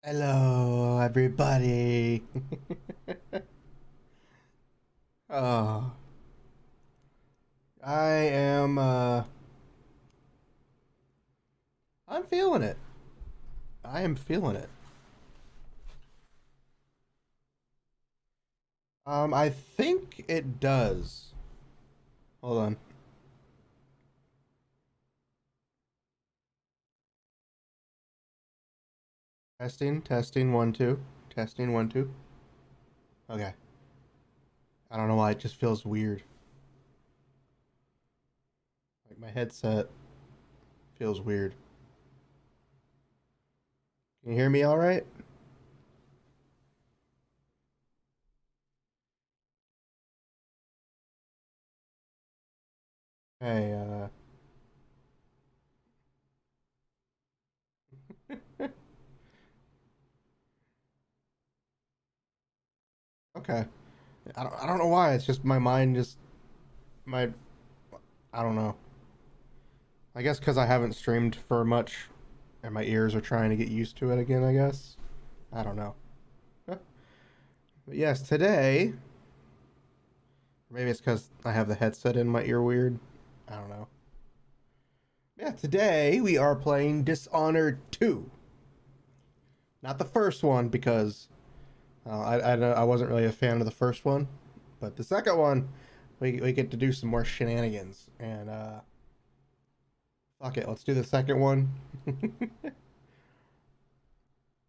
Hello, everybody. Oh, I am, I'm feeling it. I am feeling it. I think it does. Hold on. Testing, testing, one, two. Testing, one, two. Okay. I don't know why it just feels weird. Like my headset feels weird. Can you hear me all right? Hey, okay. I don't know why. It's just my mind just, my, I don't know. I guess because I haven't streamed for much and my ears are trying to get used to it again, I guess. I don't know. But yes, today, maybe it's because I have the headset in my ear weird. I don't know. Yeah, today we are playing Dishonored 2. Not the first one because I wasn't really a fan of the first one. But the second one, we get to do some more shenanigans. And fuck it, let's do the second one.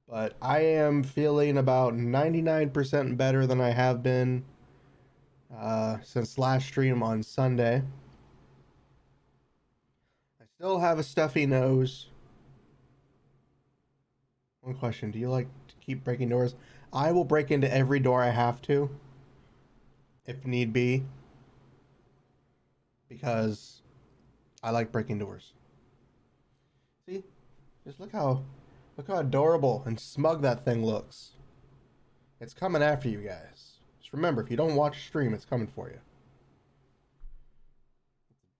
But I am feeling about 99% better than I have been since last stream on Sunday. I still have a stuffy nose. One question: do you like to keep breaking doors? I will break into every door I have to, if need be, because I like breaking doors. See, just look how adorable and smug that thing looks. It's coming after you guys. Just remember, if you don't watch stream, it's coming for you.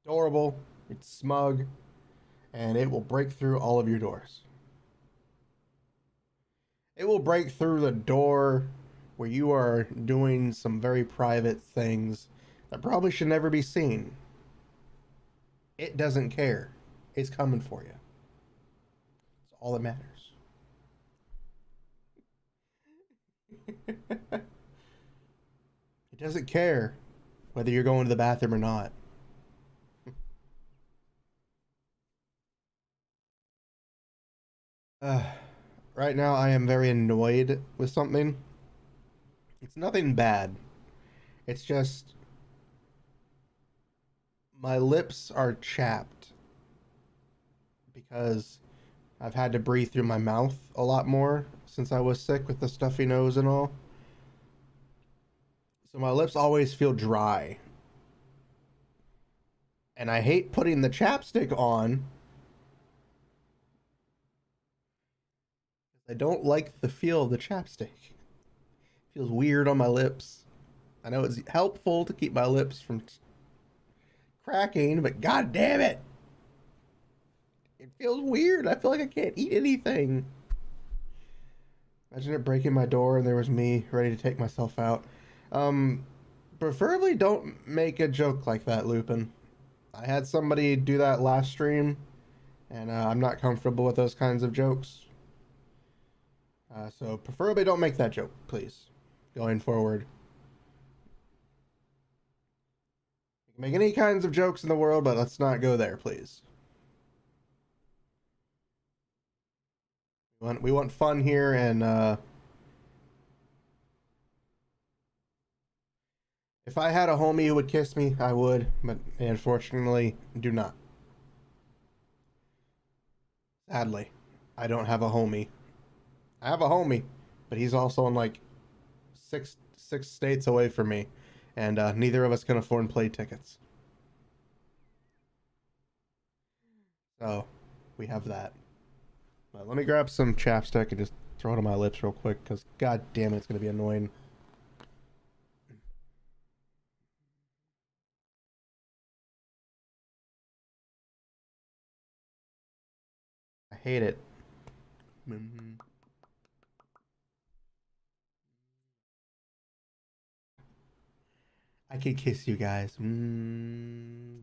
Adorable, it's smug, and it will break through all of your doors. It will break through the door where you are doing some very private things that probably should never be seen. It doesn't care. It's coming for you. It's all that matters. It doesn't care whether you're going to the bathroom or not. Uh, right now, I am very annoyed with something. It's nothing bad. It's just my lips are chapped because I've had to breathe through my mouth a lot more since I was sick with the stuffy nose and all. So my lips always feel dry. And I hate putting the chapstick on. I don't like the feel of the chapstick. It feels weird on my lips. I know it's helpful to keep my lips from cracking, but god damn it! It feels weird. I feel like I can't eat anything. Imagine it breaking my door and there was me ready to take myself out. Um, Preferably don't make a joke like that, Lupin. I had somebody do that last stream, and I'm not comfortable with those kinds of jokes. So preferably don't make that joke, please. Going forward. You can make any kinds of jokes in the world, but let's not go there, please. We want fun here, and if I had a homie who would kiss me, I would, but unfortunately, do not. Sadly, I don't have a homie. I have a homie, but he's also in like six states away from me, and neither of us can afford play tickets. So we have that. But let me grab some chapstick and just throw it on my lips real quick, because god damn it, it's gonna be annoying. I hate it. I could kiss you guys. Mm.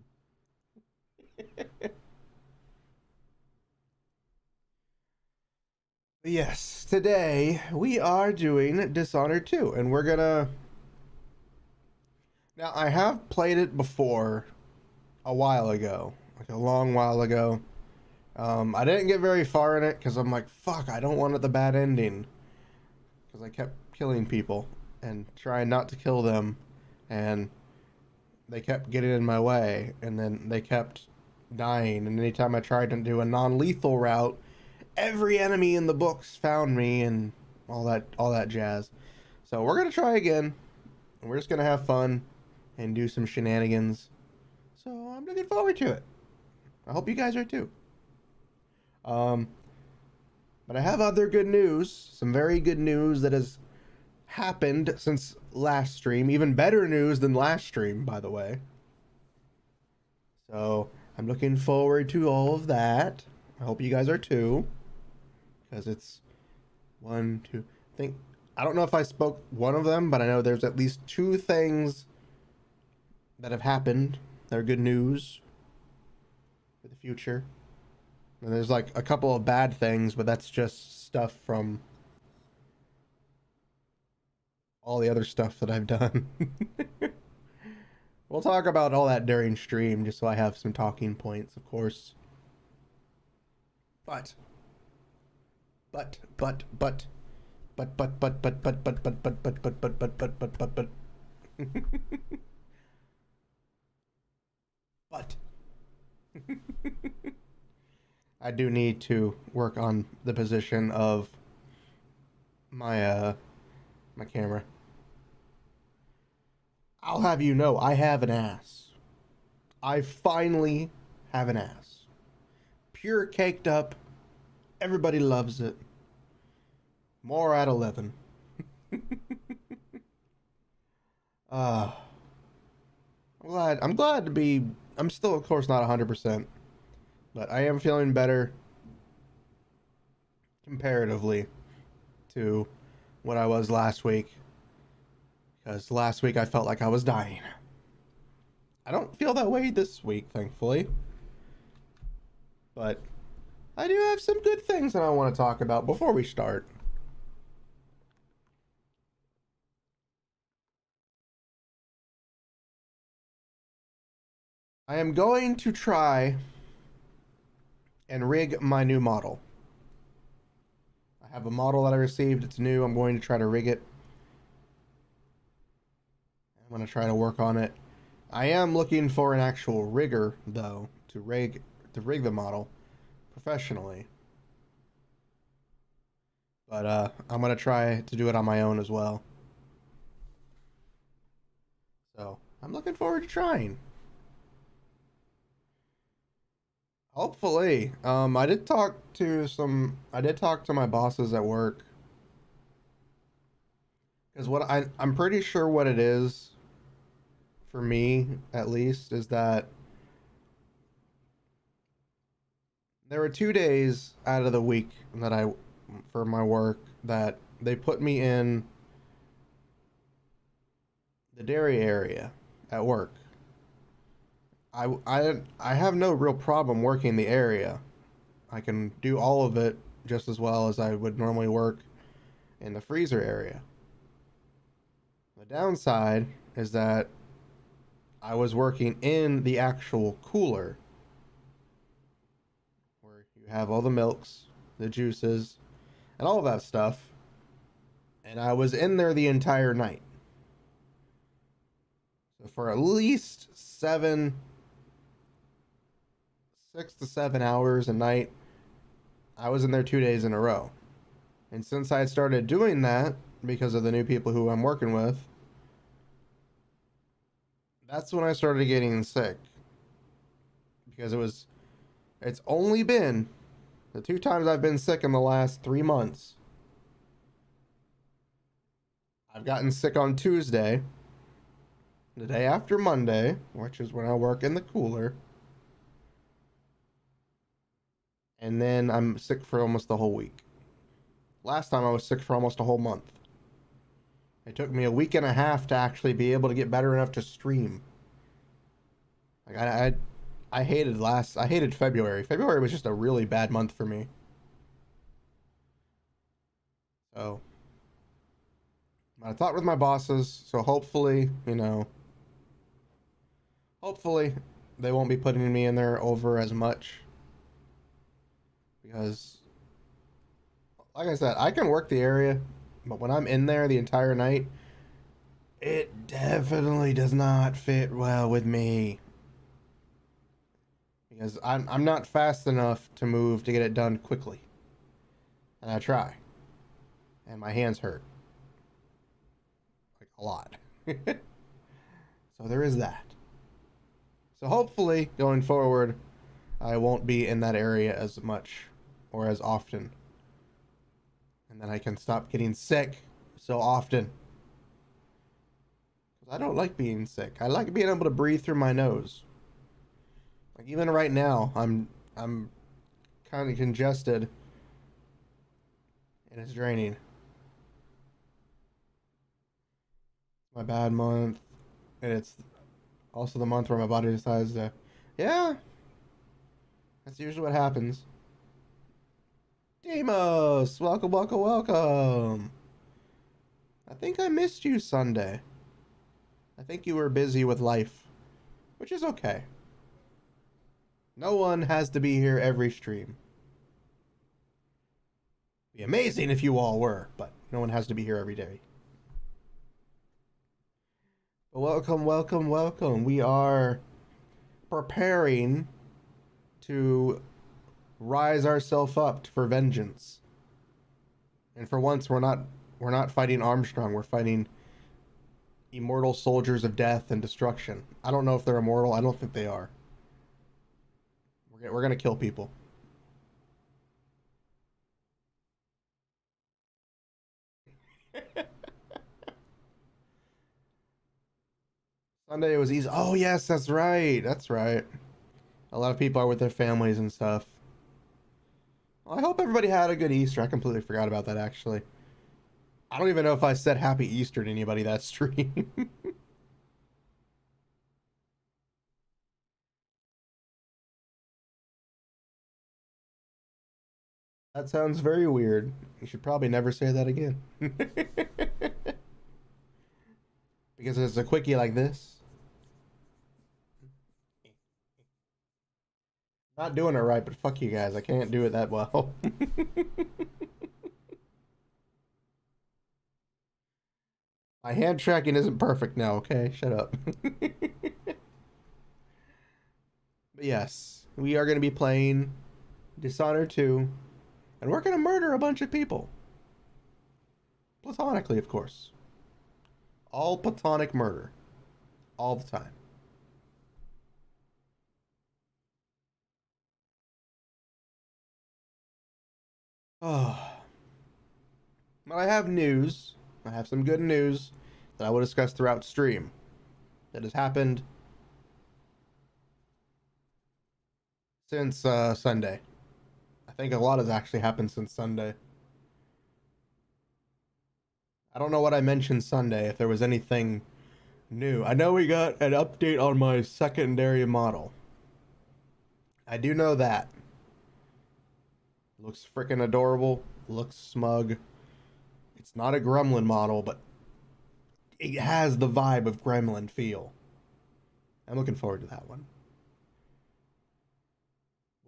Yes, today we are doing Dishonored 2, and we're gonna. Now, I have played it before a while ago, like a long while ago. I didn't get very far in it because I'm like, fuck, I don't want it the bad ending. Because I kept killing people and trying not to kill them, and they kept getting in my way, and then they kept dying. And anytime I tried to do a non-lethal route, every enemy in the books found me and all that jazz. So we're gonna try again, and we're just gonna have fun and do some shenanigans. So I'm looking forward to it. I hope you guys are too. Um, but I have other good news, some very good news that has happened since last stream. Even better news than last stream, by the way. So I'm looking forward to all of that. I hope you guys are too, because it's one, two. I don't know if I spoke one of them, but I know there's at least two things that have happened that are good news for the future. And there's like a couple of bad things, but that's just stuff from all the other stuff that I've done. We'll talk about all that during stream, just so I have some talking points, of course. But, but, but, but, but, but, but, but, but, but, but, but, but, but, but, but, but, but, but, but. But I do need to work on the position of my camera. I'll have you know, I have an ass. I finally have an ass. Pure caked up. Everybody loves it. More at 11. uh I'm glad to be. I'm still, of course, not 100%, but I am feeling better comparatively to what I was last week. Because last week I felt like I was dying. I don't feel that way this week, thankfully. But I do have some good things that I want to talk about before we start. I am going to try and rig my new model. I have a model that I received. It's new. I'm going to try to rig it. I'm going to try to work on it. I am looking for an actual rigger, though, to rig the model professionally. But I'm going to try to do it on my own as well. So I'm looking forward to trying. Hopefully. I did talk to my bosses at work. Because I'm pretty sure what it is, for me at least, is that there were 2 days out of the week for my work, that they put me in the dairy area at work. I have no real problem working the area. I can do all of it just as well as I would normally work in the freezer area. The downside is that I was working in the actual cooler, where you have all the milks, the juices, and all of that stuff. And I was in there the entire night. So for at least 6 to 7 hours a night, I was in there 2 days in a row. And since I had started doing that, because of the new people who I'm working with, that's when I started getting sick. Because it's only been the 2 times I've been sick in the last 3 months. I've gotten sick on Tuesday, the day after Monday, which is when I work in the cooler. And then I'm sick for almost the whole week. Last time I was sick for almost a whole month. It took me a week and a half to actually be able to get better enough to stream. Like I hated February. February was just a really bad month for me. So I talked with my bosses, so hopefully, hopefully they won't be putting me in there over as much. Because like I said, I can work the area, but when I'm in there the entire night, it definitely does not fit well with me. Because I'm not fast enough to move to get it done quickly. And I try. And my hands hurt. Like a lot. So there is that. So hopefully, going forward, I won't be in that area as much or as often. And then I can stop getting sick so often. Because I don't like being sick. I like being able to breathe through my nose. Like even right now, I'm kind of congested. And it's draining. My bad month. And it's also the month where my body decides to, yeah, that's usually what happens. Demos, welcome, welcome, welcome. I think I missed you Sunday. I think you were busy with life, which is okay. No one has to be here every stream. It'd be amazing if you all were, but no one has to be here every day. But welcome, welcome, welcome. We are preparing to rise ourselves up for vengeance. And for once, we're not fighting Armstrong. We're fighting immortal soldiers of death and destruction. I don't know if they're immortal. I don't think they are. We're gonna kill people. Sunday was easy. Oh yes, that's right. That's right. A lot of people are with their families and stuff. Well, I hope everybody had a good Easter. I completely forgot about that, actually. I don't even know if I said Happy Easter to anybody that stream. That sounds very weird. You should probably never say that again. Because it's a quickie like this. Not doing it right, but fuck you guys. I can't do it that well. My hand tracking isn't perfect now, okay? Shut up. But yes, we are going to be playing Dishonored 2, and we're going to murder a bunch of people. Platonically, of course. All platonic murder. All the time. Oh. But I have news. I have some good news that I will discuss throughout stream that has happened since Sunday. I think a lot has actually happened since Sunday. I don't know what I mentioned Sunday, if there was anything new. I know we got an update on my secondary model. I do know that. Looks freaking adorable. Looks smug. It's not a gremlin model, but it has the vibe of gremlin feel. I'm looking forward to that one.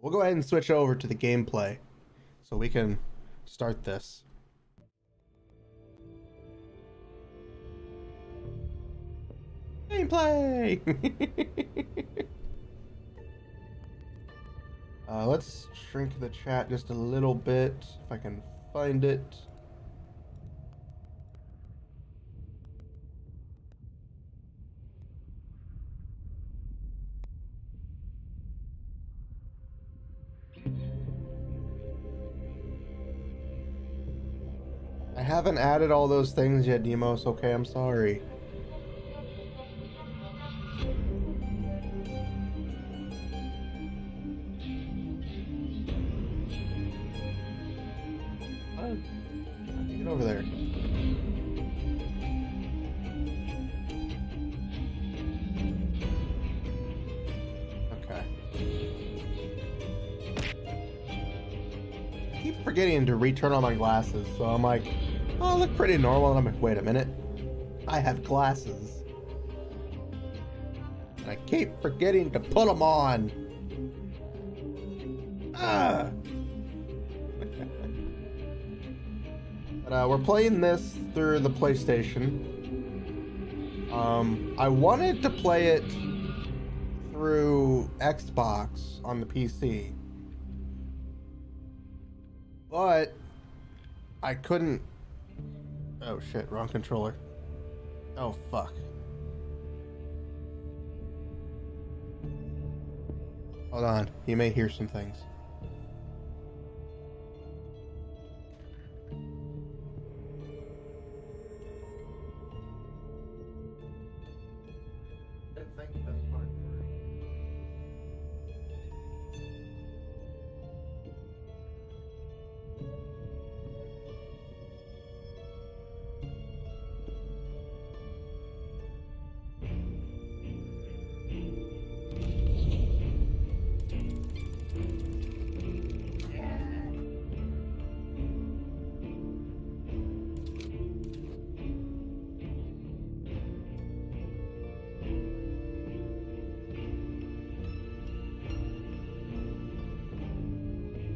We'll go ahead and switch over to the gameplay so we can start this. Gameplay! Let's shrink the chat just a little bit, if I can find it. I haven't added all those things yet, Demos. Okay, I'm sorry. Get over there. forgetting to return on my glasses, so I'm like, oh, I look pretty normal, and I'm like, wait a minute, I have glasses. And I keep forgetting to put them on. Ah! But we're playing this through the PlayStation. I wanted to play it through Xbox on the PC, but I couldn't. Oh shit, wrong controller. Oh fuck. Hold on, you may hear some things.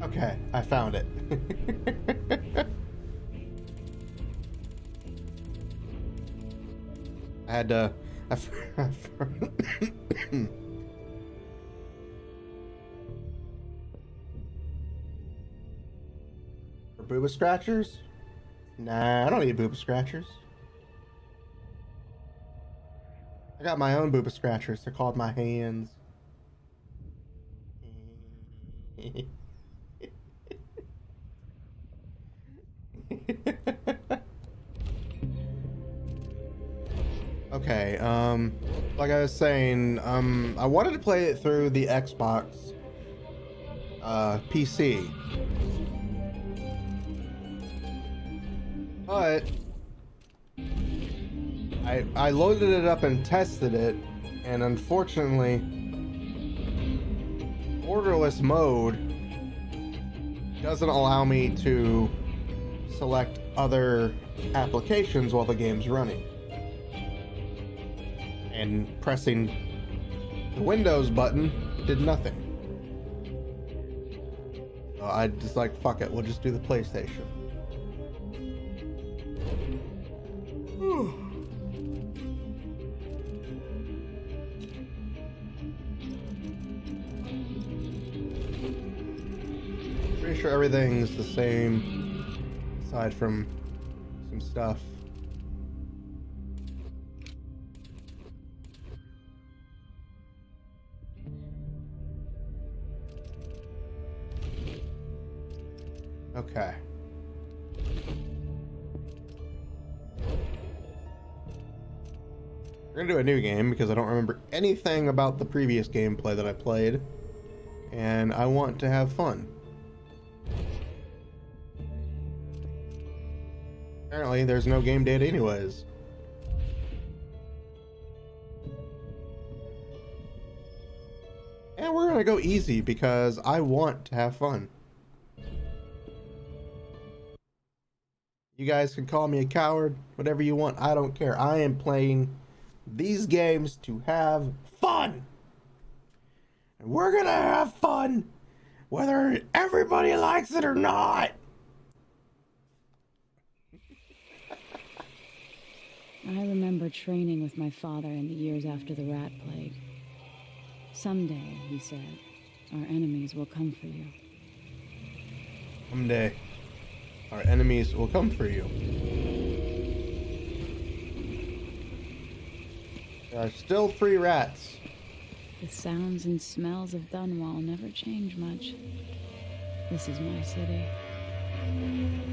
Okay, I found it. I had to. For booba scratchers? Nah, I don't need booba scratchers. I got my own booba scratchers. They're called my hands. Okay, like I was saying, I wanted to play it through the Xbox PC, but I loaded it up and tested it, and unfortunately, borderless mode doesn't allow me to select other applications while the game's running. And pressing the Windows button did nothing. So I just like, fuck it, we'll just do the PlayStation. Pretty sure everything's the same, aside from some stuff. Okay. We're gonna do a new game because I don't remember anything about the previous gameplay that I played, and I want to have fun. Apparently, there's no game data anyways. And we're gonna go easy because I want to have fun. You guys can call me a coward, whatever you want, I don't care. I am playing these games to have fun. And we're gonna have fun whether everybody likes it or not. I remember training with my father in the years after the rat plague. Someday, he said, our enemies will come for you. Someday, our enemies will come for you. There are still 3 rats. The sounds and smells of Dunwall never change much. This is my city.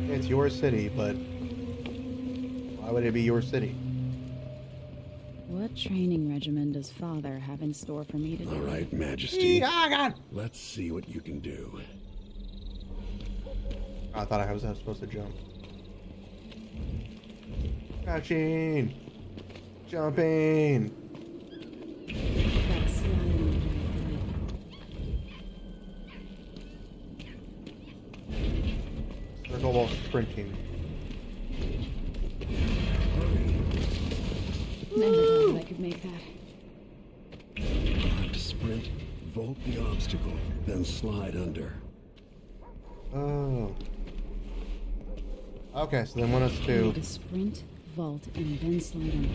It's your city, but why would it be your city? What training regimen does Father have in store for me today? All right, Majesty. Oh, God. Let's see what you can do. I thought I was supposed to jump. Crouching. Jumping. That slime. sprinting. Never doubted I could make that. You'll have to sprint, vault the obstacle, then slide under. Oh. Okay, so they want us I to... need to sprint, vault, and then slide under.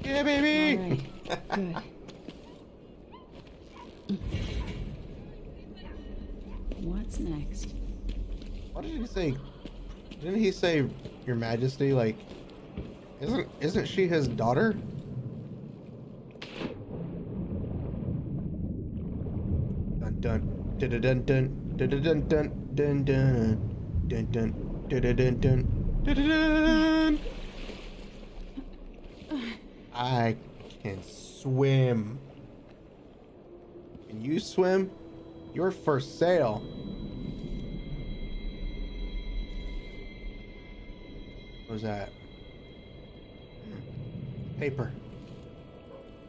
Yeah, baby! All right, good. What's next? What did he say? Didn't he say, Your Majesty? Like, isn't she his daughter? Dun dun dun dun dun dun dun dun dun dun dun dun dun dun dun dun. I can swim. Can you swim? You're for sale. What was that? Paper.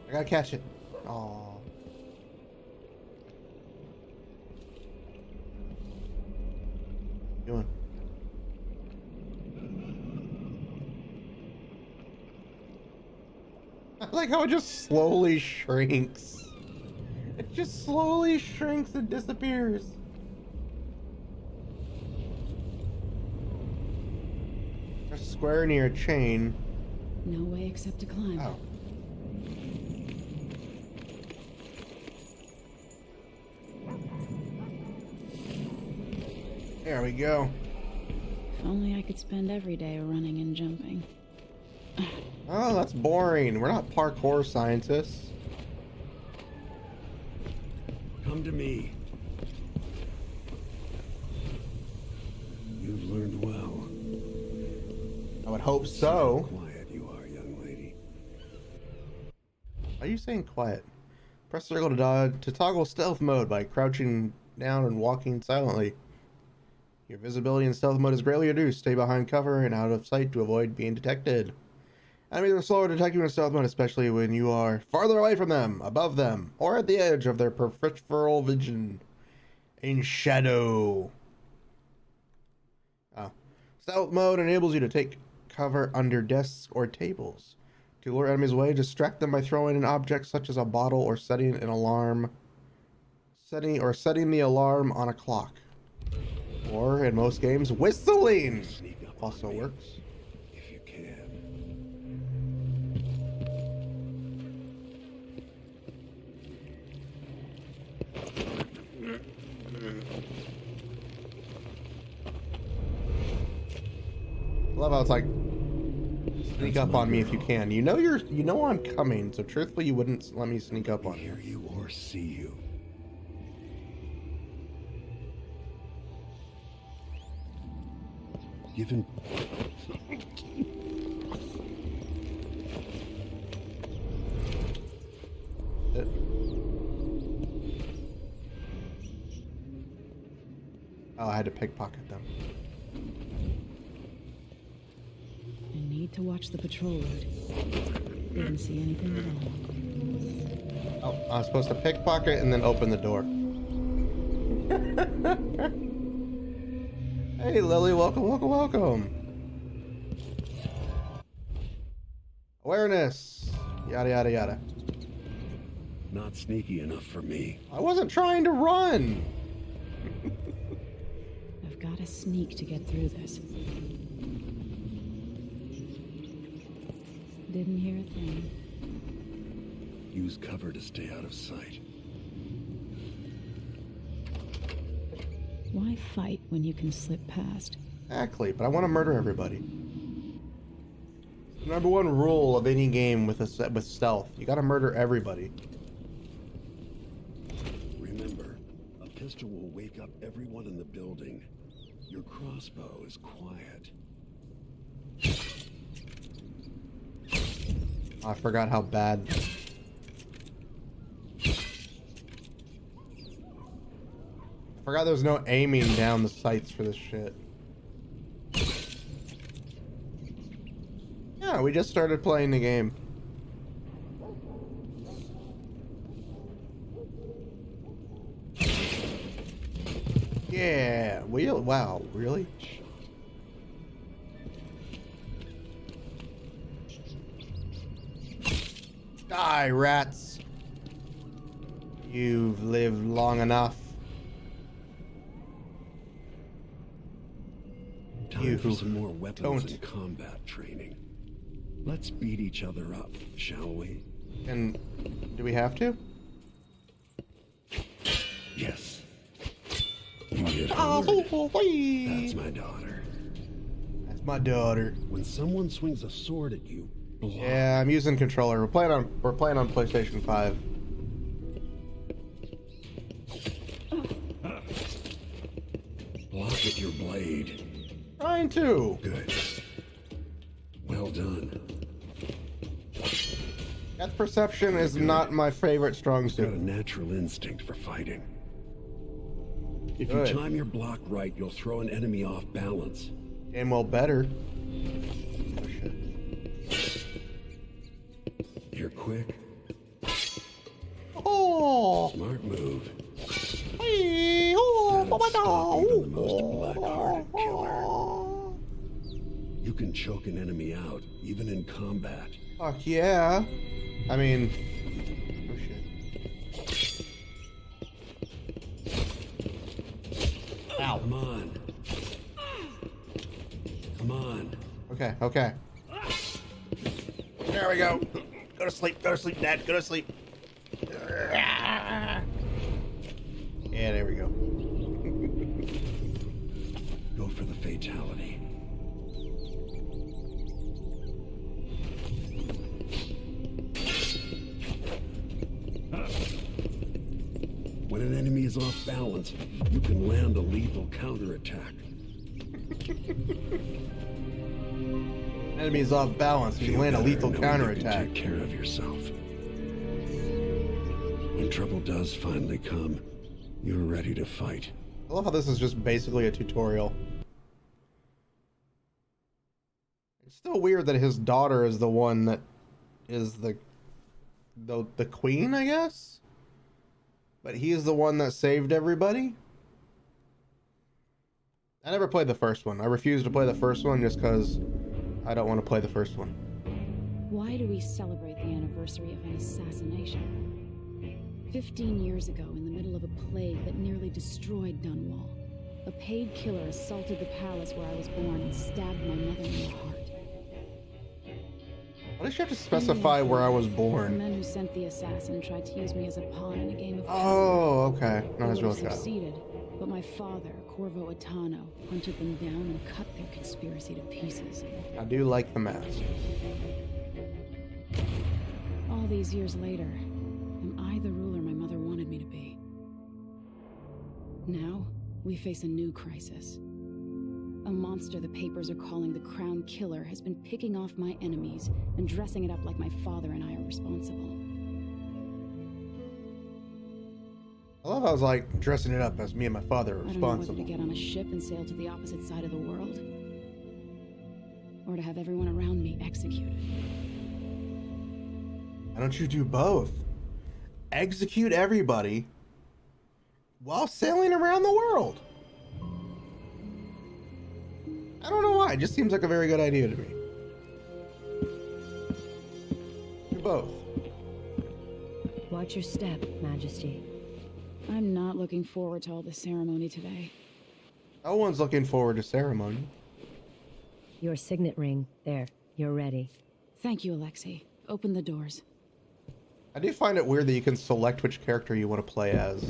I gotta catch it. Aww. Doing. I like how it just slowly shrinks. It just slowly shrinks and disappears. A square near a chain. No way except to climb. Oh. There we go. If only I could spend every day running and jumping. Oh, that's boring. We're not parkour scientists. Come to me. You've learned well. I would hope so. Quiet you are, young lady. Why are you saying quiet? Press circle to toggle stealth mode by crouching down and walking silently. Your visibility in stealth mode is greatly reduced. Stay behind cover and out of sight to avoid being detected. Enemies are slower detecting you in stealth mode, especially when you are farther away from them, above them, or at the edge of their peripheral vision. In shadow. Oh. Stealth mode enables you to take cover under desks or tables. To lure enemies away, distract them by throwing an object such as a bottle or setting an alarm. Setting the alarm on a clock. Or, in most games, whistling also works. If you can. Love how it's like, sneak up on me if you can. You know I'm coming, so truthfully you wouldn't let me sneak up on you. Hear you or see you. Given Oh, I had to pickpocket them. I need to watch the patrol route. Didn't see anything at all. Oh, I was supposed to pickpocket and then open the door. Hey, Lily, welcome, welcome, welcome. Awareness. Yada, yada, yada. not sneaky enough for me. I wasn't trying to run. I've got to sneak to get through this. Didn't hear a thing. Use cover to stay out of sight. Why fight when you can slip past? Exactly, but I want to murder everybody. The #1 rule of any game with stealth: you got to murder everybody. Remember, a pistol will wake up everyone in the building. Your crossbow is quiet. I forgot how bad. I forgot there's no aiming down the sights for this shit. Yeah, we just started playing the game. Yeah, wow, really? Die, rats. You've lived long enough. Time for some more weapons and combat training. Let's beat each other up, shall we? And do we have to? Yes. You get Oh, honored. That's my daughter. That's my daughter. When someone swings a sword at you, block. Yeah, I'm using controller. We're playing on PlayStation 5. Block with your blade. Trying to. Good. Well done. Depth perception is not my favorite strong You've got a suit. natural instinct for fighting. If Good. you time your block right, you'll throw an enemy off balance. Damn well better. Oh shit. You're quick. Oh. Smart move. Hey, oh, That'll stop even the most black-hearted killer. You can choke an enemy out, even in combat. Fuck yeah. I mean, oh shit. Ow. Come on. Come on. Okay, okay. There we go. Go to sleep, Dad. Go to sleep. Yeah, there we go. Go for the fatality. When an enemy is off balance, you can land a lethal counterattack. Enemy's off balance. You Feel land a better lethal knowing you can counterattack. Take care of yourself. When trouble does finally come, you're ready to fight. I love how this is just basically a tutorial. It's still weird that his daughter is the one that is the queen, I guess? But he is the one that saved everybody? I never played the first one. I refuse to play the first one just because I don't want to play the first one. Why do we celebrate the anniversary of an assassination? 15 years ago, in the middle of a plague that nearly destroyed Dunwall, a paid killer assaulted the palace where I was born and stabbed my mother in the heart. Why does she have to specify where I was The born? men who sent the assassin tried to use me as a pawn in a game of Oh, okay. They Not his would real have child. succeeded, but my father, Corvo Atano, hunted them down and cut their conspiracy to pieces. I do like the mask. All these years later, am I the ruler my mother wanted me to be? Now, we face a new crisis. A monster the papers are calling the Crown Killer has been picking off my enemies and dressing it up like my father and I are responsible. I love how I was like dressing it up as me and my father are I don't know whether to responsible. get on a ship and sail to the opposite side of the world, or to have everyone around me executed. Why don't you do both? Execute everybody while sailing around the world. I don't know why. It just seems like a very good idea to me. Do both. Watch your step, Majesty. I'm not looking forward to all the ceremony today. No one's looking forward to ceremony. Your signet ring. There. You're ready. Thank you, Alexei. Open the doors. I do find it weird that you can select which character you want to play as.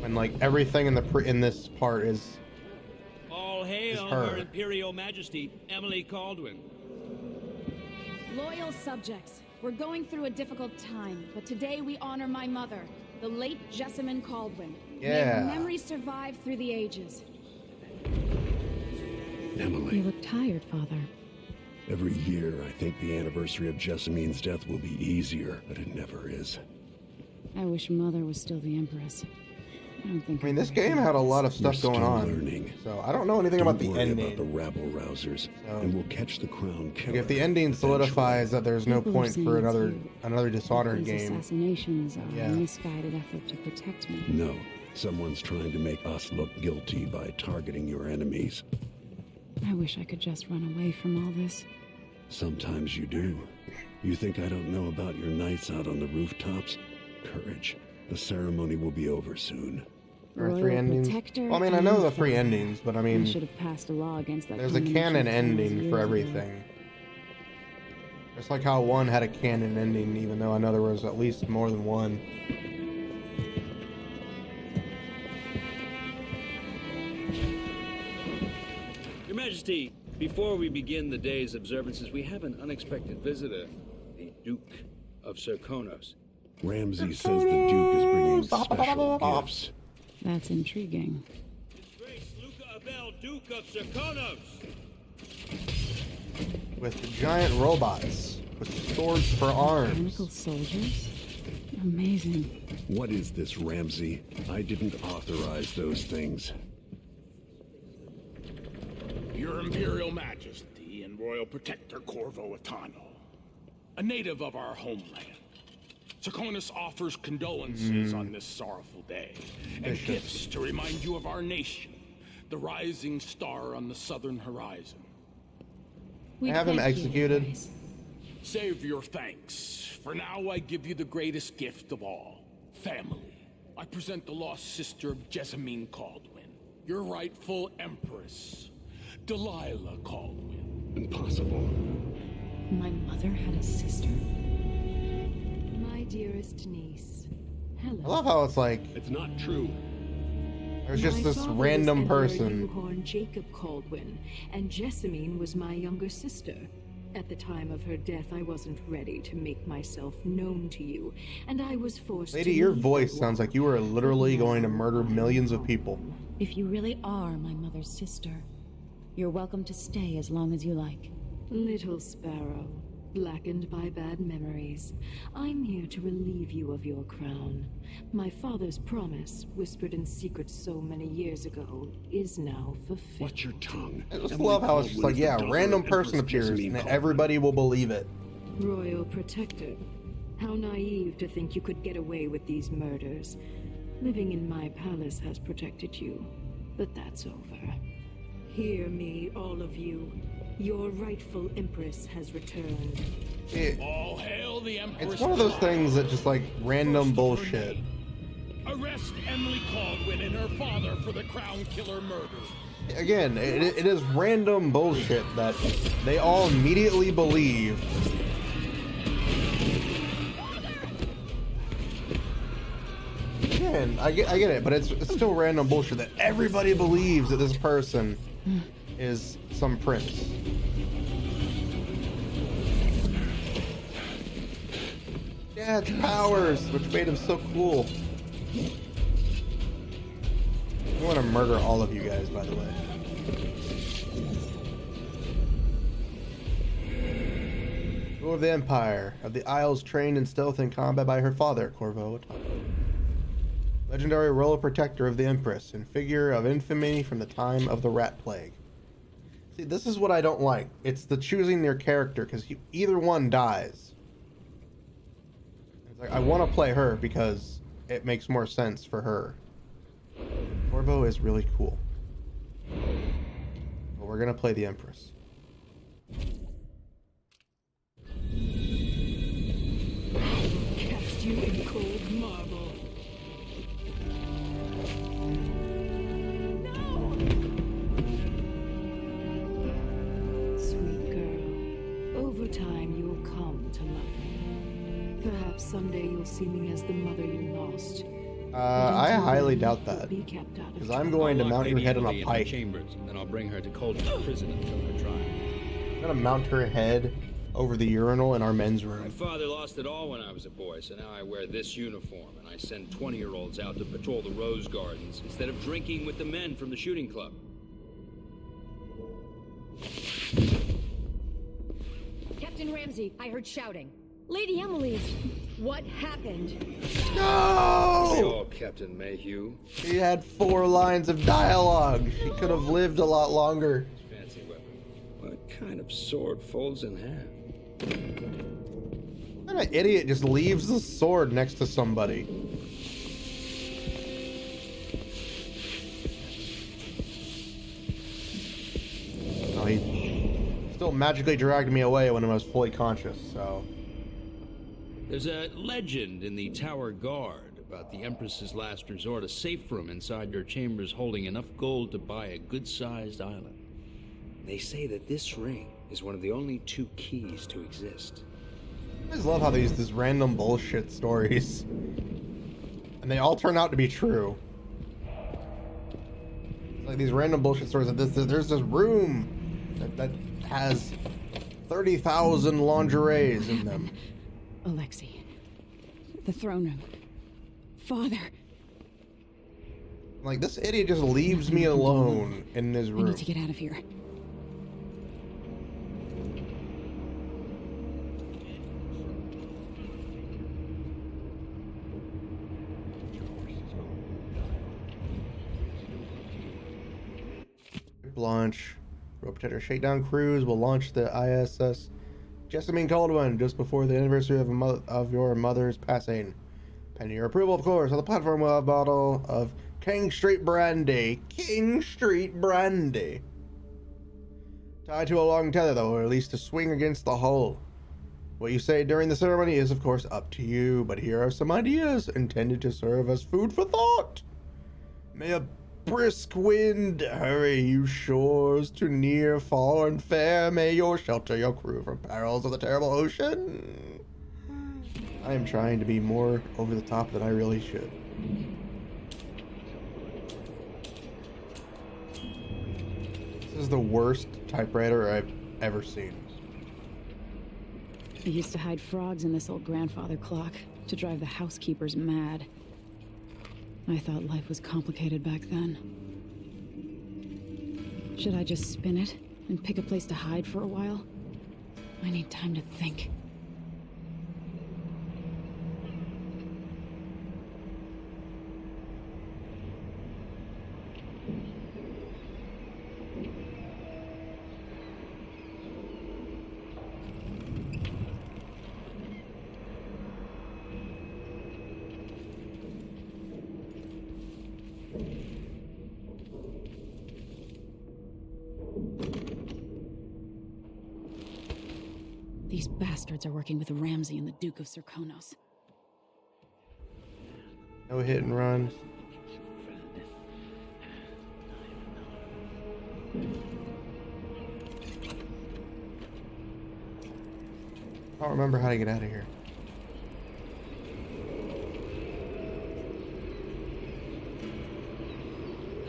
When like everything in this part is All hail her. Her Imperial Majesty, Emily Caldwin. Loyal subjects, we're going through a difficult time, but today we honor my mother, the late Jessamine Caldwin. May Yeah. her memory survive through the ages. Emily, You look tired, Father. every year I think the anniversary of Jessamine's death will be easier, but it never is. I wish Mother was still the Empress. I don't think. I mean, this game had a lot of stuff You're going still on. learning. So I don't know anything Don't about the worry about the ending. rabble rousers, So- and we'll catch the crown killer. Like if the ending solidifies that there's no People are point saying for it's another you. Dishonored These game. assassinations are Yeah. a misguided effort to protect me. No, Someone's trying to make us look guilty by targeting your enemies. I wish I could just run away from all this. Sometimes you do. You think I don't know about your nights out on the rooftops? Courage. The ceremony will be over soon. There are Royal 3 endings. Protector Well, I mean, I know and the 3 Father. endings, but I I mean, should have passed a law against that. there's a canon ending for everything. It's like how 1 had a canon ending, even though I know there was at least more than one. Your Majesty, before we begin the day's observances, we have an unexpected visitor, the Duke of Serkonos. Ramsey says the Duke is bringing special gifts. That's intriguing. His Grace Luca Abel, Duke of Serkonos. With the giant robots, with swords for arms. Mechanical soldiers? Amazing. What is this, Ramsey? I didn't authorize those things. Your Imperial Majesty and Royal Protector Corvo Atano, a native of our homeland. Serkonos offers condolences on this sorrowful day, and gifts to remind you of our nation, the rising star on the southern horizon. We Have him thank you, executed. Grace. Save your thanks. For now, I give you the greatest gift of all, family. I present the lost sister of Jessamine Caldwin, your rightful empress, Delilah Caldwin. Impossible. My mother had a sister? My dearest niece. Hello. I love how it's like, It's not true. there's just My this father was random Emperor person. Euhorn Jacob Caldwin, and Jessamine was my younger sister. At the time of her death, I wasn't ready to make myself known to you, and I was forced Lady, to your leave voice the sounds war. like you were literally going to murder millions of people. If you really are my mother's sister, you're welcome to stay as long as you like. Little sparrow, blackened by bad memories, I'm here to relieve you of your crown. My father's promise, whispered in secret so many years ago, is now fulfilled. Watch your tongue. I just Emily love how it's just Caldwin like, is the yeah, daughter random of person Empress appears Jessamine and Caldwin. everybody will believe it. Royal Protector, how naive to think you could get away with these murders. Living in my palace has protected you, but that's over. Hear me, all of you. Your rightful empress has returned. All hail the Empress. It's one of those things that just like random First of her bullshit. name. Arrest Emily Caldwin and her father for the Crown Killer murder. Again, it is random bullshit that they all immediately believe. Again, I get it, but it's still random bullshit that everybody believes that this person is some prince. Yeah, it's powers, which made him so cool. I want to murder all of you guys, by the way. Rule of the Empire, of the Isles trained in stealth and combat by her father, Corvo Atano. Legendary royal protector of the Empress, and figure of infamy from the time of the Rat Plague. See, this is what I don't like. It's the choosing their character, because either one dies. It's like, I want to play her because it makes more sense for her. Corvo is really cool. But we're gonna play the Empress. Cast you in cold marble. Sweet girl, over time you'll come to love me. Perhaps someday you'll see me as the mother you lost. I highly doubt that. Be kept out of Because I'm going to I'll lock mount your Lady head on Emily a in my pike. chambers, and then I'll bring her to Cauldron prison until her trial. I'm gonna mount her head over the urinal in our men's My room. father lost it all when I was a boy, so now I wear this uniform, and I send 20-year-olds out to patrol the rose gardens instead of drinking with the men from the shooting club. Captain Ramsey, I heard shouting. Lady Emily, what happened? No! Oh, Captain Mayhew. She had 4 lines of dialogue. She could have lived a lot longer. Fancy weapon. What kind of sword folds in half? What kind of idiot just leaves the sword next to somebody? magically dragged me away when I was fully conscious, so... There's a legend in the Tower Guard about the Empress's last resort, a safe room inside your chambers holding enough gold to buy a good-sized island. They say that this ring is one of the only 2 keys to exist. I just love how they use these random bullshit stories. And they all turn out to be true. It's like these random bullshit stories that there's this room that has 30,000 lingeries in them. Alexei. The throne room. Father. Like, this idiot just leaves me alone in this I room. need to get out of here. Launch. Royal Protector Shakedown Cruise will launch the ISS Jessamine Caldwell just before the anniversary of your mother's passing. Pending your approval, of course. On the platform will have a bottle of King Street Brandy. King Street Brandy. Tied to a long tether, though, or at least to swing against the hull. What you say during the ceremony is, of course, up to you, but here are some ideas intended to serve as food for thought. May a brisk wind hurry you shores to near, far, and fair. May your shelter your crew from perils of the terrible ocean. I am trying to be more over the top than I really should. This is the worst typewriter I've ever seen. I used to hide frogs in this old grandfather clock to drive the housekeepers mad. I thought life was complicated back then. Should I just spin it and pick a place to hide for a while? I need time to think. These bastards are working with Ramsey and the Duke of Serkonos. No hit and runs. I don't remember how to get out of here.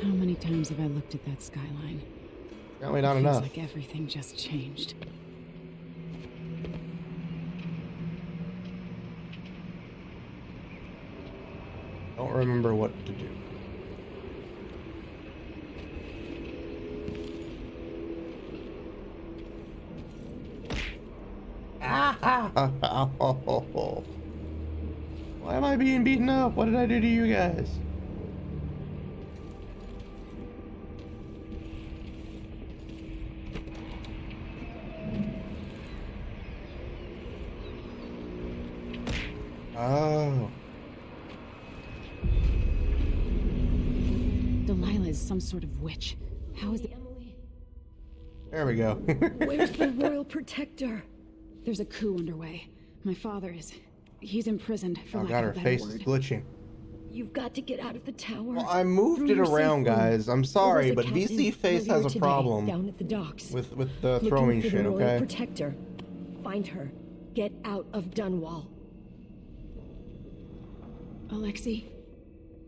How many times have I looked at that skyline? Apparently not It feels enough. like everything just changed. Don't remember what to do. Why am I being beaten up? What did I do to you guys? Oh. Delilah is some sort of witch. How is the... There we go. Where's the royal protector? There's a coup underway. My father is... He's imprisoned, for Oh lack god, of her a better face word. is glitching. You've got to get out of the tower. Well, I moved Through it your safe around, room. guys. I'm There sorry, was a but captain VC Face earlier has a today, problem down at the docks, with the looking throwing for shit, the royal okay? protector. Find her. Get out of Dunwall. Alexei,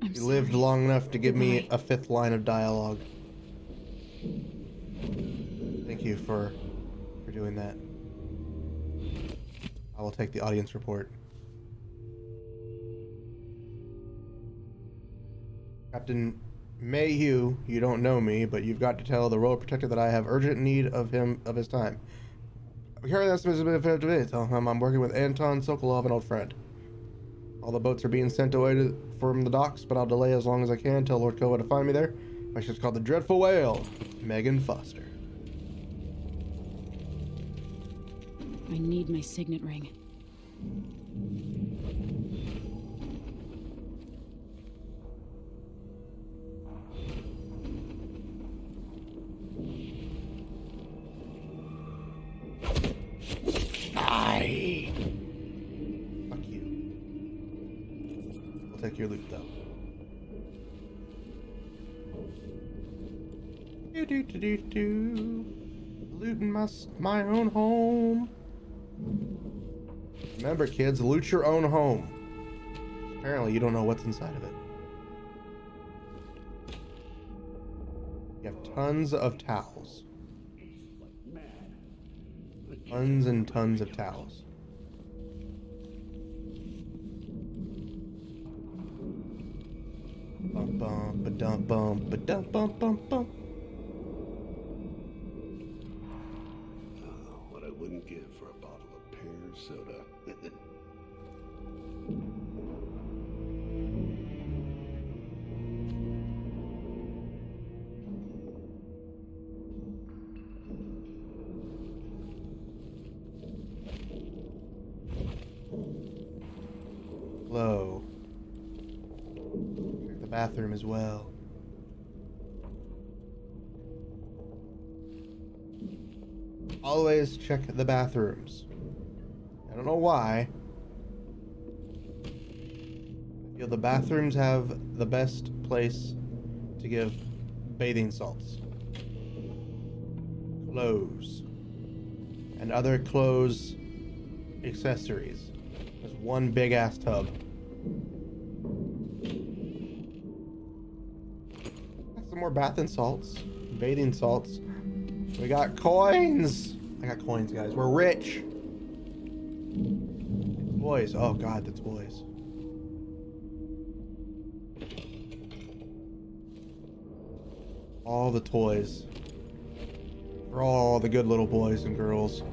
I'm You sorry. lived long enough to give me Goodbye. a 5th line of dialogue. Thank you for doing that. I will take the audience report. Captain Mayhew, you don't know me, but you've got to tell the Royal Protector that I have urgent need of his time. Carry that specific. Tell him I'm working with Anton Sokolov, an old friend. All the boats are being sent away from the docks, but I'll delay as long as I can. Tell Lord Kova to find me there. My ship's called the Dreadful Whale. Megan Foster. I need my signet ring. Die! Fuck you. We'll take your loot, though. Do. Looting my own home. Remember, kids, loot your own home. Apparently, you don't know what's inside of it. You have tons of towels. Tons and tons of towels. Bum bum ba-dum bum ba-dum bum bum bum. What I wouldn't give for a bottle of pear soda. Low. Check the bathroom as well. Always check the bathrooms. I don't know why. I feel the bathrooms have the best place to give bathing salts, clothes, and other clothes accessories. There's one big ass tub. Got some more bathing salts, bathing salts. We got coins. I got coins, guys. We're rich. Toys. Oh god, the toys. All the toys. For all the good little boys and girls.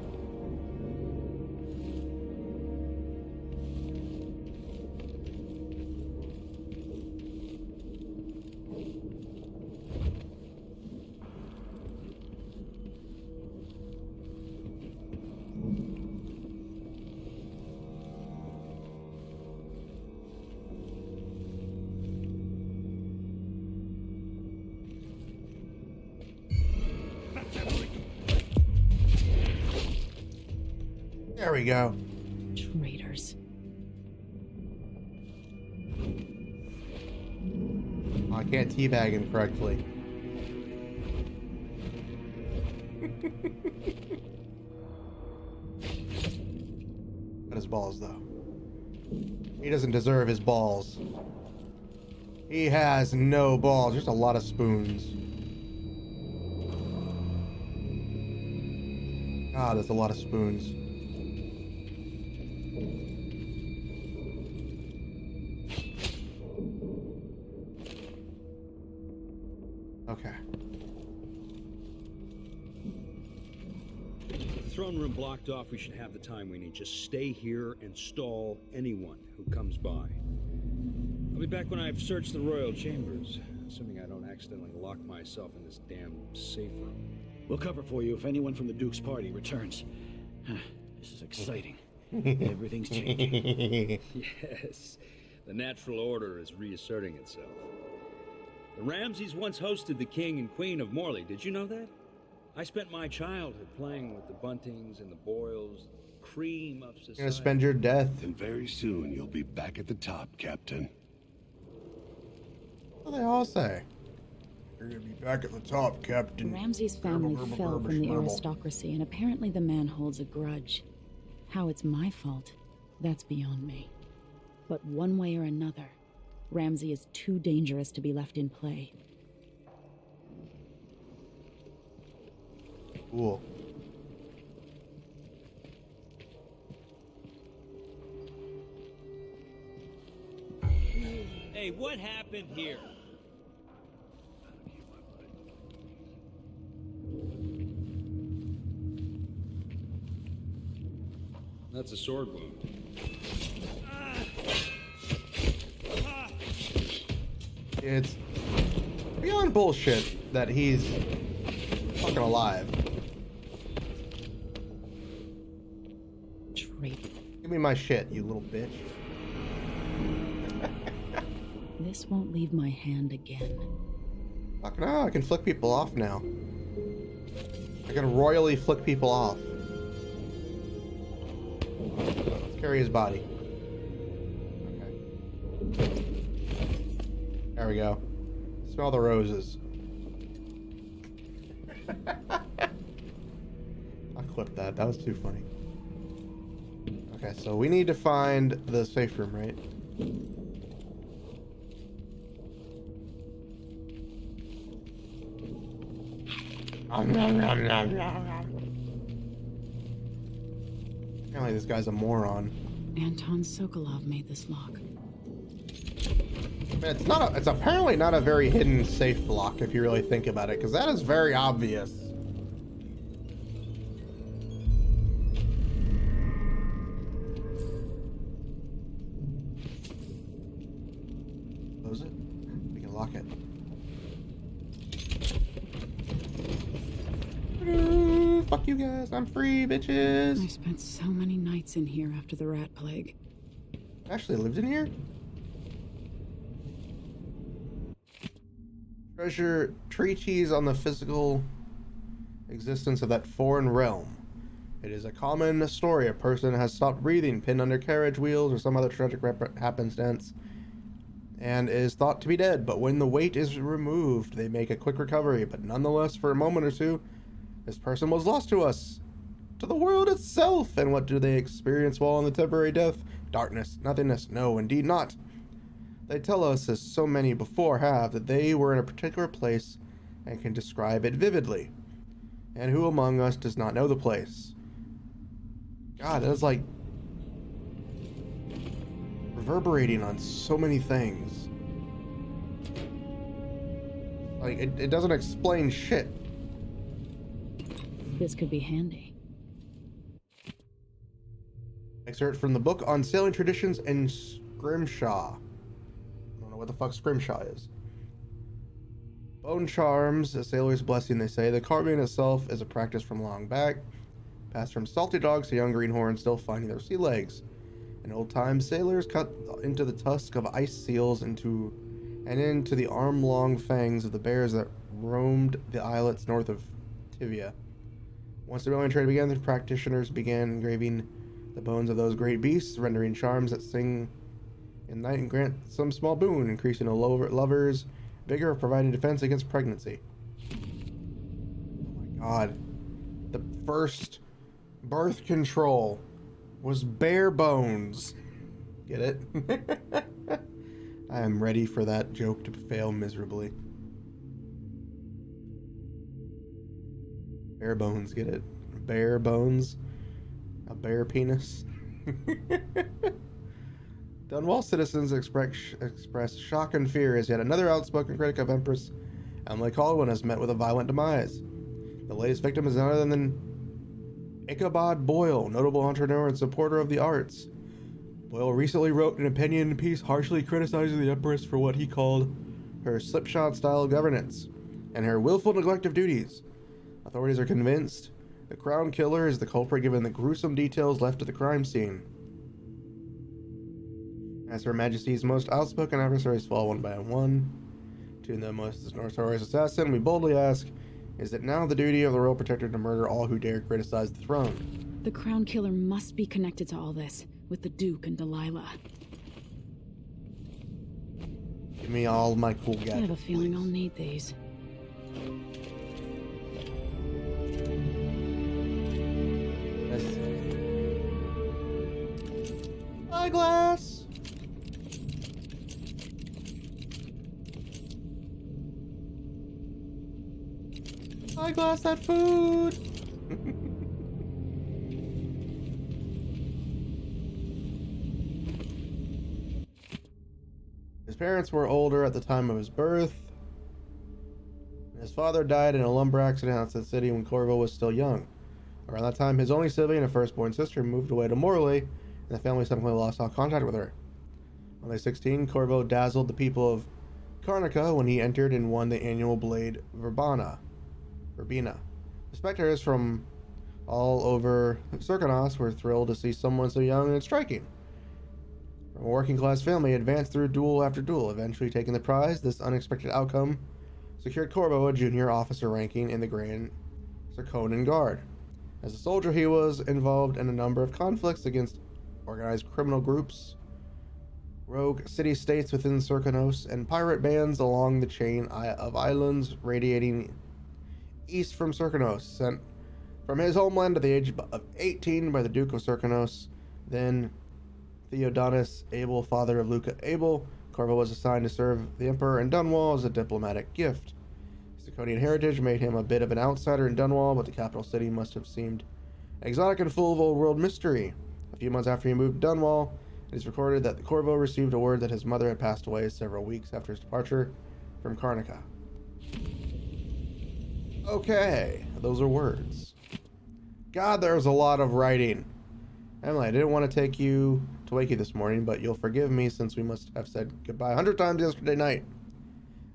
There we go. Traitors. Oh, I can't teabag him correctly. Got his balls, though. He doesn't deserve his balls. He has no balls. Just a lot of spoons. God, there's a lot of spoons. Okay. The throne room blocked off. We should have the time we need. Just stay here and stall anyone who comes by. I'll be back when I've searched the royal chambers, assuming I don't accidentally lock myself in this damn safe room. We'll cover for you if anyone from the Duke's party returns. This is exciting. Everything's changing. Yes, the natural order is reasserting itself. The Ramseys once hosted the king and queen of Morley. Did you know that? I spent my childhood playing with the Buntings and the Boyles, cream of society. You're gonna spend your death. And very soon you'll be back at the top, Captain. What do they all say? You're gonna be back at the top, Captain. Ramsey's family fell from the aristocracy, and apparently the man holds a grudge. How it's my fault, that's beyond me. But one way or another, Ramsey is too dangerous to be left in play. Cool. Hey, what happened here? That's a sword wound. It's beyond bullshit that he's fucking alive. Traitor. Give me my shit, you little bitch. This won't leave my hand again. Fucking hell, I can flick people off now. I can royally flick people off. carry his body. Okay. There we go. Smell the roses. I'll clip that. That was too funny. Okay, so we need to find the safe room, right? Apparently this guy's a moron. Anton Sokolov made this lock. Man, it's apparently not a very hidden safe lock if you really think about it, because that is very obvious. Close it. We can lock it. Fuck you guys, I'm free, bitches. I spent so many nights in here after the rat plague. Actually lived in here? Treasure treatise on the physical existence of that foreign realm. It is a common story. A person has stopped breathing, pinned under carriage wheels, or some other tragic happenstance, and is thought to be dead. But when the weight is removed, they make a quick recovery. But nonetheless, for a moment or two, this person was lost to us, to the world itself. And what do they experience while in the temporary death? Darkness, nothingness. No, indeed not. They tell us, as so many before have, that they were in a particular place and can describe it vividly. And who among us does not know the place? God, that's like reverberating on so many things. Like, it doesn't explain shit. This could be handy. Excerpt from the book on sailing traditions and scrimshaw. I don't know what the fuck scrimshaw is. Bone charms, a sailor's blessing, they say. The carving itself is a practice from long back, passed from salty dogs to young greenhorns still finding their sea legs. In old times, sailors cut into the tusk of ice seals into the arm-long fangs of the bears that roamed the islets north of Tivia. Once the whaling trade began, the practitioners began engraving the bones of those great beasts, rendering charms that sing in night and grant some small boon, increasing a lover's vigor of providing defense against pregnancy. Oh my god. The first birth control was bare bones. Get it? I am ready for that joke to fail miserably. Bare bones, get it? Bare bones? A bare penis? Dunwall citizens express shock and fear as yet another outspoken critic of Empress Emily Caldwin has met with a violent demise. The latest victim is none other than Ichabod Boyle, notable entrepreneur and supporter of the arts. Boyle recently wrote an opinion piece harshly criticizing the Empress for what he called her slipshod-style governance and her willful neglect of duties. Authorities are convinced the crown killer is the culprit given the gruesome details left at the crime scene. As Her Majesty's most outspoken adversaries fall one by one to the most notorious assassin, we boldly ask, is it now the duty of the royal protector to murder all who dare criticize the throne? The crown killer must be connected to all this, with the Duke and Delilah. Give me all my cool gadgets. I have a feeling I'll need these. Eyeglass. Eyeglass that food. His parents were older at the time of his birth. His father died in a lumber accident outside the city when Corvo was still young. Around that time, his only sibling, a firstborn sister, moved away to Morley, and the family subsequently lost all contact with her. When they were 16, Corvo dazzled the people of Karnaca when he entered and won the annual Blade Verbena. The spectators from all over Circanos were thrilled to see someone so young and striking. From a working-class family, he advanced through duel after duel, eventually taking the prize. This unexpected outcome secured Corvo a junior officer ranking in the Grand Circonan Guard. As a soldier, he was involved in a number of conflicts against organized criminal groups, rogue city-states within Serkanos, and pirate bands along the chain of islands radiating east from Serkanos, sent from his homeland at the age of 18 by the Duke of Serkanos, then Theodonis Abel, father of Luca Abel. Corvo was assigned to serve the Emperor in Dunwall as a diplomatic gift. His Draconian heritage made him a bit of an outsider in Dunwall, but the capital city must have seemed exotic and full of old-world mystery. A few months after he moved to Dunwall, it is recorded that Corvo received a word that his mother had passed away several weeks after his departure from Karnaca. Okay, those are words. God, there's a lot of writing. Emily, I didn't want to wake you this morning, but you'll forgive me since we must have said goodbye 100 times yesterday night.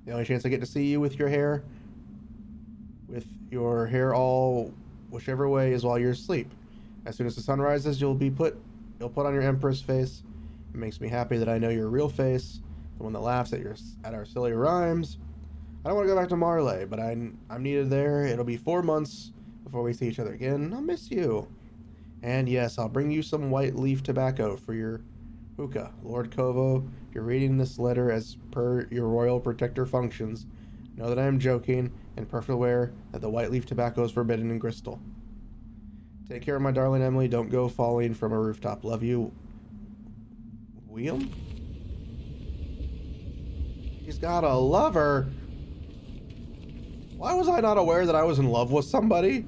The only chance I get to see you with your hair all whichever way is while you're asleep. As soon as the sun rises, you'll put on your Empress face. It makes me happy that I know your real face, the one that laughs at our silly rhymes. I don't want to go back to Marley, but I'm needed there. It'll be 4 months before we see each other again. I'll miss you. And yes, I'll bring you some white leaf tobacco for your hookah. Lord Kovo, if you're reading this letter as per your royal protector functions, know that I am joking and perfectly aware that the white leaf tobacco is forbidden in Crystal. Take care of my darling Emily. Don't go falling from a rooftop. Love you, William? He's got a lover. Why was I not aware that I was in love with somebody?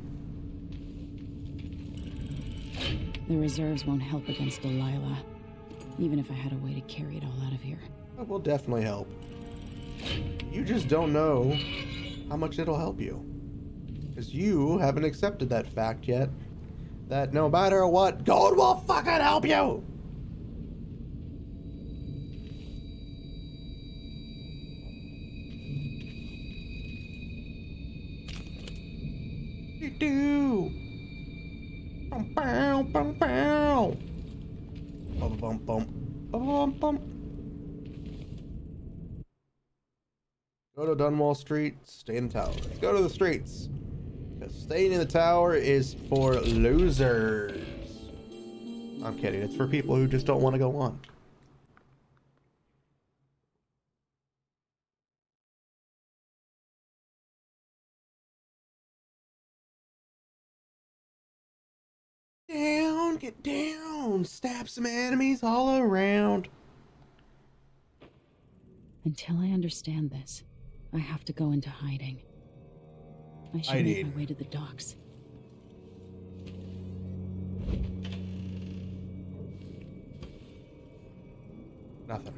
The reserves won't help against Delilah, even if I had a way to carry it all out of here. That will definitely help. You just don't know how much it'll help you. Because you haven't accepted that fact yet. That no matter what, gold will fucking help you! Do bum bum bum bum bum bum bum bum bum. Go to Dunwall Street, stay in the tower. Let's go to the streets. Because staying in the tower is for losers. I'm kidding. It's for people who just don't want to go on. Down, get down. Stab some enemies all around. Until I understand this, I have to go into hiding. I should make my way to the docks. Nothing.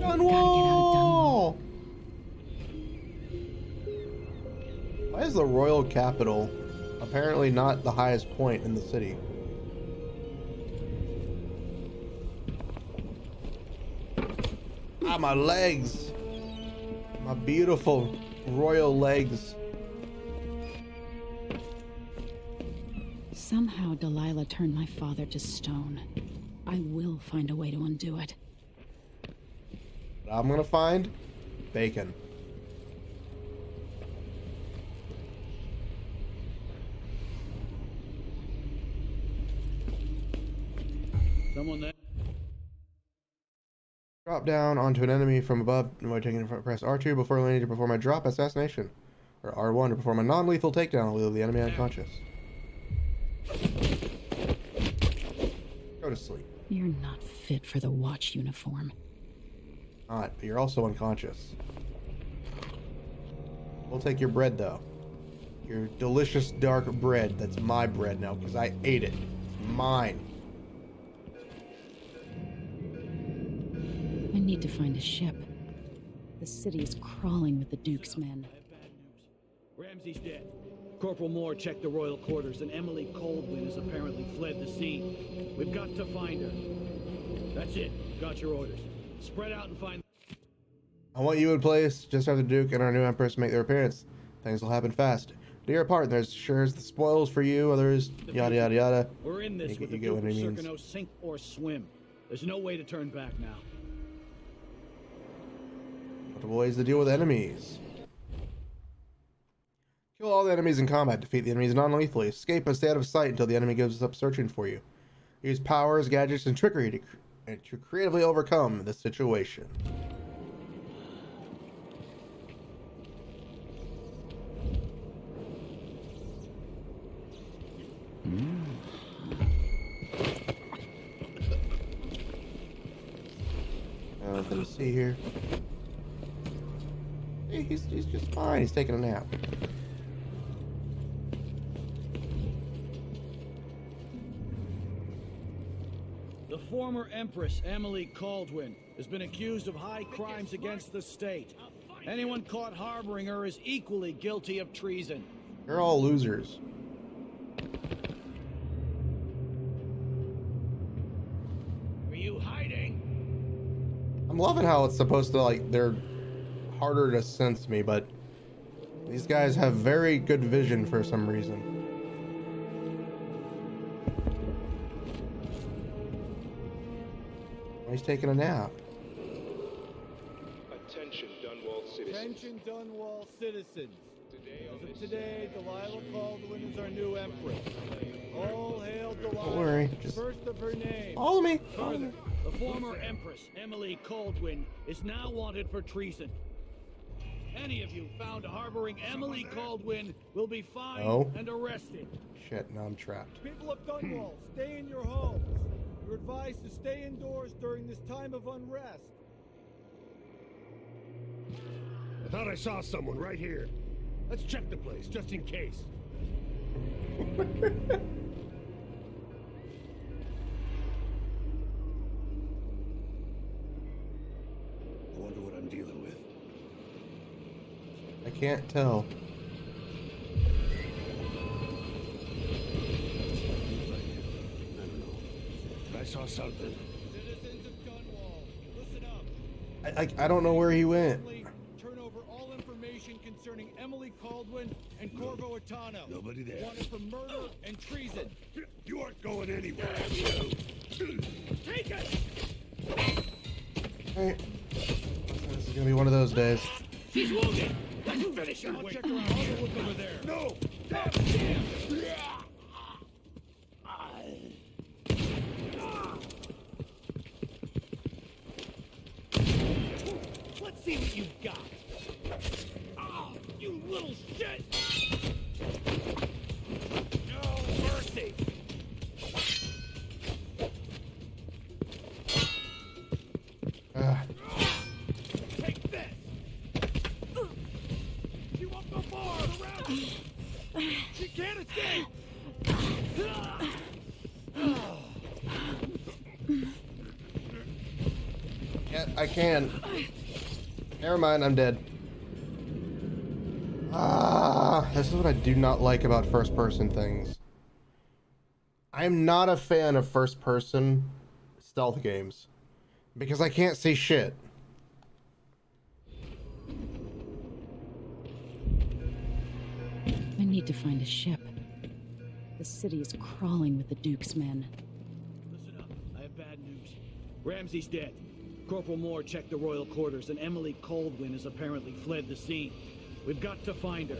Dunwall! Why is the royal capital apparently not the highest point in the city? Ah, my legs! My beautiful royal legs. Somehow Delilah turned my father to stone. I will find a way to undo it. I'm gonna find bacon. Someone there? Drop down onto an enemy from above. Avoid taking it. Press R2 before landing to perform a drop assassination, or R1 to perform a non-lethal takedown. Leave the enemy unconscious. Go to sleep. You're not fit for the watch uniform. Not, but you're also unconscious. We'll take your bread though. Your delicious dark bread. That's my bread now because I ate it. It's mine. I need to find a ship. The city is crawling with the Duke's men. I have bad news. Ramsey's dead. Corporal Moore checked the royal quarters, and Emily Coldwin has apparently fled the scene. We've got to find her. That's it. Got your orders. Spread out and find... I want you in place just after the Duke and our new Empress make their appearance. Things will happen fast. Do your part. There's sure as the spoils for you, others, yada yada yada. We're in this You with the get what Duke it of means. Serkanos, sink or swim. There's no way to turn back now. Multiple ways to deal with enemies. Kill all the enemies in combat. Defeat the enemies non-lethally. Escape and stay out of sight until the enemy gives up searching for you. Use powers, gadgets, and trickery to creatively overcome the situation. Nothing to see here. Hey, he's just fine. He's taking a nap. The former Empress, Emily Caldwin, has been accused of high crimes against the state. Anyone caught harboring her is equally guilty of treason. You're all losers. Are you hiding? I'm loving how it's supposed to, like, they're harder to sense me, but these guys have very good vision for some reason. He's taking a nap. Attention, Dunwall citizens. Attention, Dunwall citizens. Today on As of this today, Delilah Caldwin is our new empress. All hail Delilah. Don't worry, just first of her name. follow me. Further, the former Empress, Emily Caldwin, is now wanted for treason. Any of you found harboring Emily Caldwin will be fined and arrested. Shit, now I'm trapped. People of Dunwall, stay in your homes. You're advised to stay indoors during this time of unrest. I thought I saw someone right here. Let's check the place, just in case. I wonder what I'm dealing with. I can't tell. I saw something. Citizens of Dunwall, listen up. I don't know where he went. Turn over all information concerning Emily Caldwin and Corvo Atano. Nobody there. Wanted for murder and treason. You aren't going anywhere. Take it! Alright. This is gonna be one of those days. She's wounded! Let's finish her! I'll check her out. I'll look over there. No! Let's see what you've got. Oh, you little shit! No mercy! Take this! She won't go far around! She can't escape! Yeah, I can. Never mind, I'm dead. This is what I do not like about first-person things. I'm not a fan of first-person stealth games because I can't see shit. I need to find a ship. The city is crawling with the Duke's men. Listen up, I have bad news. Ramsey's dead. Corporal Moore checked the royal quarters, and Emily Caldwin has apparently fled the scene. We've got to find her.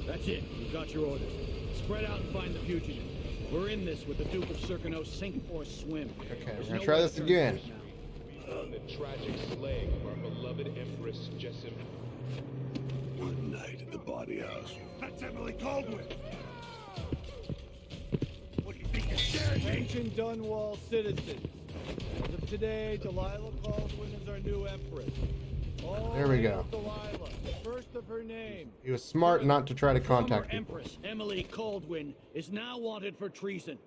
That's it. We've got your orders. Spread out and find the fugitive. We're in this with the Duke of Circano, sink or swim. Okay, we're gonna try this again. On the tragic slaying of our beloved Empress Jessim. One night at the body house. That's Emily Caldwin! What do you think you're scaring me? Attention, Dunwall citizens. As of today, Delilah Caldwin is our new empress. All There we hail go. Delilah, first of her name. He was smart not to try to contact Former people. Empress Emily Caldwin is now wanted for treason.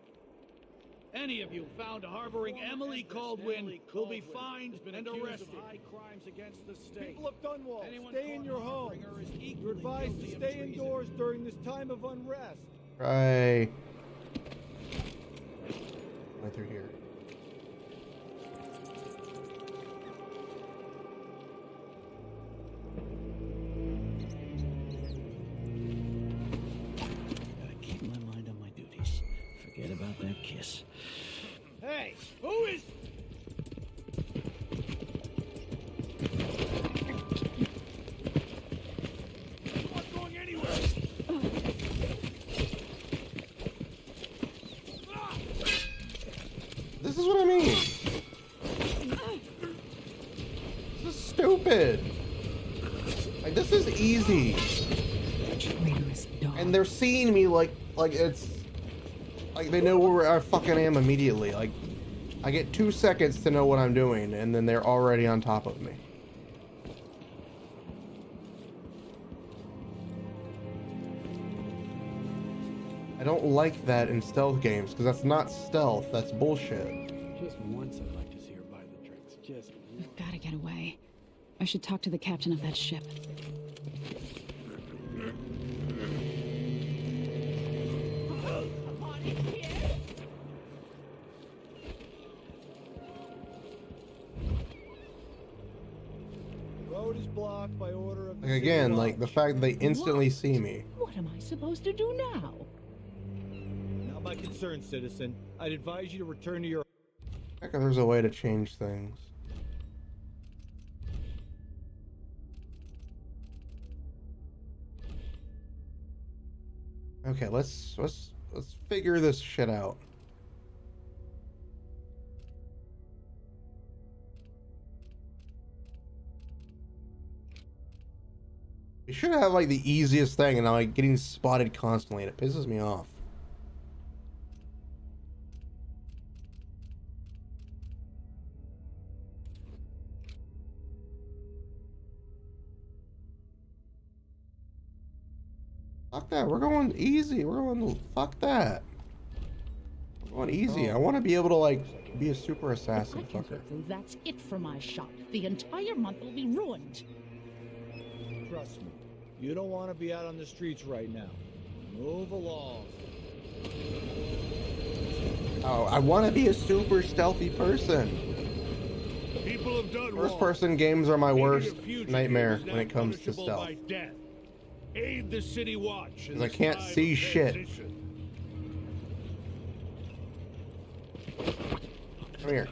Any of you found harboring Emily Caldwin will be fined and arrested. High crimes against the state. People of Dunwall, Anyone stay in your caught homes. harboring her is You're equally advised to guilty of stay treason. indoors during this time of unrest. Try. Right through here. Gotta keep my mind on my duties. Forget about that kiss. Hey, who is... I mean? This is stupid. Like, this is easy. Traitorous dog. And they're seeing me like it's like they know where I fucking am immediately. Like, I get 2 seconds to know what I'm doing, and then they're already on top of me. I don't like that in stealth games, because that's not stealth, that's bullshit. Just once I'd like to see her buy the drinks. Just We've got to get away. I should talk to the captain of that ship. Road is blocked by order of the Like, city again, like lodge. the fact that they instantly see me. What am I supposed to do now? Not my concern, citizen. I'd advise you to return to your... Heck, there's a way to change things. Okay, let's figure this shit out. We should have like the easiest thing, and I'm like getting spotted constantly, and it pisses me off. Fuck that, we're going easy. We're going, fuck that. We're going easy. I want to be able to like be a super assassin If I can fucker. get through, that's it for my shop. The entire month will be ruined. Trust me. You don't want to be out on the streets right now. Move along. Oh, I want to be a super stealthy person. People of Dunwall. First person games are my Aiding worst a fugitive nightmare is when now it comes to punishable stealth. by death. Aid the city watch. in 'Cause I this can't time see of shit. transition. Come here.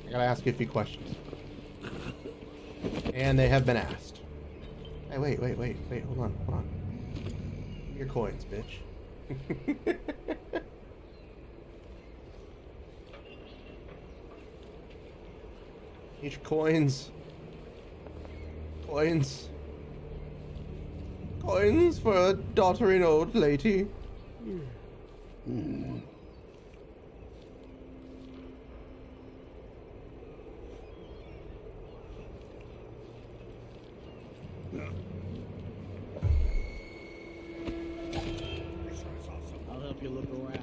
I gotta ask you a few questions. And they have been asked. Hey, wait, hold on. Give me your coins, bitch. Need your coins. Coins for a doddering old lady. I'll help you look around.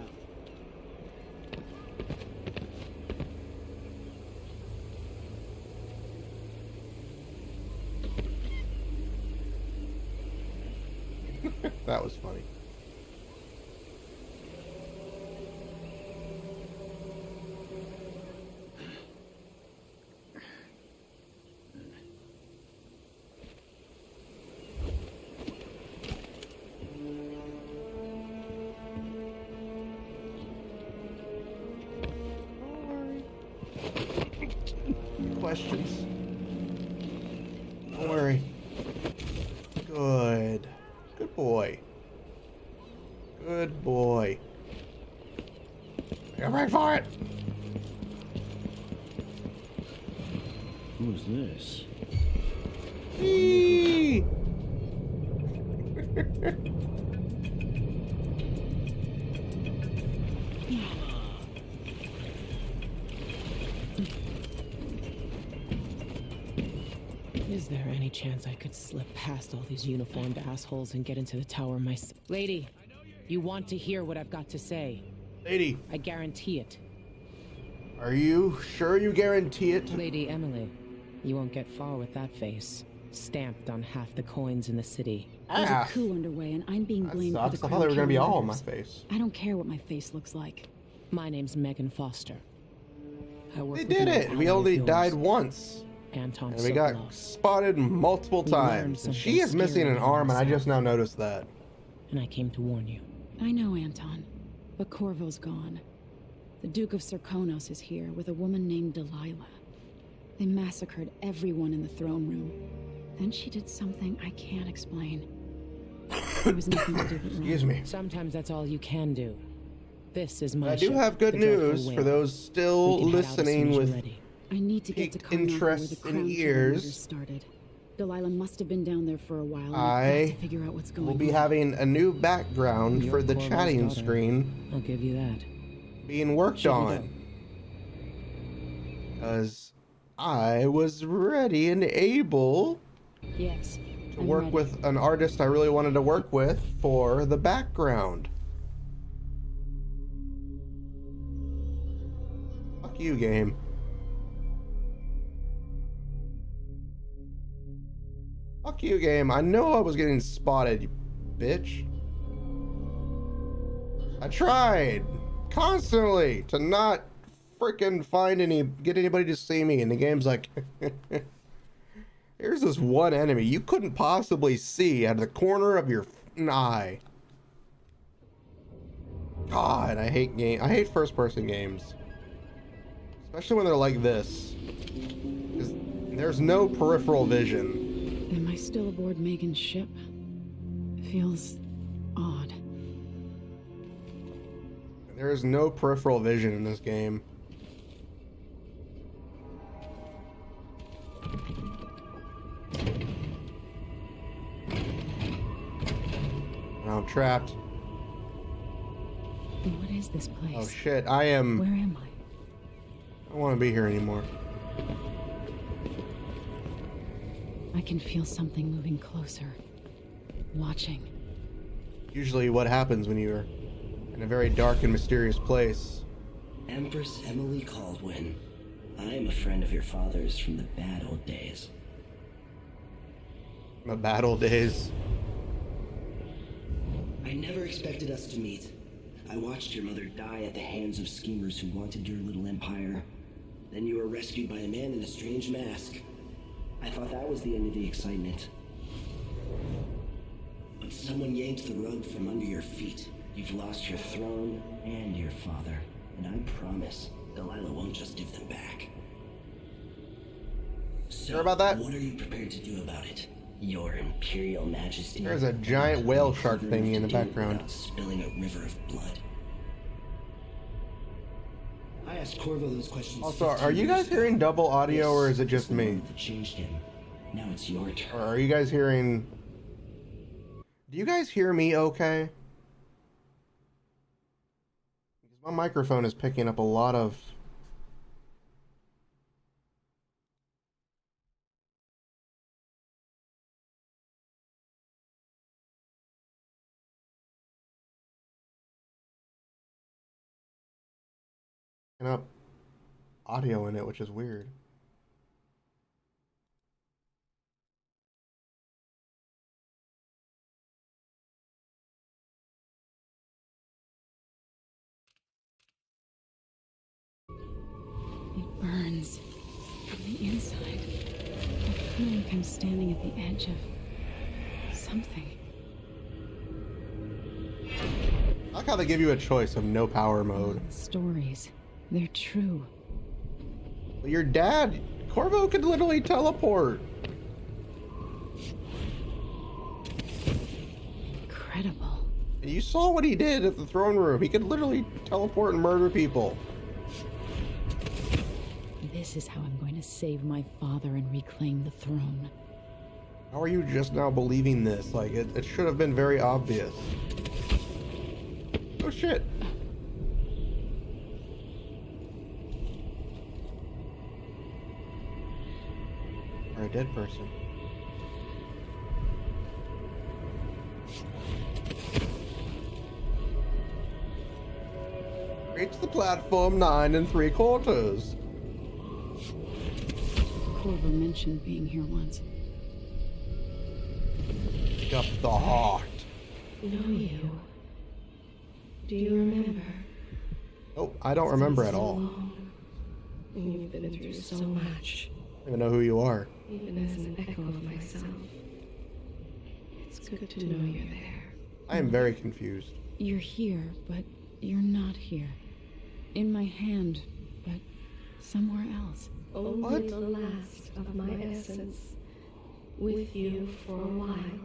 That was funny. Questions? Don't worry. Good. Good boy. Good boy. Get ready for it! Who's this? Whee! Is there any chance I could slip past all these uniformed assholes and get into the tower myself? Lady, you want to hear what I've got to say? Lady, I guarantee it. are you sure you guarantee it? Lady Emily, you won't get far with that face. Stamped on half the coins in the city. There's a Half. coup underway, and I'm being That blamed for the sucks. I thought they were gonna be all on my murders. face. I don't care what my face looks like. My name's Megan Foster. I work They with did an it! We ally of only yours, died once. Anton And we got Sokolov. spotted multiple We learned times. And she something is missing scary an arm, and I about just now noticed that. And I came to warn you. I know, Anton, but Corvo's gone. The Duke of Serkonos is here with a woman named Delilah. They massacred everyone in the throne room. Then she did something I can't explain. There was nothing to do but run. Excuse me. Sometimes that's all you can do. This is my I do ship, have good the Dreadful news for Whale. those still We can head out as soon listening as you're with ready. I need to get to piqued Karnak where the interest Crown in Killer ears. murders started. Delilah must have been down there for a while. And I I've got to figure out what's going We'll on. be having a new background You're for the Corvo's chatting daughter. screen I'll give you that. being worked Should we on. Because I was ready and able Yes. to I'm work ready. with an artist I really wanted to work with for the background. Fuck you, game. Fuck you, game. I know I was getting spotted, you bitch. I tried constantly to not freaking get anybody to see me, and the game's like, here's this one enemy you couldn't possibly see out of the corner of your eye. God, I hate first-person games, especially when they're like this. 'Cause there's no peripheral vision. Am I still aboard Megan's ship? Feels odd. There is no peripheral vision in this game. Now I'm trapped. What is this place? Oh shit, I am... Where am I? I don't want to be here anymore. I can feel something moving closer. Watching. Usually what happens when you're in a very dark and mysterious place. Empress Emily Caldwin. I am a friend of your father's from the bad old days. The bad old days. I never expected us to meet. I watched your mother die at the hands of schemers who wanted your little empire. Then you were rescued by a man in a strange mask. I thought that was the end of the excitement. But someone yanked the rug from under your feet. You've lost your throne and your father. And I promise, Delilah won't just give them back. So, Sure about that? What are you prepared to do about it? Your Imperial Majesty? There's a giant whale shark thingy in the background. Without spilling a river of blood. I asked Corvo those questions. Also, 15 are you guys years ago. hearing double audio or is it just the me? moment that changed him. Now it's your turn. Or are you guys hearing... Do you guys hear me okay? Because my microphone is picking up a lot of... up audio in it, which is weird. It burns from the inside. I feel like I'm standing at the edge of something. I like how they give you a choice of no power mode. Stories. They're true. But your dad, Corvo, could literally teleport. Incredible. And you saw what he did at the throne room. He could literally teleport and murder people. This is how I'm going to save my father and reclaim the throne. How are you just now believing this? Like, it should have been very obvious. Oh shit. Or a dead person. Reach the platform 9 3/4. Corvo mentioned being here once. Pick up the heart. Know you. Do you remember? Oh, I don't remember at all. And you've been through so much. I don't even know who you are. Even as an echo of myself. It's good to know you're there. I am very confused. You're here, but you're not here. In my hand, but somewhere else. Only the last of my essence. With you for a while.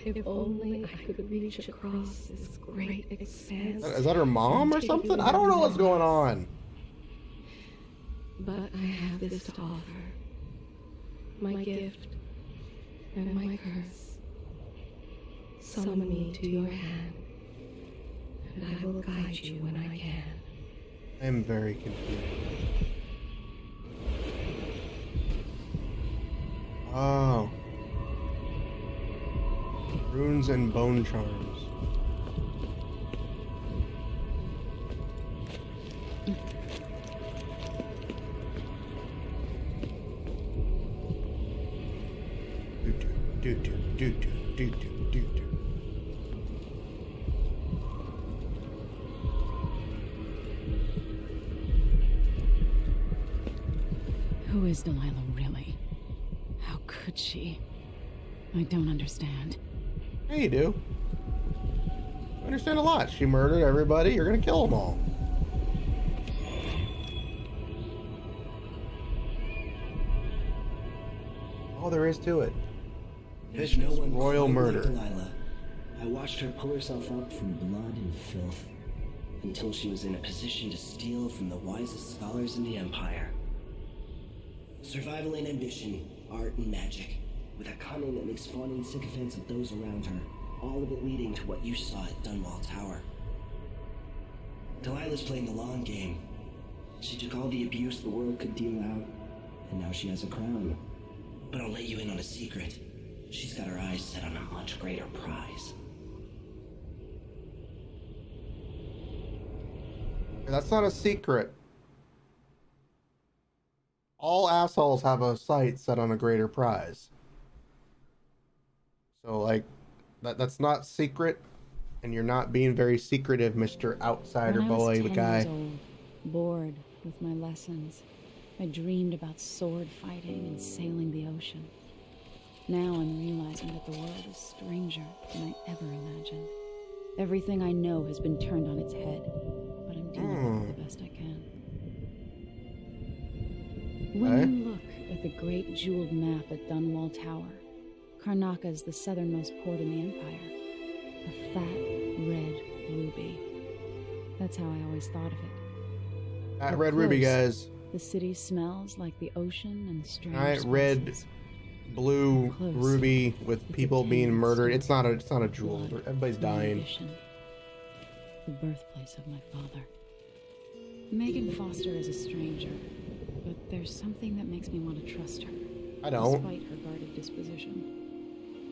If only I could reach across this great expanse. Is that her mom or something? I don't know what's going on. But I have this to offer. My gift and my curse. Summon me to your hand, and I will guide you when I can. I am very confused. Oh. Runes and bone charms. Do. Who is Delilah really? How could she? I don't understand. Yeah, you do. I understand a lot. She murdered everybody. You're gonna kill them all. All there is to it. There's no one royal quite murder. like Delilah. I watched her pull herself up from blood and filth until she was in a position to steal from the wisest scholars in the Empire. Survival and ambition, art and magic, with a cunning that makes fawning sycophants of those around her, all of it leading to what you saw at Dunwall Tower. Delilah's playing the long game. She took all the abuse the world could deal out, and now she has a crown. But I'll let you in on a secret. She's got her eyes set on a much greater prize. That's not a secret. All assholes have a sight set on a greater prize. So, like, that's not secret, and you're not being very secretive, Mr. Outsider When I was Boy 10 guy. years old, bored with my lessons, I dreamed about sword fighting and sailing the ocean. Now I'm realizing that the world is stranger than I ever imagined. Everything I know has been turned on its head, but I'm dealing with it the best I can. When you look at the great jeweled map at Dunwall Tower, Karnaca is the southernmost port in the Empire. A fat, red ruby. That's how I always thought of it. Fat Up red ruby, close, guys. The city smells like the ocean and strange Giant red, spices. blue Close. ruby with It's a people being tame murdered. story. It's not a jewel. Blood, Everybody's dying. ambition. The birthplace of my father. Megan Foster is a stranger, but there's something that makes me want to trust her. I don't. Despite her guarded disposition.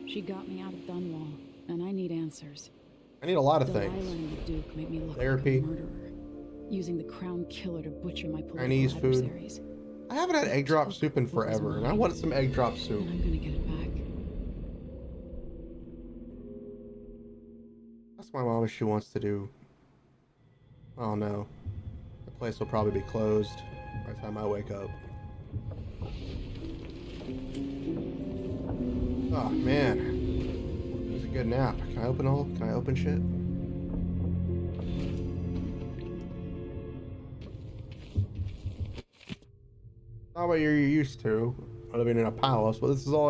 She got me out of Dunwall, and I need answers. I need a lot of Delilah things. and the Duke made me look Therapy. like a murderer, using the crown killer to butcher my political Chinese food. adversaries. I haven't had egg drop soup in forever, and I wanted some egg drop soup. And I'm gonna get it back. Ask my mom if she wants to do. Oh no. The place will probably be closed by the time I wake up. Oh man. It was a good nap. Can I open shit? Not what you're used to, living in a palace, but this is all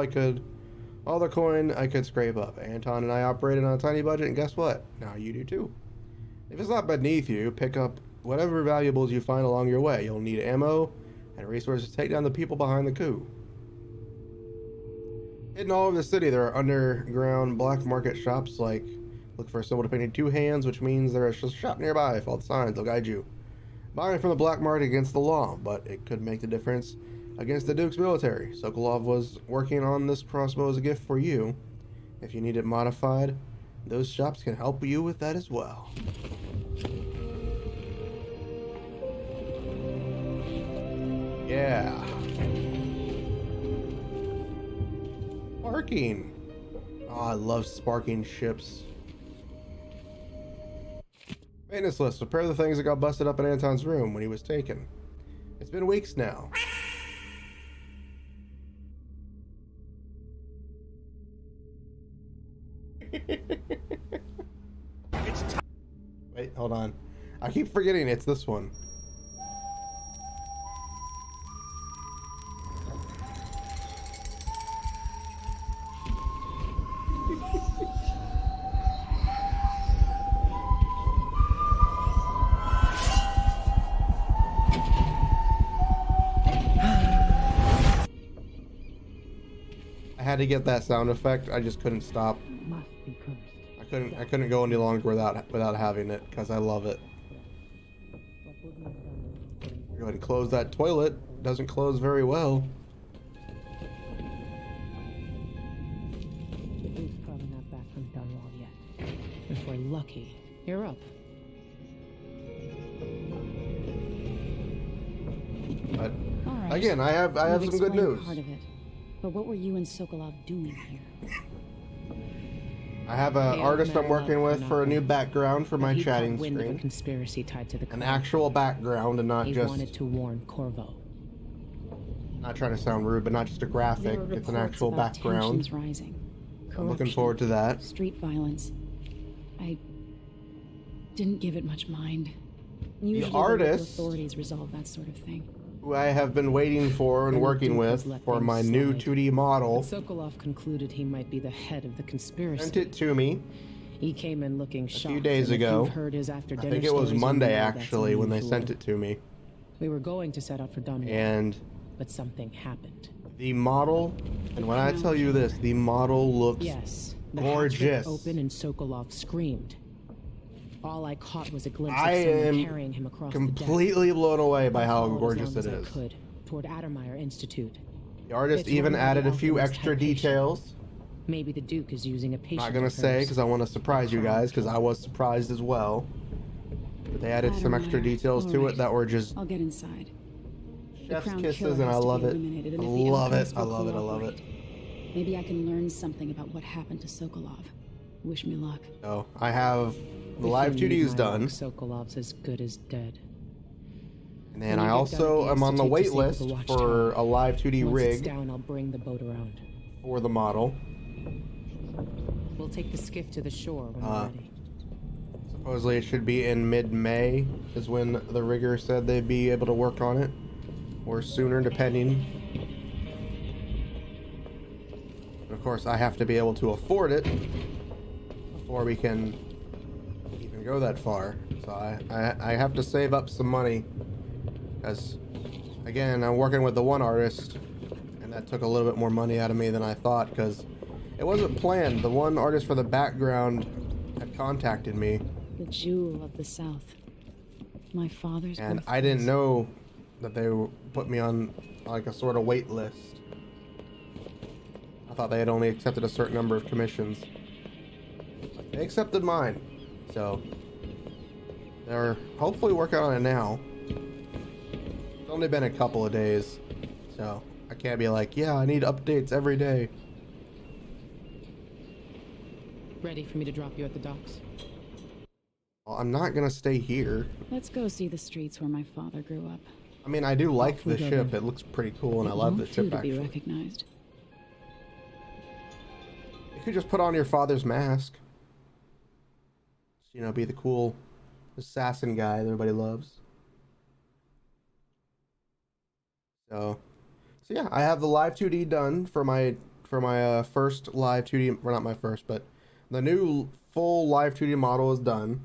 the coin I could scrape up. Anton and I operated on a tiny budget, and guess what? Now you do too. If it's not beneath you, pick up whatever valuables you find along your way. You'll need ammo and resources to take down the people behind the coup. Hidden all over the city, there are underground black market shops like look for a symbol depicting two hands, which means there's a shop nearby. Follow the signs, they'll guide you. Buying from the black market against the law, but it could make the difference against the Duke's military. Sokolov was working on this crossbow as a gift for you. If you need it modified, those shops can help you with that as well. Yeah. Sparking. Oh, I love sparking ships. Maintenance list. Prepare the things that got busted up in Anton's room when he was taken. It's been weeks now. Wait, hold on. I keep forgetting it's this one. I had to get that sound effect. I just couldn't stop. Must be cursed. I couldn't go any longer without having it because I love it. Go ahead and close that toilet. Doesn't close very well. He's probably not back from Dunwall yet. If we're lucky, you're up. But All right. again, I have You've some good explained news. Part of it. But what were you and Sokolov doing here? I have an artist I'm working with for a new background for my chatting Wind of a screen. conspiracy tied to the An actual background and not he just. wanted to warn Corvo. Not trying to sound rude, but not just a graphic. There were It's an reports actual about background. tensions rising. I'm looking Corruption, forward to that. Street violence. I didn't give it much mind. Usually the local artist- authorities resolve that sort of thing. Who I have been waiting for and working with for my new 2D model. Sokolov concluded he might be the head of the conspiracy. Sent it to me He came in looking shocked. a few days and if ago. you've heard his after I dinner think it was stories, you Monday know that's actually when they unusual. sent it to me. We were going to set out for Dunwall, And but something happened. the model, and when I tell you this, the model looks Yes, the gorgeous. hatch was open and Sokolov screamed. All I caught was a glimpse I of someone am carrying him across completely blown away by the deck. how I followed gorgeous as it long as is. I could, toward Addermeyer Institute. The artist It's even run by added the a few alchemist extra Hypatia. details. Maybe the Duke is using a patient. Not gonna of say hers. because I want to surprise you guys because I was surprised as well. But they added some extra Addermeyer. details to All it right. that were just I'll get inside. The chef's crown kisses, killer and I has to love be it. eliminated, I and if the love it. alchemist I will love it. I love it. cooperate, maybe I can learn something about what happened to Sokolov. Wish me luck. So I have the If live you need 2Ds my done, luck, Sokolov's as good as dead. and then When I you get also done at the am on the Institute, wait disable list the for watchtower. a live 2D Once it's rig down, I'll bring the boat around. for the model. We'll take the skiff to the shore when we're ready. Supposedly it should be in mid-May is when the rigger said they'd be able to work on it, or sooner depending. Of course, I have to be able to afford it before we can even go that far. So I have to save up some money because, again, I'm working with the one artist, and that took a little bit more money out of me than I thought because it wasn't planned. The one artist for the background had contacted me, The jewel of the South. My father's and birthplace. I didn't know that they put me on like a sort of wait list. I thought they had only accepted a certain number of commissions. They accepted mine, so they're hopefully working on it now. It's only been a couple of days, so I can't be like, yeah, I need updates every day. Ready for me to drop you at the docks? Well, I'm not gonna stay here. Let's go see the streets where my father grew up. I mean, I do like we the go ship. then. It looks pretty cool, and I It love the won't do ship to be actually. recognized. You could just put on your father's mask. You know, be the cool assassin guy that everybody loves. So yeah, I have the live 2D done for my first live 2D. Well, not my first, but the new full live 2D model is done,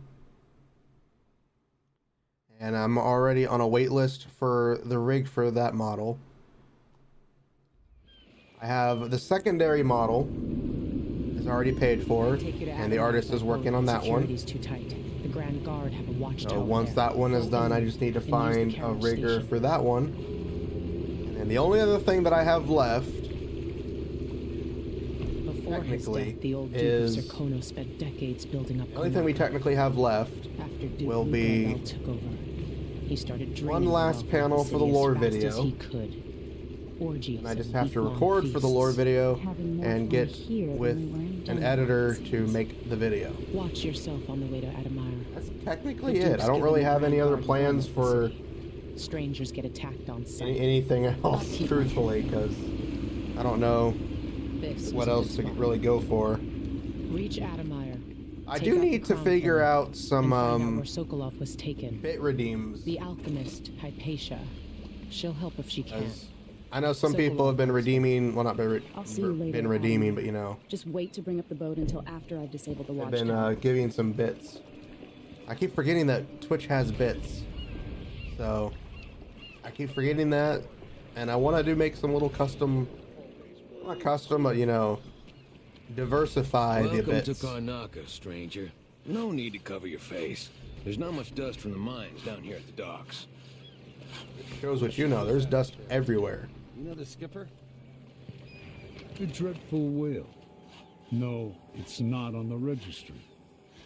and I'm already on a wait list for the rig for that model. I have the secondary model is already paid for, Take you to and the Addermeyer artist by is boat. working on that one. Security's too tight. The Grand Guard have a watchtower. So once there. that one is Go done, in I just need to and use the find a carriage rigger station. for that one. And then the only other thing that I have left, Before his technically, death, the old Duke is- of Serkonos spent decades building up. the only thing we technically have left After Duke will be Lucarel took over, he started draining one the last wealth of panel for the city as lore fast as video. he could. Orgies and I just and have to week-long record for the lore feasts. video Having more and fun get here than with we were in an Dunwall, editor it to seems. make the video. Watch yourself on the way to Addermeyer. That's technically The it. Duke's I don't given really the have any Grand other Guard plans guard of the for city. Strangers get attacked on sight. anything else, keep truthfully, because I don't know This what was a else good to spot. really go for. Reach Addermeyer. I Take do out the need to crown figure killer, out some and find out where Sokolov was taken. bit redeems. The alchemist Hypatia. She'll help if she can. As I know some people have been redeeming, well, not been, I'll see you later, been redeeming, Adam. but you know, Just wait to bring up the boat until after I've disabled the they've watchtower. been giving some bits. I keep forgetting that Twitch has bits, so I keep forgetting that, and I want to make some little custom, not custom, but you know, diversify the bits. Welcome to Karnaka, stranger. No need to cover your face. There's not much dust from the mines down here at the docks. Shows what you know. There's dust everywhere. You know the skipper? The dreadful whale. No, it's not on the registry.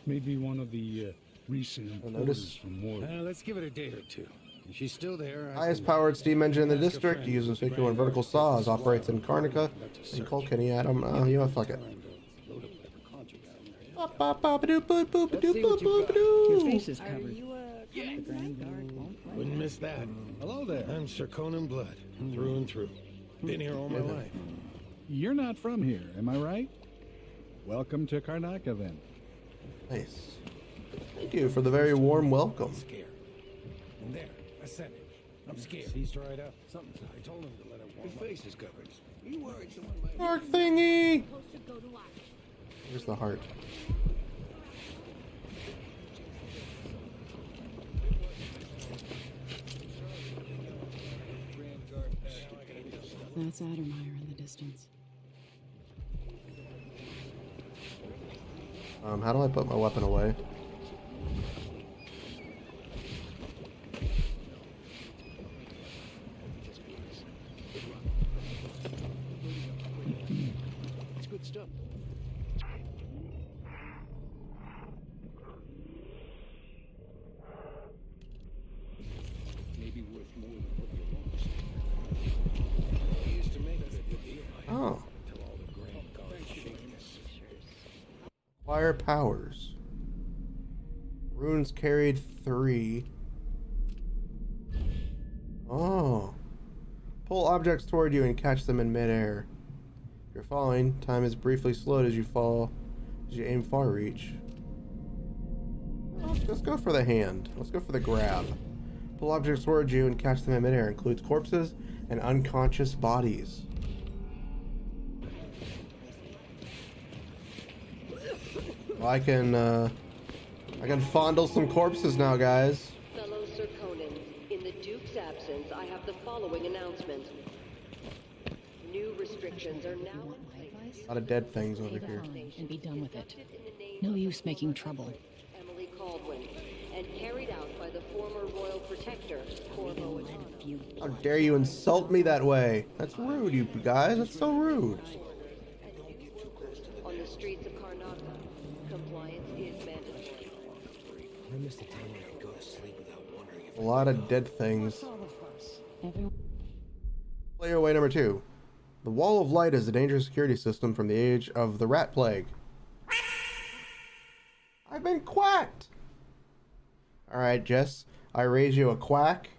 Maybe one of the recent importers from Mordor. Let's give it a day or two. If she's still there, Highest powered steam engine in the district. Uses circular and vertical saws. Operates in Karnaka and Kilkenny. Adam. You know, fuck it. Your face is covered. Wouldn't miss that. Hello there. I'm Sir Conan Blood, through and through. Been here all my life. You're not from here, am I right? Welcome to Karnaka, then. Nice. Thank you for the very warm welcome. And there, I said it. I'm scared. He's dried up. Something. I told him to let it warm. His face is covered. You worried someone might... Dark thingy! Here's the heart. That's Addermeyer in the distance. How do I put my weapon away? It's good stuff. Maybe worth more than what you lost. He used to make that with the Oh. till all the grand guards shaken. Acquire powers. Runes carried 3. Oh. Pull objects toward you and catch them in midair. If you're falling, time is briefly slowed as you fall, as you aim far reach. Let's go for the hand. Let's go for the grab. Pull objects toward you and catch them in midair. Includes corpses and unconscious bodies. Well, I can fondle some corpses now, guys. Fellow Sir Conan, in the Duke's absence, I have the following announcement. New restrictions are now in place. A lot of dead things over here. And be done with it. No use making trouble. Emily Caldwin, and carried out by the former royal protector, Corvo Atano. How dare you insult me that way? That's rude, you guys. That's so rude. On the streets of Karnaka, compliance is mandatory. I missed the time I could go to sleep without wondering if A lot of dead things. Player way number 2. The Wall of Light is a dangerous security system from the age of the Rat Plague. I've been quacked! Alright, Jess. I raise you a quack.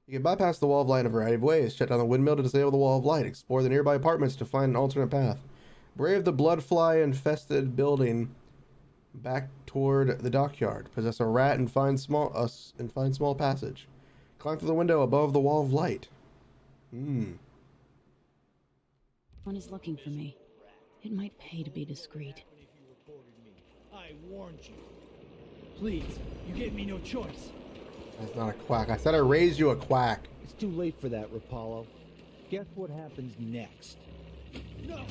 You can bypass the Wall of Light in a variety of ways. Shut down the windmill to disable the Wall of Light. Explore the nearby apartments to find an alternate path. Brave the bloodfly-infested building back toward the dockyard. Possess a rat and find small passage. Climb through the window above the Wall of Light. One is looking for me. It might pay to be discreet. I warned you. Please, you gave me no choice. That's not a quack. I said I raised you a quack. It's too late for that, Rapallo. Guess what happens next? No!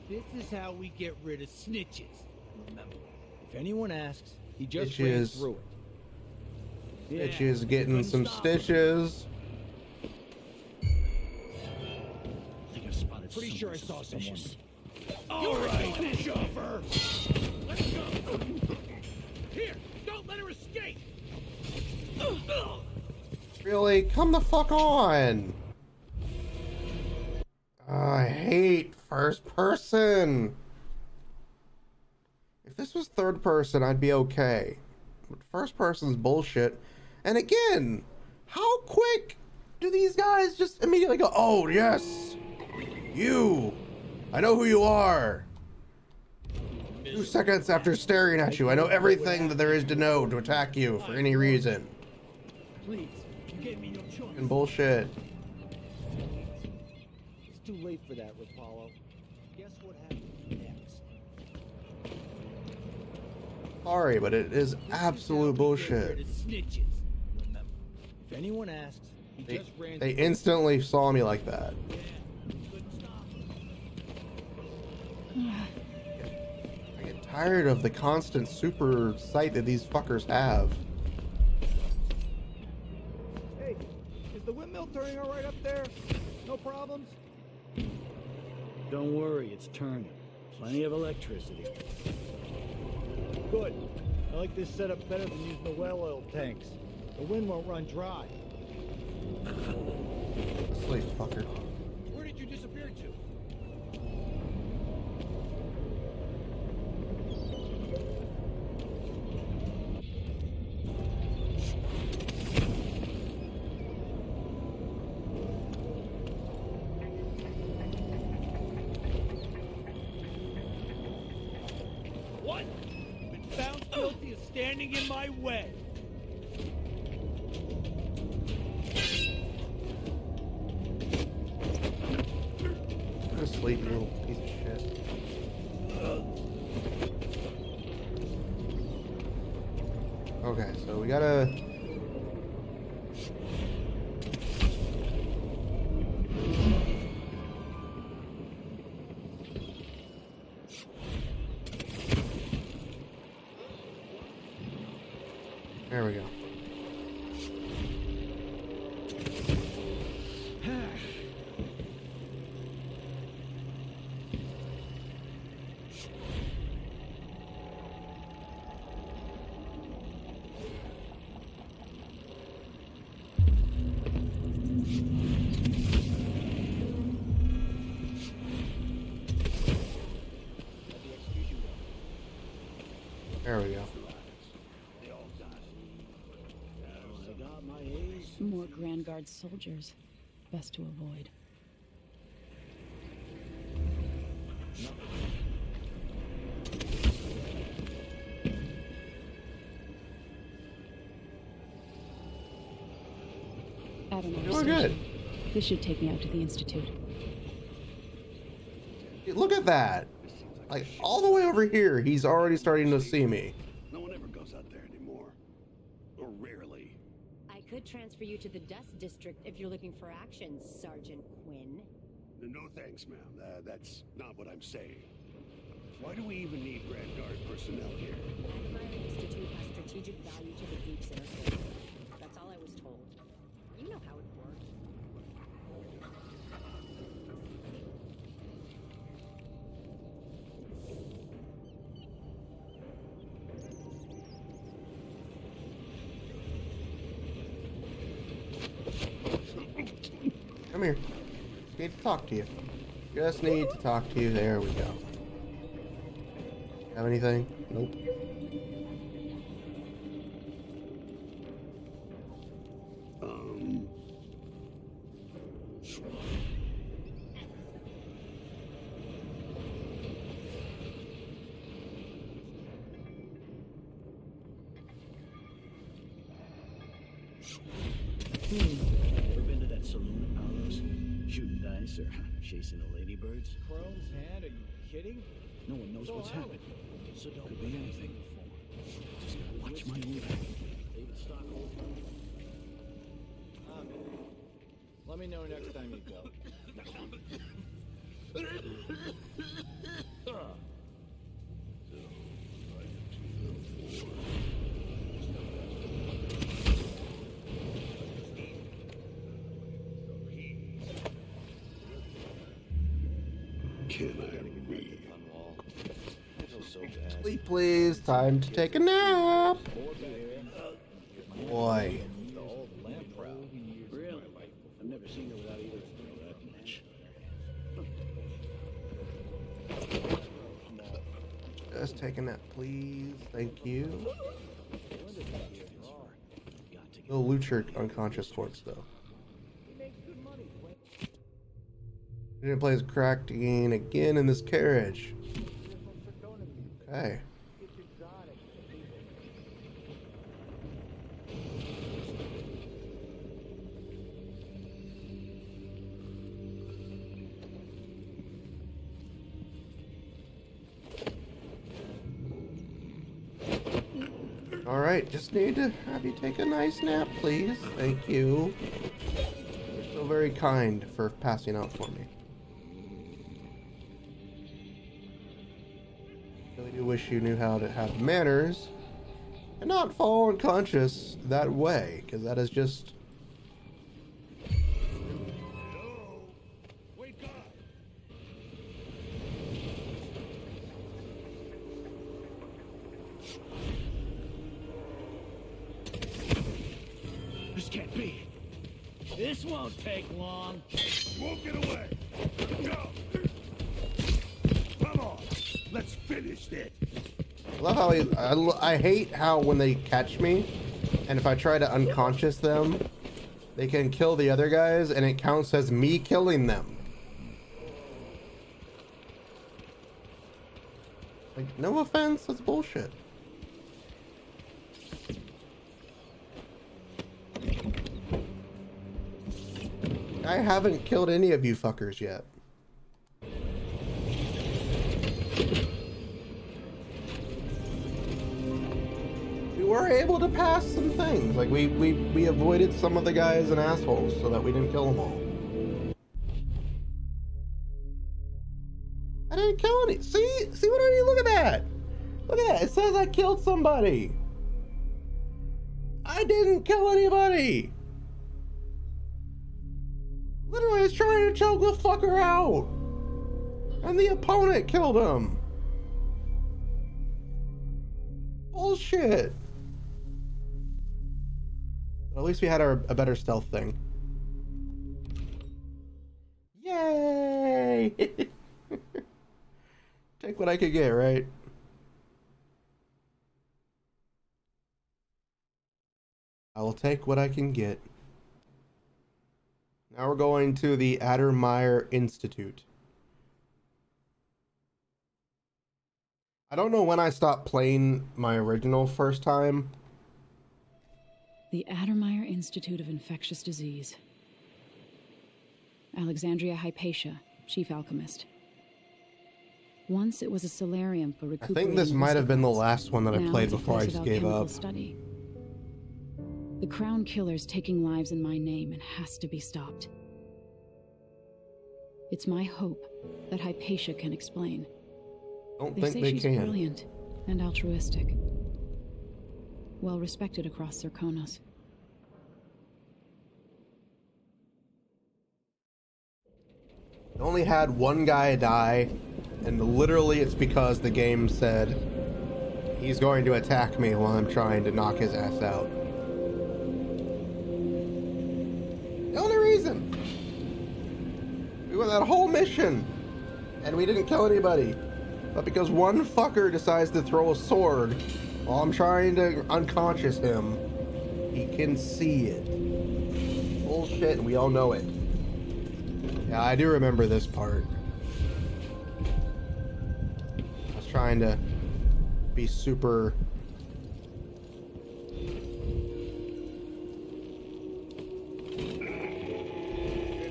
This is how we get rid of snitches. Remember, if anyone asks, he just ran Stitches. through it. Stitches getting some stitches. Pretty sure I saw someone. All right, finish off her. Let's go. Here, don't let her escape. Really? Come the fuck on. I hate first person. If this was third person, I'd be okay. But first person's bullshit. And again, how quick do these guys just immediately go, oh, yes, you. I know who you are. 2 seconds after staring at you, I know everything that there is to know to attack you for any reason. Please, you gave me no choice. And bullshit. It's too late for that, Rapallo. Guess what happens next? Sorry, but it is absolute bullshit. Snitches. Remember, if anyone asks, he just ran. They instantly saw me like that. I get tired of the constant super sight that these fuckers have. Hey, is the windmill turning all right up there? No problems? Don't worry, it's turning. Plenty of electricity. Good. I like this setup better than using the well oil tanks. The wind won't run dry. Sleep, fucker. Where did you disappear to? What? Been found guilty of standing in my way. Go to sleep, you little piece of shit. Okay, so we gotta... There we go. There we go. More Grand Guard soldiers. Best to avoid. At an Doing good. This should take me out to the Institute. Look at that. Like, all the way over here, he's already starting to see me. No one ever goes out there anymore. Or rarely. I could transfer you to the Dust District if you're looking for action, Sergeant Quinn. No thanks, ma'am. That's not what I'm saying. Why do we even need Grand Guard personnel here? The Institute has strategic value to the Deep's airspace. That's all I was told. You know how it works. Come here. Need to talk to you. Just need to talk to you. There we go. Have anything? Nope. Ever been to that saloon at Paolo's? Shooting dice or chasing the ladybirds? Chrome's hand? Are you kidding? No one knows what's happening. So don't could be anything before. Just watch my move. David Stockholm. I'm in. Let me know next time you go. Can I read? Sleep, please. Time to take a nap. Boy. The old lamp prow. Really? I've never seen her without either that much. Just take a nap, please. Thank you. We'll loot your unconscious corpse, though. He didn't play his cracked game again in this carriage. Hey. Alright, just need to have you take a nice nap, please. Thank you. You're so very kind for passing out for me. Really do wish you knew how to have manners and not fall unconscious that way, because that is just... This can't be. This won't take long. Won't get away. Go. Come on. Let's finish this. I love how I hate how when they catch me, and if I try to unconscious them, they can kill the other guys, and it counts as me killing them. Like, no offense, that's bullshit. I haven't killed any of you fuckers yet. We were able to pass some things. Like, we avoided some of the guys and assholes so that we didn't kill them all. I didn't kill any. See what I mean? Look at that. Look at that. It says I killed somebody. I didn't kill anybody. Literally, I was trying to choke the fucker out. And the opponent killed him. Bullshit. But at least we had a better stealth thing. Yay! Take what I could get, right? I will take what I can get. Now we're going to the Addermeyer Institute. I don't know when I stopped playing my original first time. The Addermeyer Institute of Infectious Disease. Alexandria Hypatia, chief alchemist. Once it was a solarium for I recuperating. think this might have been the last one that I Now played it's a before I place just of gave alchemical up. Study. The Crown Killer's taking lives in my name and has to be stopped. It's my hope that Hypatia can explain. Don't They think say they she's can. brilliant and altruistic. Well respected across Zirconos. I only had one guy die, and literally it's because the game said he's going to attack me while I'm trying to knock his ass out. The only reason. We went that whole mission, and we didn't kill anybody. But because one fucker decides to throw a sword while I'm trying to unconscious him, he can see it. Bullshit, and we all know it. Yeah, I do remember this part. I was trying to be super...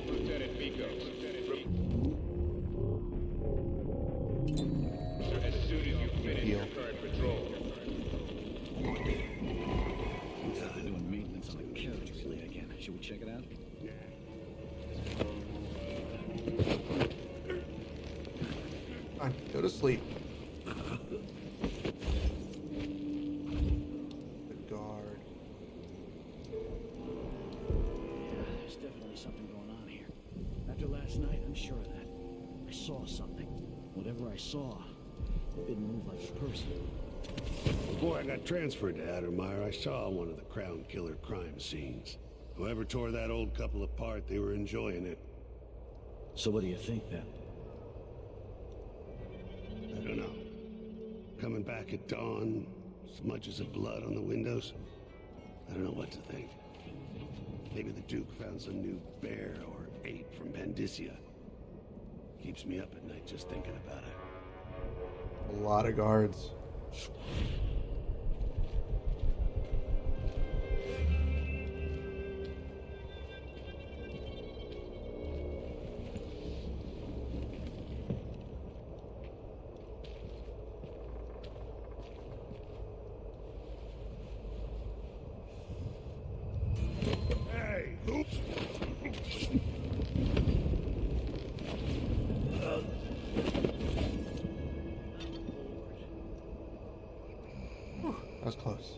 Lieutenant Mikos. As soon as you finish your current patrol. They're doing maintenance on the carriage fleet again. Should we check it out? Fine, go to sleep. The guard. There's definitely something going on here. After last night, I'm sure of that. I saw something. Whatever I saw, it didn't move like a person. Before I got transferred to Addermeyer, I saw one of the Crown Killer crime scenes. Whoever tore that old couple apart, they were enjoying it. So what do you think then? I don't know. Coming back at dawn, smudges of blood on the windows. I don't know what to think. Maybe the Duke found some new bear or ape from Pandysia. Keeps me up at night just thinking about it. A lot of guards. That was close.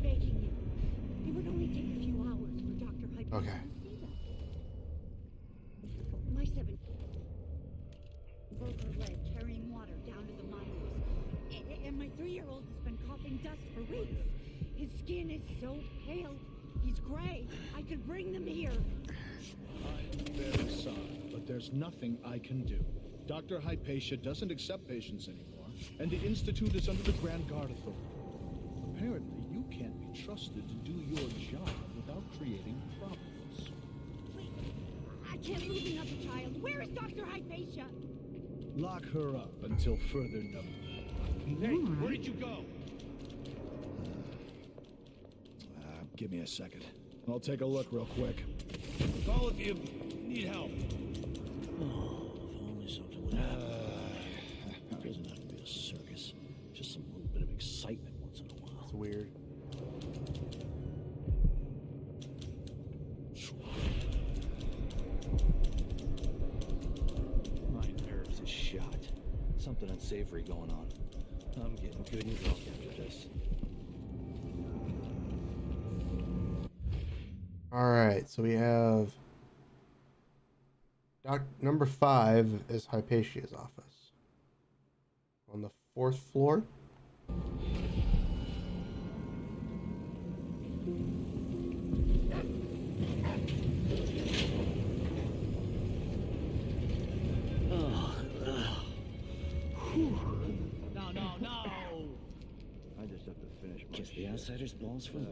Begging you. It would only take a few hours for Dr. Hyde Okay. to see them. My 7 broke her leg carrying water down to the mines. And my 3-year-old has been coughing dust for weeks. His skin is so pale. He's gray. I could bring them here. I'm very sorry, but there's nothing I can do. Dr. Hypatia doesn't accept patients anymore, and the Institute is under the Grand Guard Authority. Apparently, you can't be trusted to do your job without creating problems. Please, I can't lose another child. Where is Dr. Hypatia? Lock her up until further notice. Hey, where did you go? Give me a second. I'll take a look real quick. Call if you need help. Oh, if only something would happen. It doesn't have to be a circus. Just some little bit of excitement once in a while. It's weird. My nerves is shot. Something unsavory going on. I'm getting good and drunk after this. Alright, so we have number 5 is Hypatia's office. On the 4th floor. No. I just have to finish my Kiss the outsider's balls for me.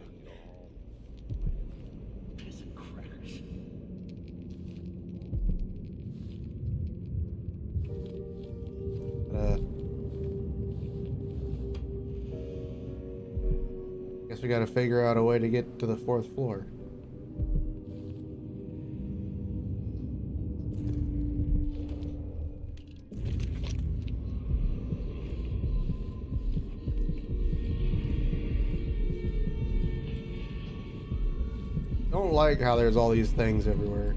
Piss and crackers. Guess we gotta figure out a way to get to the 4th floor. Don't like how there's all these things everywhere.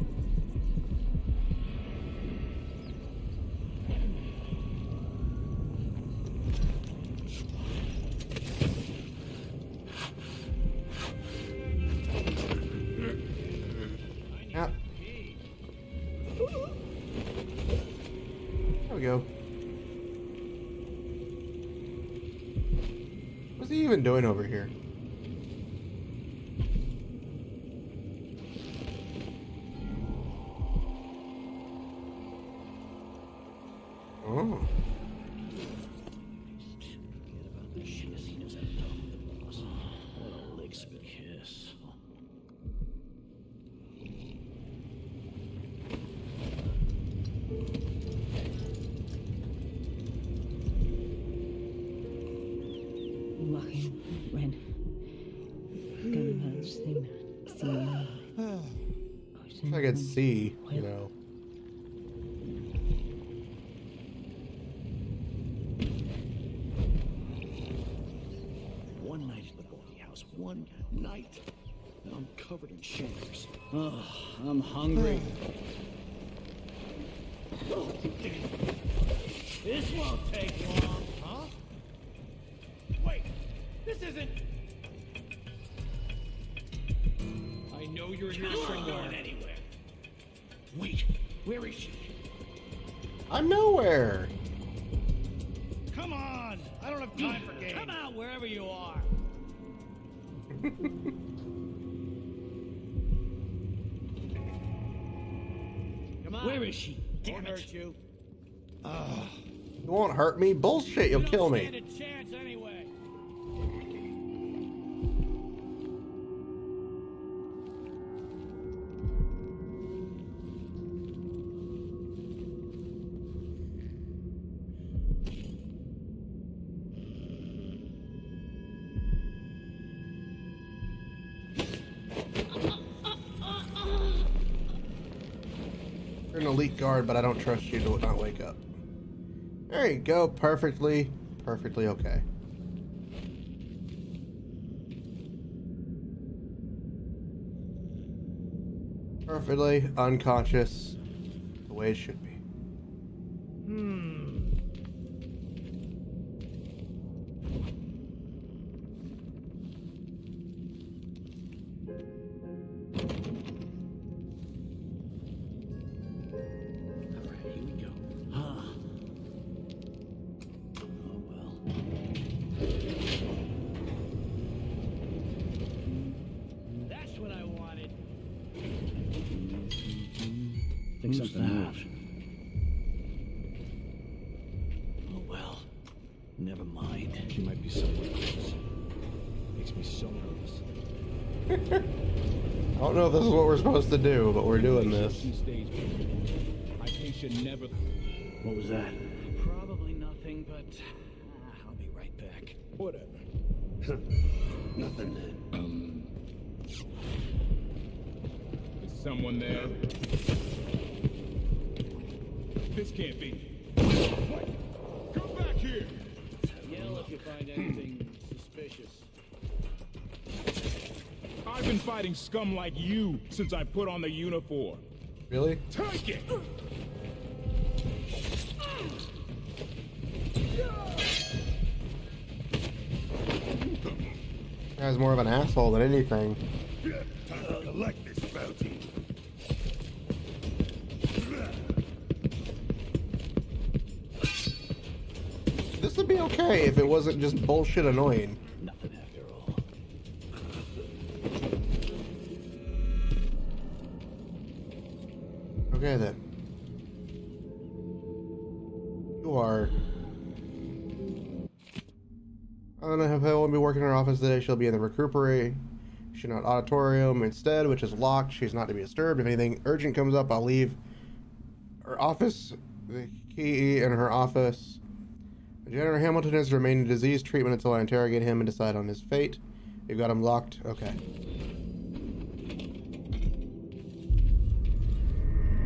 Yep. There we go. What's he even doing over here? Oh. Forget about the shit he knows how to talk to the boss. What a lick spit kiss. Walking, Ren. Gonna see. I could see, you know. One night in the boarding house. One night. Now I'm covered in shivers. Oh, I'm hungry. This won't take long, huh? Wait, this isn't... I know you're here somewhere. Anywhere. Wait, where is she? I'm nowhere. Come on! I don't have time for games. Come out wherever you are. Come on. Where is she? Won't hurt you. You won't hurt me? Bullshit, you'll kill me. Stand a chance anyway. You're an elite guard, but I don't trust you to not wake up. There you go, perfectly okay. Perfectly unconscious, the way it should be. That's what I wanted. Think Who's something that? moved. Oh well. Never mind. She might be somewhere else. Makes me so nervous. I don't know if this is what we're supposed to do, but we're doing this. I think should never. What was that? Probably nothing, but I'll be right back. Whatever. Nothing. Is someone there? This can't be. Come back here! Yell if you find anything suspicious. I've been fighting scum like you since I put on the uniform. Really? Take it! Guy's more of an asshole than anything. Time to collect this bounty. This would be okay if it wasn't just bullshit annoying. Nothing after all. Okay then. You are. I don't know if I won't be working in her office today. She'll be in the recuperation auditorium instead, which is locked. She's not to be disturbed. If anything urgent comes up, I'll leave her the key in her office. Janitor Hamilton is remaining in disease treatment until I interrogate him and decide on his fate. You've got him locked. Okay.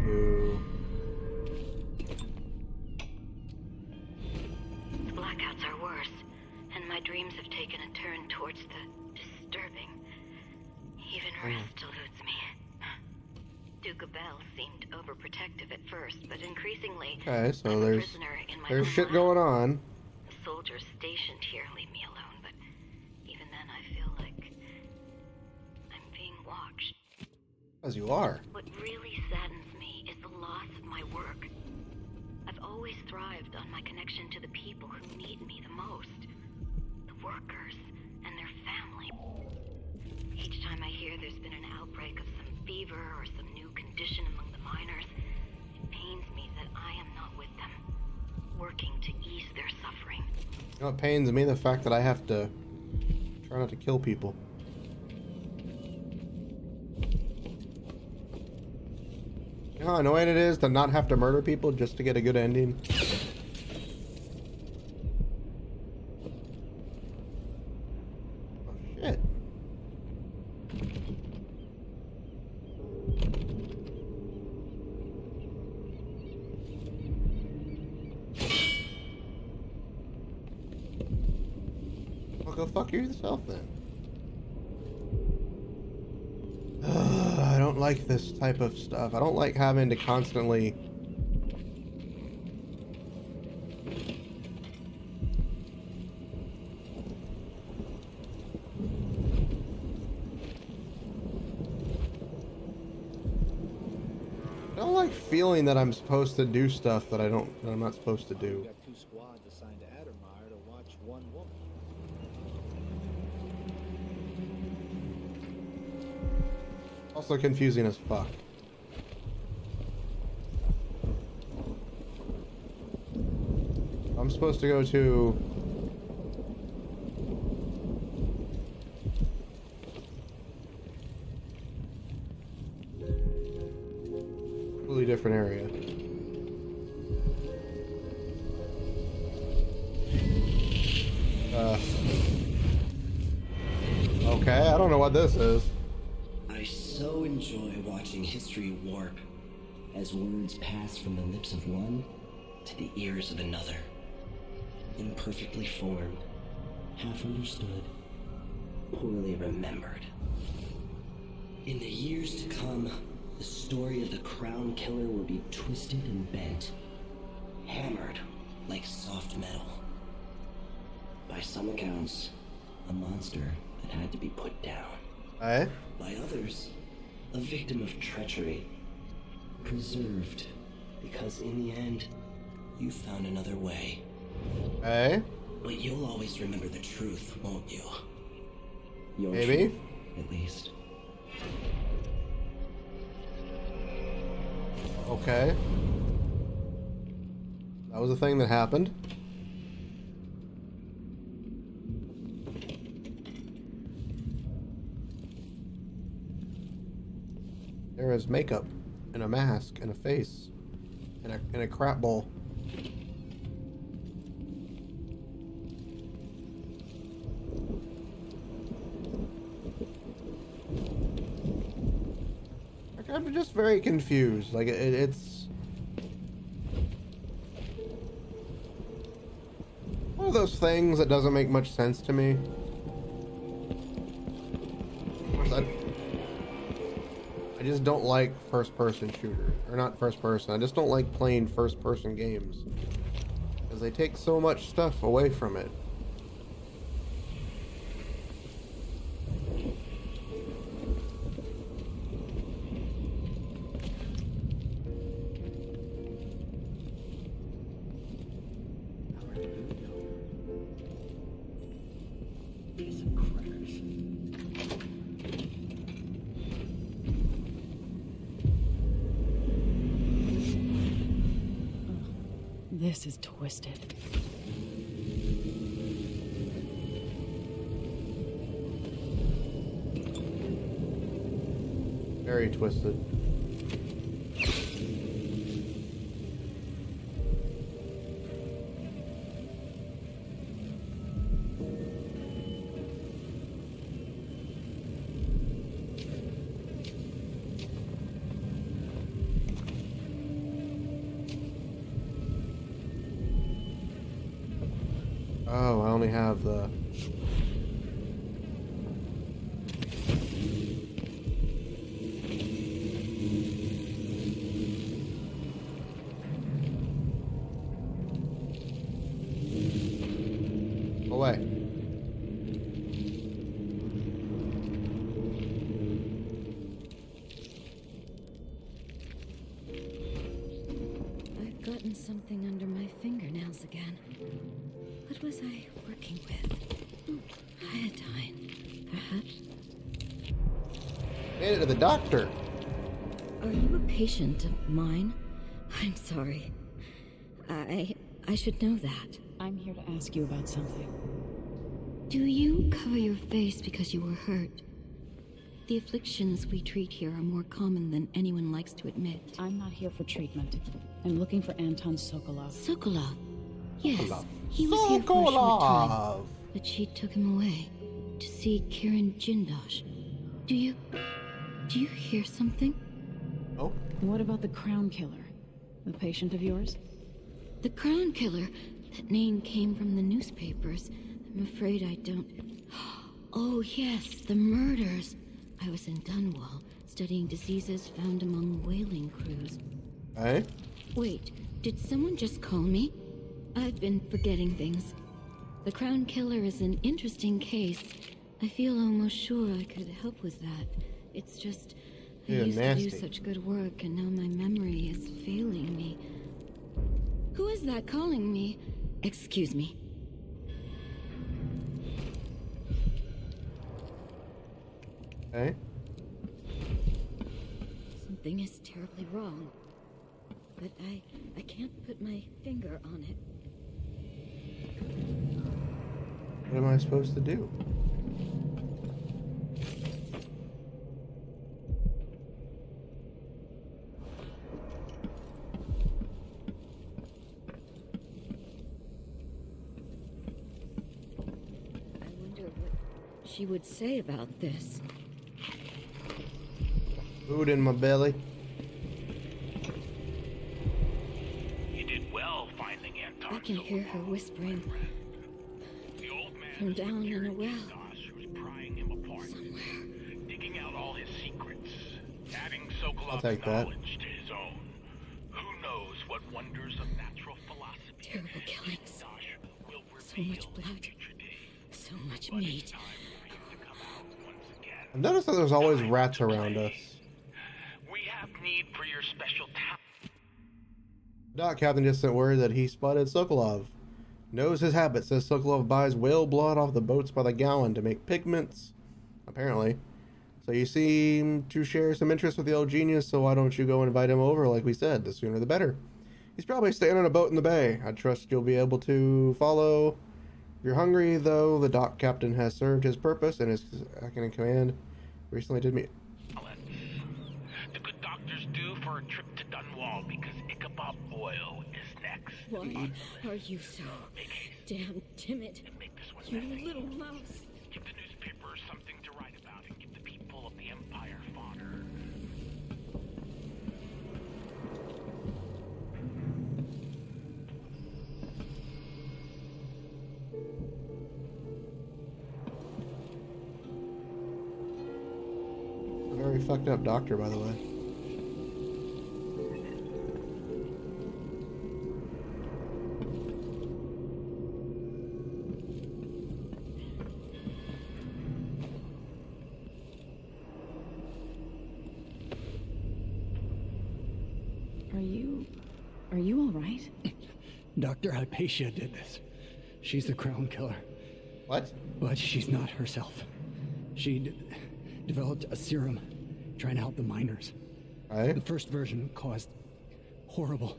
Ooh. The blackouts are worse, and my dreams have taken a turn towards the disturbing. Even rest eludes me. Duke Abel seemed overprotective at first, but increasingly, Okay, so I'm a there's prisoner in my own shit mind. going on. The soldiers stationed here leave me alone, but even then I feel like I'm being watched. As you are. What really saddens me is the loss of my work. I've always thrived on my connection to the people who need me the most. The workers and their family. Each time I hear there's been an outbreak of some fever or some new condition among the miners, it pains me that I am not with them, working to ease their suffering. You know what pains me? The fact that I have to try not to kill people. You know how annoying it is to not have to murder people just to get a good ending? Oh shit. Well, go fuck yourself then. I don't like this type of stuff. I don't like having to constantly... I don't like feeling that I'm supposed to do stuff that I'm not supposed to do. Got 2 squads assigned to Addermeyer to watch one woman. Also confusing as fuck. supposed to go to... Completely different area. Okay, I don't know what this is. I so enjoy watching history warp as words pass from the lips of one to the ears of another. Imperfectly formed, half understood, poorly remembered. In the years to come, the story of the Crown Killer will be twisted and bent, hammered like soft metal. By some accounts, a monster that had to be put down. Eh? By others, a victim of treachery. Preserved, because in the end, you found another way. Eh? But you'll always remember the truth, won't you? Your Maybe? truth, at least. Okay. That was a thing that happened. There is makeup, and a mask, and a face, and a crap bowl. Like, I'm just very confused. Like, it's one of those things that doesn't make much sense to me. I just don't like first-person shooters. Or not first-person. I just don't like playing first-person games. Because they take so much stuff away from it. This is twisted. Very twisted. Oh, I only have the... Away. I've gotten something under my fingernails again. What was I working with? Iodine, perhaps? Made it to the doctor. Are you a patient of mine? I'm sorry. I should know that. I'm here to ask you about something. Do you cover your face because you were hurt? The afflictions we treat here are more common than anyone likes to admit. I'm not here for treatment. I'm looking for Anton Sokolov. Sokolov? Yes, Sokolov. he was here for a short time, Sokolov. but she took him away to see Kirin Jindosh. Do you hear something? Oh? What about the Crown Killer? A patient of yours? The Crown Killer? That name came from the newspapers. I'm afraid I don't... Oh yes, the murders. I was in Dunwall, studying diseases found among whaling crews. Eh? Wait, did someone just call me? I've been forgetting things. The Crown Killer is an interesting case. I feel almost sure I could help with that. It's just... I Ew, used nasty. to do such good work, and now my memory is failing me. Who is that calling me? Excuse me. Eh? Something is terribly wrong. But I can't put my finger on it. What am I supposed to do? I wonder what she would say about this. Food in my belly. You did well finding Anton. I can hear her whispering from down in a well. Somewhere. Digging out all his secrets, adding I'll Sokolov's take that. knowledge to his own. Who knows what wonders of natural philosophy. Terrible killings. So much blood. So much meat. I've noticed that there's always rats around us. We have need for your special talent. Doc Captain just sent word that he spotted Sokolov. Knows his habits, says Sokolov buys whale blood off the boats by the gallon to make pigments. Apparently. So you seem to share some interest with the old genius, so why don't you go invite him over like we said? The sooner the better. He's probably staying on a boat in the bay. I trust you'll be able to follow. If you're hungry, though, the dock captain has served his purpose and is second in command. Recently did meet. The good doctors do for a trip to Dunwall because Ichabod oil is next. Why are you so damn timid? You little mouse. Give the newspapers something to write about and give the people of the Empire fodder. A very fucked up doctor, by the way. Are you all right? Dr. Hypatia did this. She's the crown killer. What? But she's not herself. She developed a serum trying to help the miners. Right. The first version caused horrible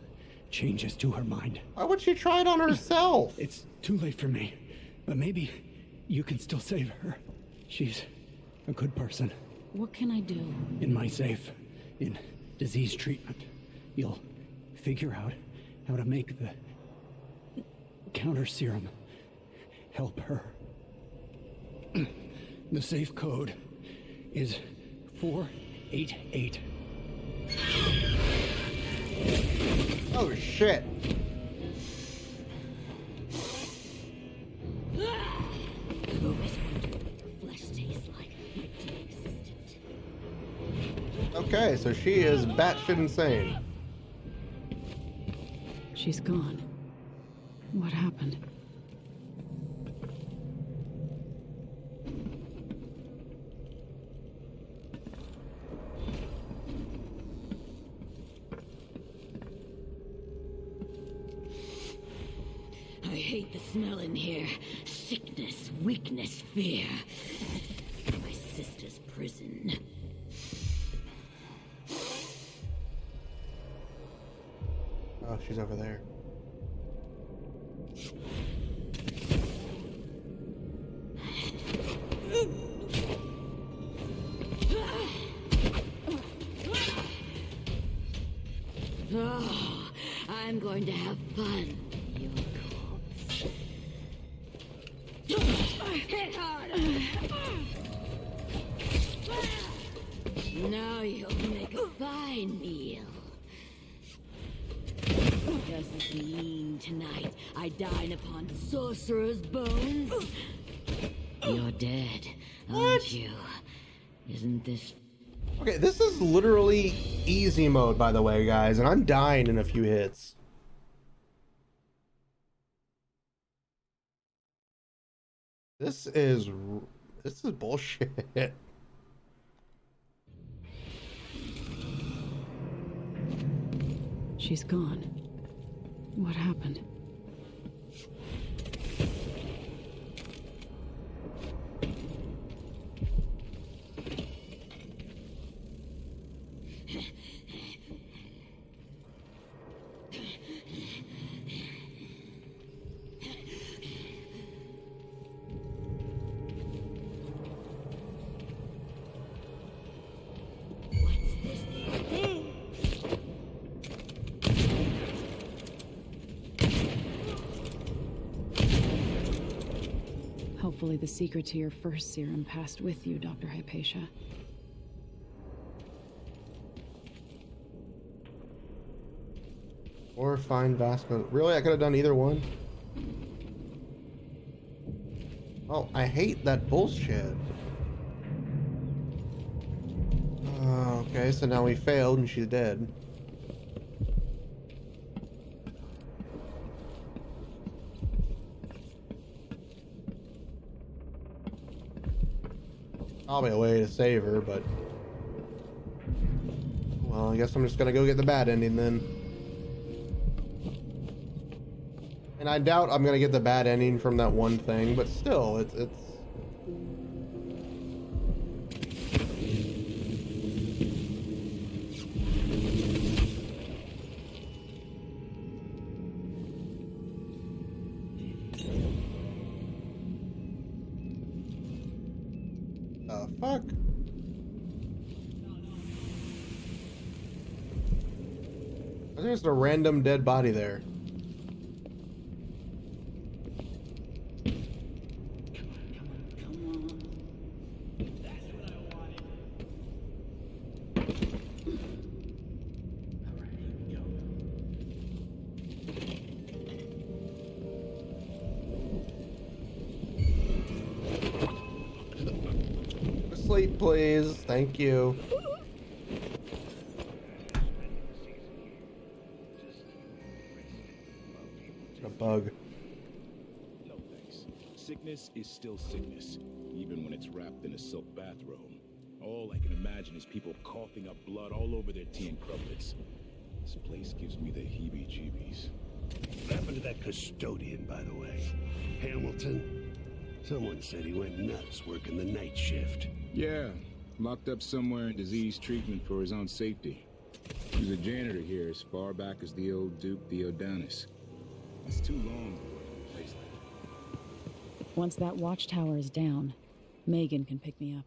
changes to her mind. Why would she try it on herself? It's too late for me, but maybe you can still save her. She's a good person. What can I do? In my safe, in disease treatment, you'll figure out how to make the counter serum help her. The safe code is 488. Oh shit. I've always wondered what your flesh tastes like, my dear assistant. Okay, so she is batshit insane. She's gone. What happened? I hate the smell in here. Sickness, weakness, fear. My sister's prison. Oh, she's over there. Oh, I'm going to have fun. Your corpse. Hit harder. Now you'll make a fine meal. Does this mean tonight I dine upon sorcerer's bones? You're dead, aren't you? Isn't this... Okay, this is literally easy mode, by the way, guys, and I'm dying in a few hits. This is bullshit. She's gone. What happened? Hopefully the secret to your first serum passed with you, Dr. Hypatia. Or find vascular. Really? I could have done either one? Oh, I hate that bullshit. Okay, so now we failed and she's dead. Probably a way to save her, but... Well, I guess I'm just gonna go get the bad ending then. And I doubt I'm gonna get the bad ending from that one thing, but still, it's... Fuck? There's just a random dead body there. Sleep, please. Thank you. A bug. No thanks. Sickness is still sickness, even when it's wrapped in a silk bathrobe. All I can imagine is people coughing up blood all over their tea and crumpets. This place gives me the heebie-jeebies. What happened to that custodian, by the way? Hamilton? Someone said he went nuts working the night shift. Yeah, locked up somewhere in disease treatment for his own safety. He was a janitor here as far back as the old Duke Theodonis. That's too long to work in a place like that. Once that watchtower is down, Megan can pick me up.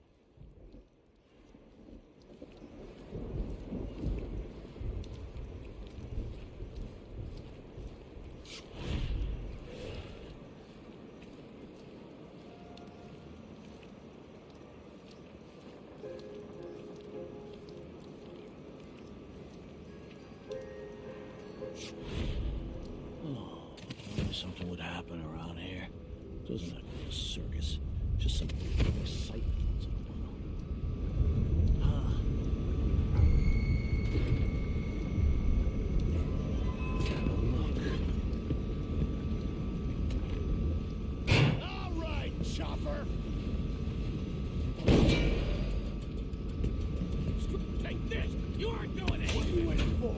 Something would happen around here. Doesn't have to be a circus. Just some excitement once in a while. Let's have a look. All right, chopper. Take this. You aren't doing it. What are you waiting for?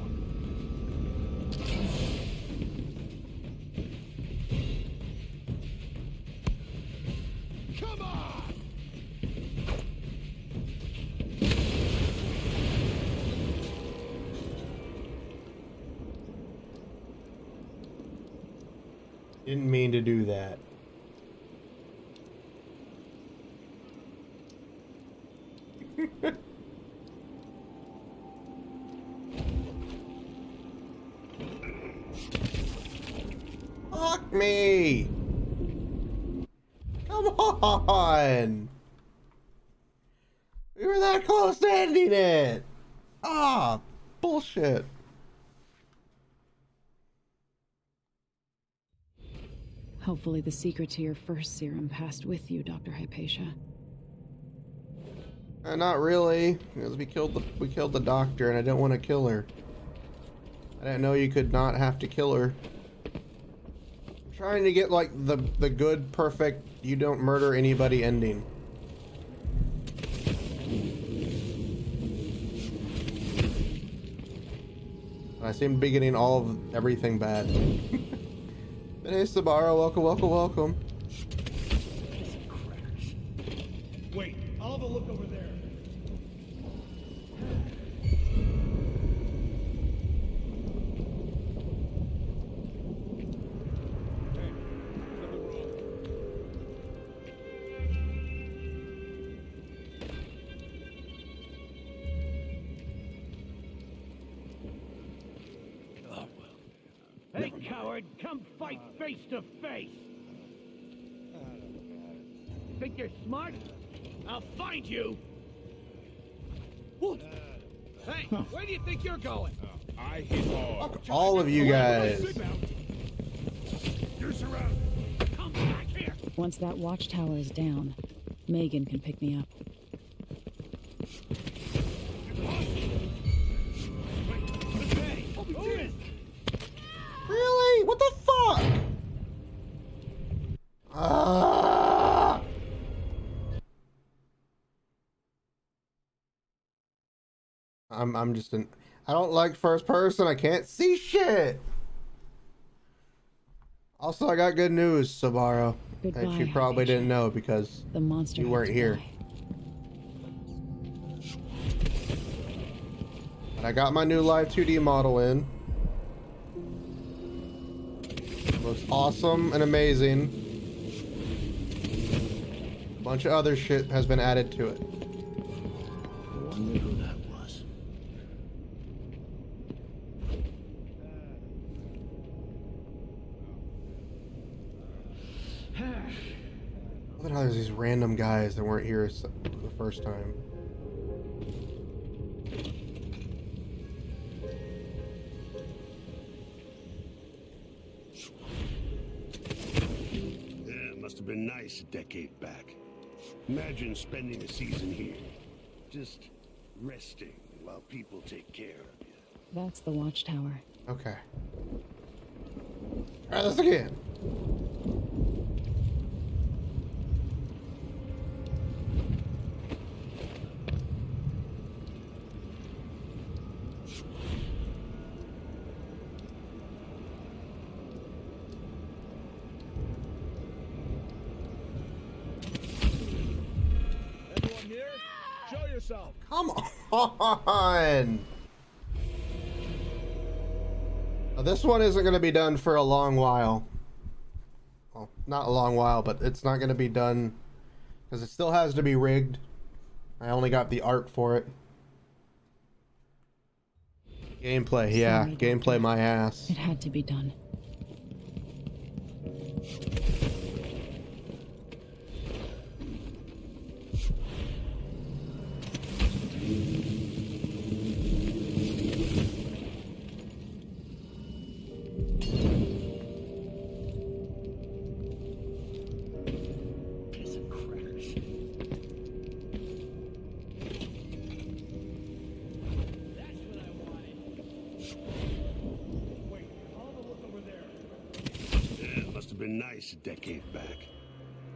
Come on! Didn't mean to do that. Fuck me! Come on! We were that close to ending it! Ah, bullshit. Hopefully the secret to your first serum passed with you, Dr. Hypatia. Not really, because we killed the doctor, and I didn't want to kill her. I didn't know you could not have to kill her. I'm trying to get like the good, perfect, you don't murder anybody ending. I seem to be getting all of everything bad. Hey, Sabara, welcome, welcome, welcome. Wait, I'll have a look over there. Hey, coward, come fight face to face! think you're smart? I'll find you! What? Hey, where do you think you're going? I hit hard. Fuck all of you guys. You're surrounded. Come back here! Once that watchtower is down, Megan can pick me up. Really? What the fuck? I'm just an. I don't like first person. I can't see shit. Also, I got good news, Sabaro. That you probably didn't know because the monster you weren't here. But I got my new live 2D model in. Looks awesome and amazing. A bunch of other shit has been added to it. I wonder who that was. Look at how there's these random guys that weren't here the first time. Must have been nice a decade back. Imagine spending a season here, just resting while people take care of you. That's the watchtower. Okay. Try this again. Come on! Now, this one isn't going to be done for a long while. Well, not a long while, but it's not going to be done because it still has to be rigged. I only got the art for it. Gameplay, yeah. Sorry, Gameplay Doctor. my ass. It had to be done. Must have been nice a decade back.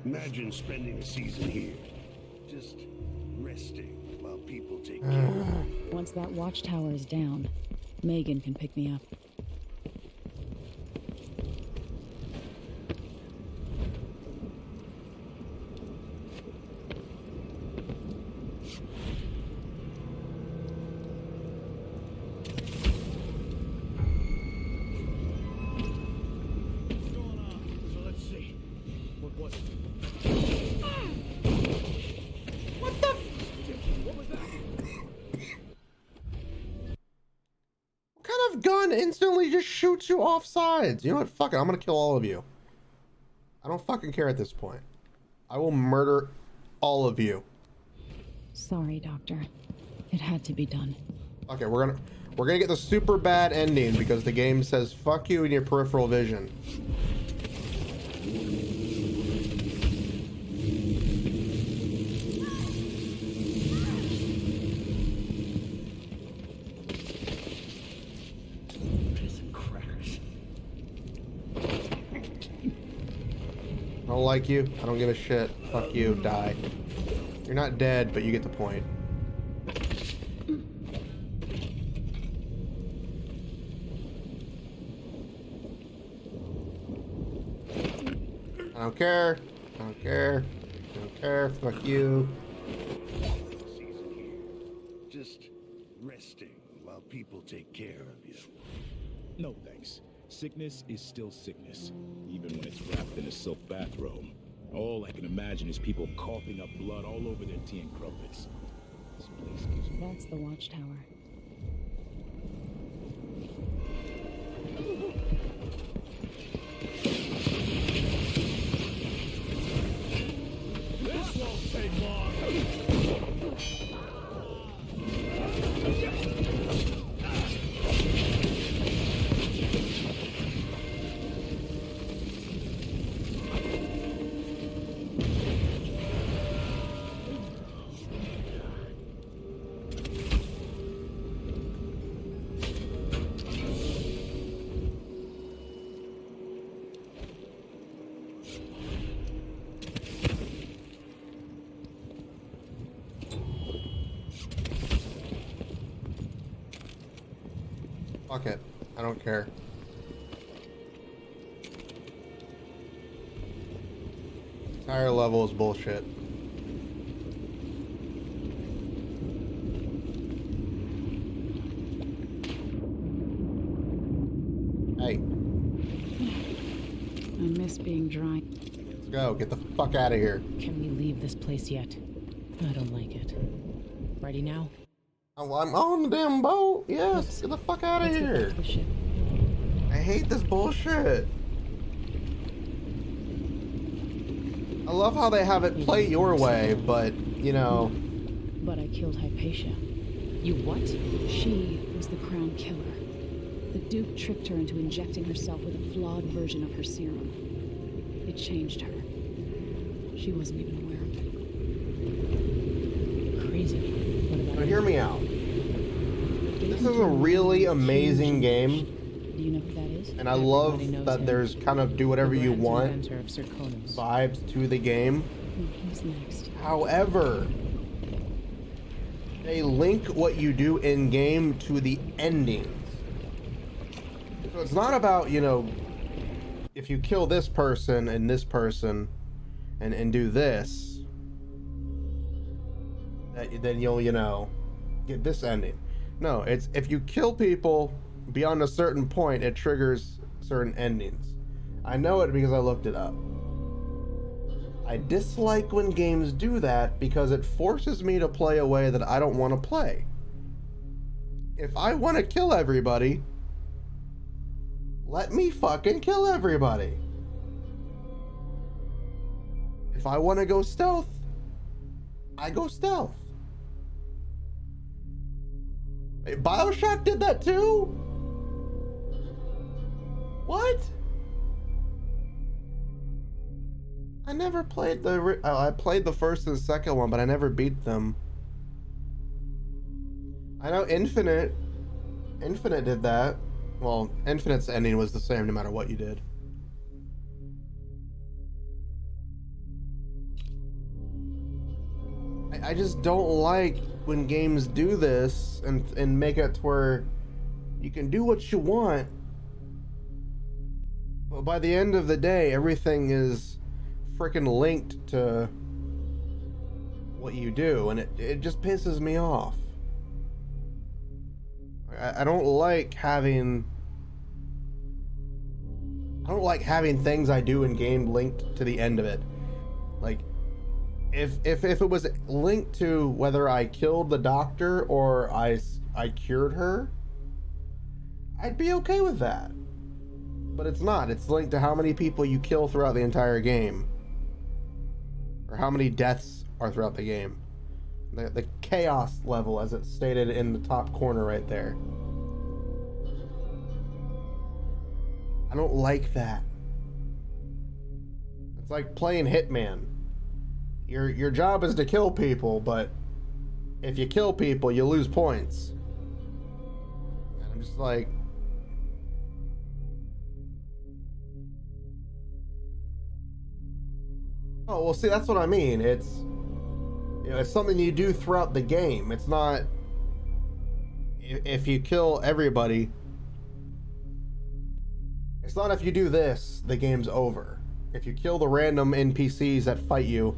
Imagine spending a season here, just resting while people take care of you. Once that watchtower is down, Megan can pick me up. Gun instantly just shoots you off sides. You know what? Fuck it. I'm gonna kill all of you. I don't fucking care at this point. I will murder all of you. Sorry, Doctor. It had to be done. Okay, we're gonna get the super bad ending because the game says fuck you in your peripheral vision. I don't like you. I don't give a shit. Fuck you. Die. You're not dead, but you get the point. I don't care. I don't care. I don't care. Fuck you. Season here, just resting while people take care of you. No thanks. Sickness is still sickness, even when it's wrapped in a silk bathrobe. All I can imagine is people coughing up blood all over their tea and crumpets. This place gives me... That's the watchtower. This Fuck it. I don't care. Entire level is bullshit. Hey. I miss being dry. Let's go. Get the fuck out of here. Can we leave this place yet? I don't like it. Ready now? Oh, I'm on the damn boat. Yes. Get the fuck out of here. I hate this bullshit. I love how they have it play your way, but, you know. But I killed Hypatia. You what? She was the crown killer. The Duke tricked her into injecting herself with a flawed version of her serum. It changed her. She wasn't even aware of it. Crazy. What about But hear me out. This is a really amazing game. Do you know who that is? And I love that there's kind of do whatever you want vibes to the game. Who's next? However, they link what you do in game to the endings. So it's not about, you know, if you kill this person and do this, then you'll, you know, get this ending. No, it's if you kill people beyond a certain point, it triggers certain endings. I know it because I looked it up. I dislike when games do that because it forces me to play a way that I don't want to play. If I want to kill everybody, let me fucking kill everybody. If I want to go stealth, I go stealth. Hey, BioShock did that too? What? I never played I played the first and second one, but I never beat them. I know Infinite did that. Well, Infinite's ending was the same no matter what you did. I just don't like when games do this and make it to where you can do what you want, but by the end of the day, everything is freaking linked to what you do, and it just pisses me off. I don't like having things I do in game linked to the end of it. Like, if it was linked to whether I killed the doctor or I cured her, I'd be okay with that. But it's not. It's linked to how many people you kill throughout the entire game, or how many deaths are throughout the game. The chaos level, as it's stated in the top corner right there. I don't like that. It's like playing Hitman. Your job is to kill people, but if you kill people, you lose points. And I'm just like, oh, well, see, that's what I mean. It's, you know, it's something you do throughout the game. It's not, if you kill everybody, it's not if you do this, the game's over. If you kill the random NPCs that fight you,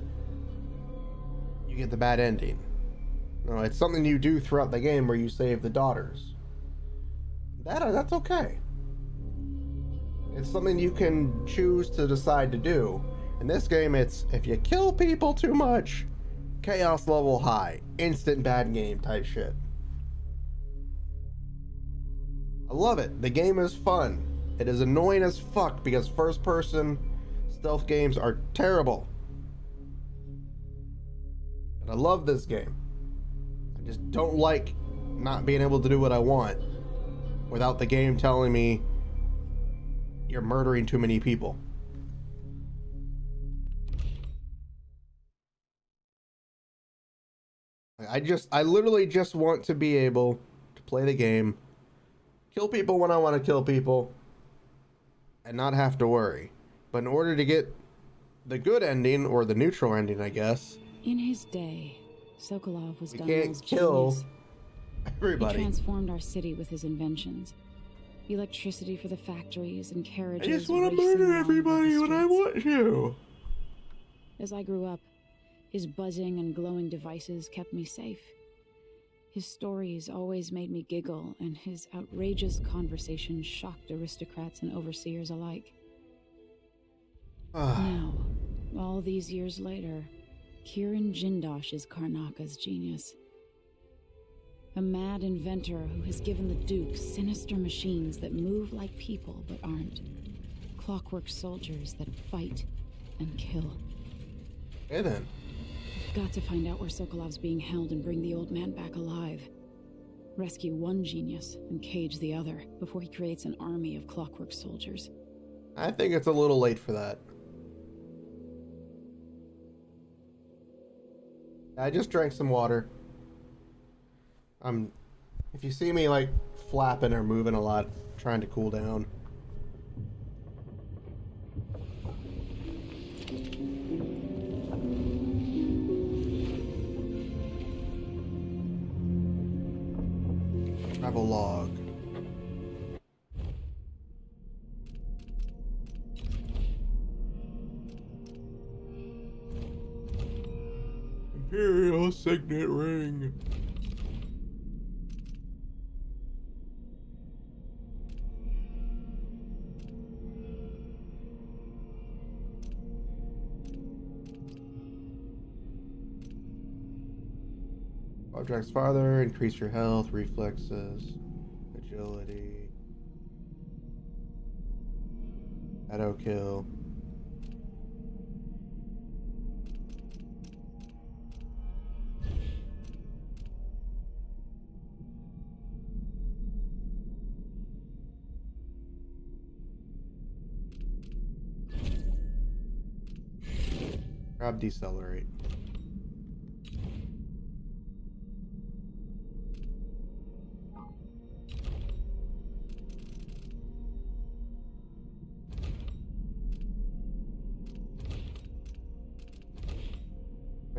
you get the bad ending. No, it's something you do throughout the game where you save the daughters. That's okay. It's something you can choose to decide to do. In this game, it's if you kill people too much, chaos level high, instant bad game type shit. I love it. The game is fun. It is annoying as fuck because first person stealth games are terrible. But I love this game. I just don't like not being able to do what I want without the game telling me you're murdering too many people. I literally just want to be able to play the game, kill people when I want to kill people, and not have to worry. But in order to get the good ending, or the neutral ending, I guess, in his day, Sokolov was we Dunwall's can't kill genius. everybody. He transformed our city with his inventions. Electricity for the factories and I carriages. just want to racing murder along everybody the when I streets. want to. As I grew up, his buzzing and glowing devices kept me safe. His stories always made me giggle, and his outrageous conversations shocked aristocrats and overseers alike. Now, all these years later, Kiran Jindosh is Karnaka's genius. A mad inventor who has given the Duke sinister machines that move like people but aren't. Clockwork soldiers that fight and kill. Hey then. Got to find out where Sokolov's being held and bring the old man back alive. Rescue one genius and cage the other before he creates an army of clockwork soldiers. I think it's a little late for that. I just drank some water. If you see me like flapping or moving a lot, trying to cool down. Travel log. Imperial signet ring. Objects farther, increase your health, reflexes, agility, auto kill. Grab decelerate.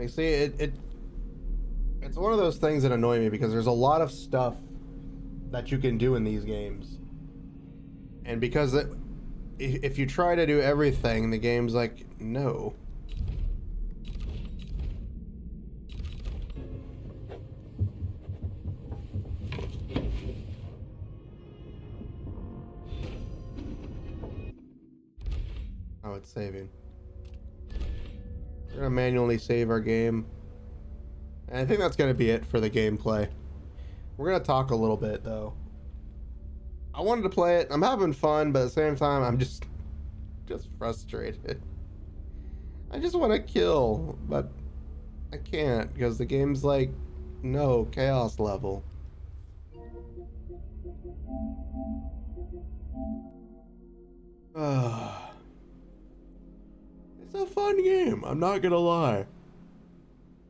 You see, it's one of those things that annoy me because there's a lot of stuff that you can do in these games, and because if you try to do everything, the game's like, no. Oh, it's saving. We're gonna manually save our game. And I think that's gonna be it for the gameplay. We're gonna talk a little bit though. I wanted to play it. I'm having fun, but at the same time, I'm just frustrated. I just want to kill, but I can't because the game's like, no, chaos level. It's a fun game, I'm not gonna lie.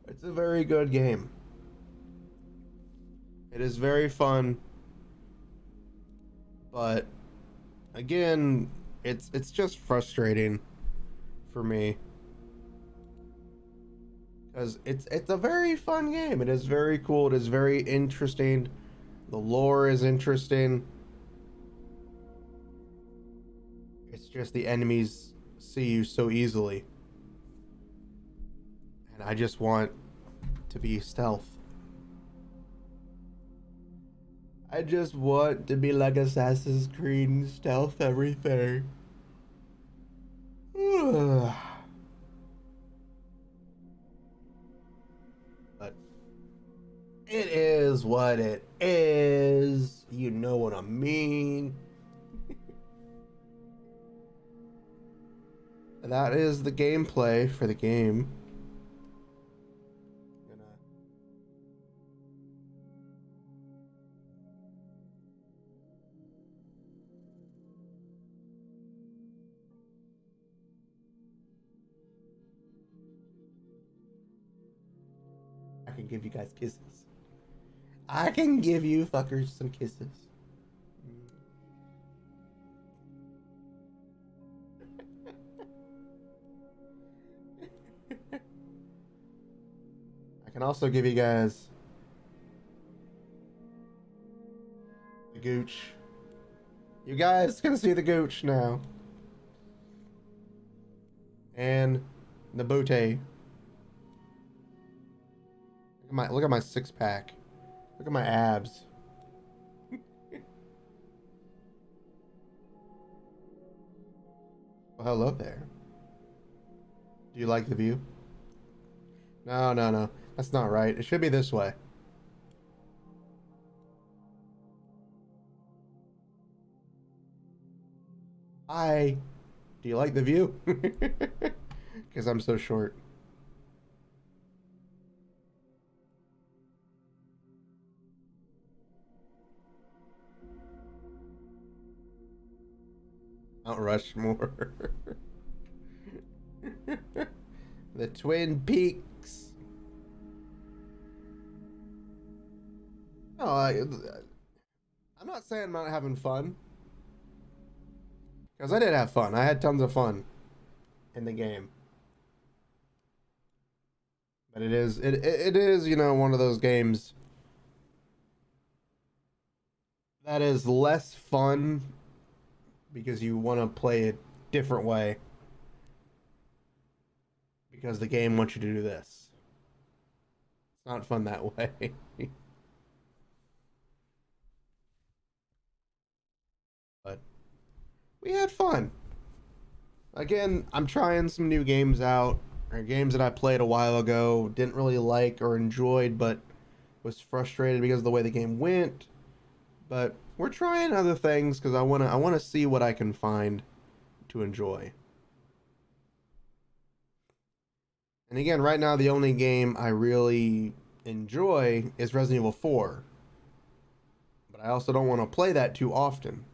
It's a very good game. It is very fun. But again, it's just frustrating for me. Because it's a very fun game. It is very cool. It is very interesting. The lore is interesting. It's just the enemies see you so easily. And I just want to be stealth. I just want to be like Assassin's Creed and stealth everything. But it is what it is. You know what I mean. That is the gameplay for the game. can give you guys kisses. I can give you fuckers some kisses. I can also give you guys the gooch. You guys can see the gooch now. And the booty. Look at my six pack. Look at my abs. Well, hello there. Do you like the view? No. That's not right. It should be this way. Hi. Do you like the view? Because I'm so short. Mount Rushmore. The Twin Peaks. No, I'm not saying I'm not having fun. Because I did have fun. I had tons of fun in the game. But it is, you know, one of those games that is less fun because you want to play a different way. Because the game wants you to do this. It's not fun that way. But we had fun. Again, I'm trying some new games out. Or games that I played a while ago, didn't really like or enjoyed, but was frustrated because of the way the game went. But we're trying other things because I wanna see what I can find to enjoy. And again, right now the only game I really enjoy is Resident Evil 4. But I also don't want to play that too often.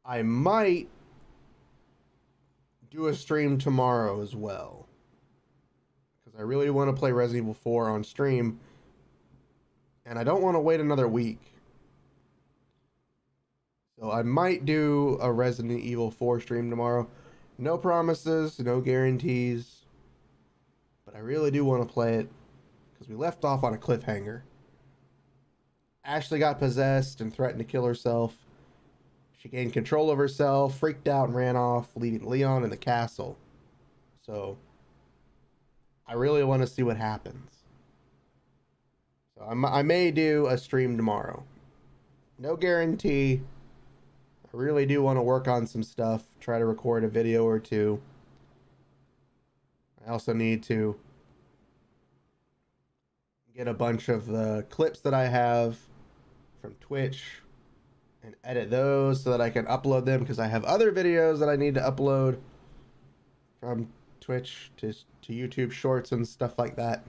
I might do a stream tomorrow as well. Because I really want to play Resident Evil 4 on stream. And I don't want to wait another week. So I might do a Resident Evil 4 stream tomorrow. No promises, no guarantees. But I really do want to play it. Because we left off on a cliffhanger. Ashley got possessed and threatened to kill herself. She gained control of herself, freaked out, and ran off, leaving Leon in the castle. So, I really want to see what happens. So, I may do a stream tomorrow. No guarantee. I really do want to work on some stuff, try to record a video or two. I also need to get a bunch of the clips that I have from Twitch and edit those so that I can upload them, because I have other videos that I need to upload from Twitch to YouTube Shorts and stuff like that.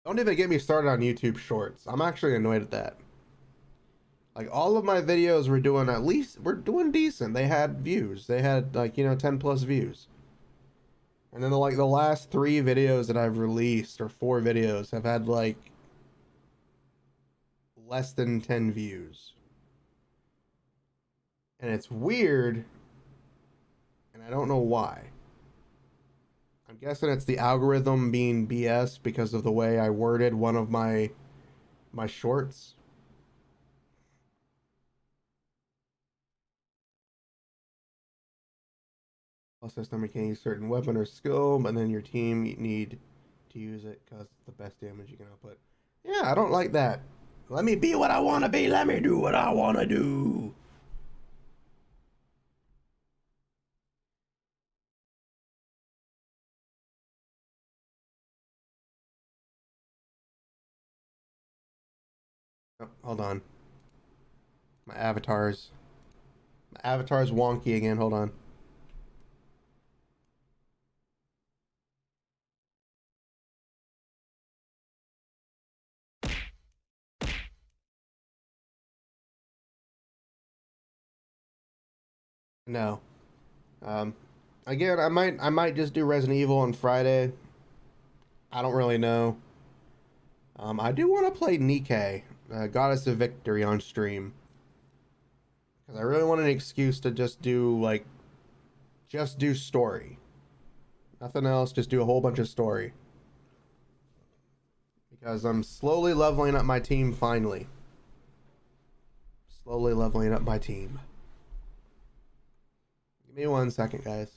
Don't even get me started on YouTube Shorts. I'm actually annoyed at that. Like, all of my videos were doing decent. They had views. They had, like, you know, 10 plus views. And then the last 3 videos that I've released, or 4 videos, have had like less than 10 views. And it's weird, and I don't know why. I'm guessing it's the algorithm being BS because of the way I worded one of my shorts. System, you can use certain weapon or skill, but then your team need to use it because it's the best damage you can output. Yeah, I don't like that. Let me be what I want to be. Let me do what I want to do. Oh, hold on. My avatar's wonky again. Hold on. No. Again, I might just do Resident Evil on Friday. I don't really know. I do want to play Nikke, Goddess of Victory, on stream. Because I really want an excuse to just do, like, just do story. Nothing else, just do a whole bunch of story. Because I'm slowly leveling up my team finally. Slowly leveling up my team. Give me 1 second, guys.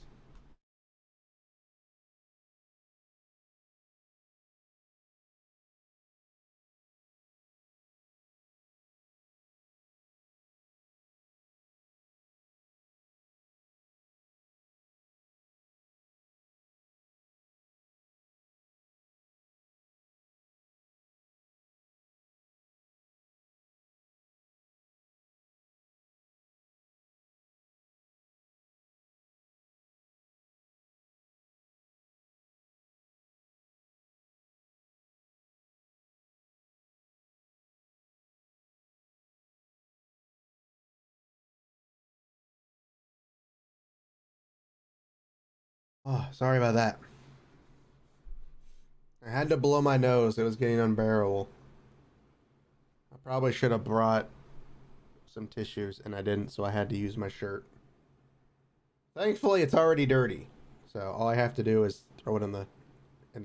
Oh, sorry about that. I had to blow my nose. It was getting unbearable. I probably should have brought some tissues, and I didn't, so I had to use my shirt. Thankfully, it's already dirty, so all I have to do is throw it in the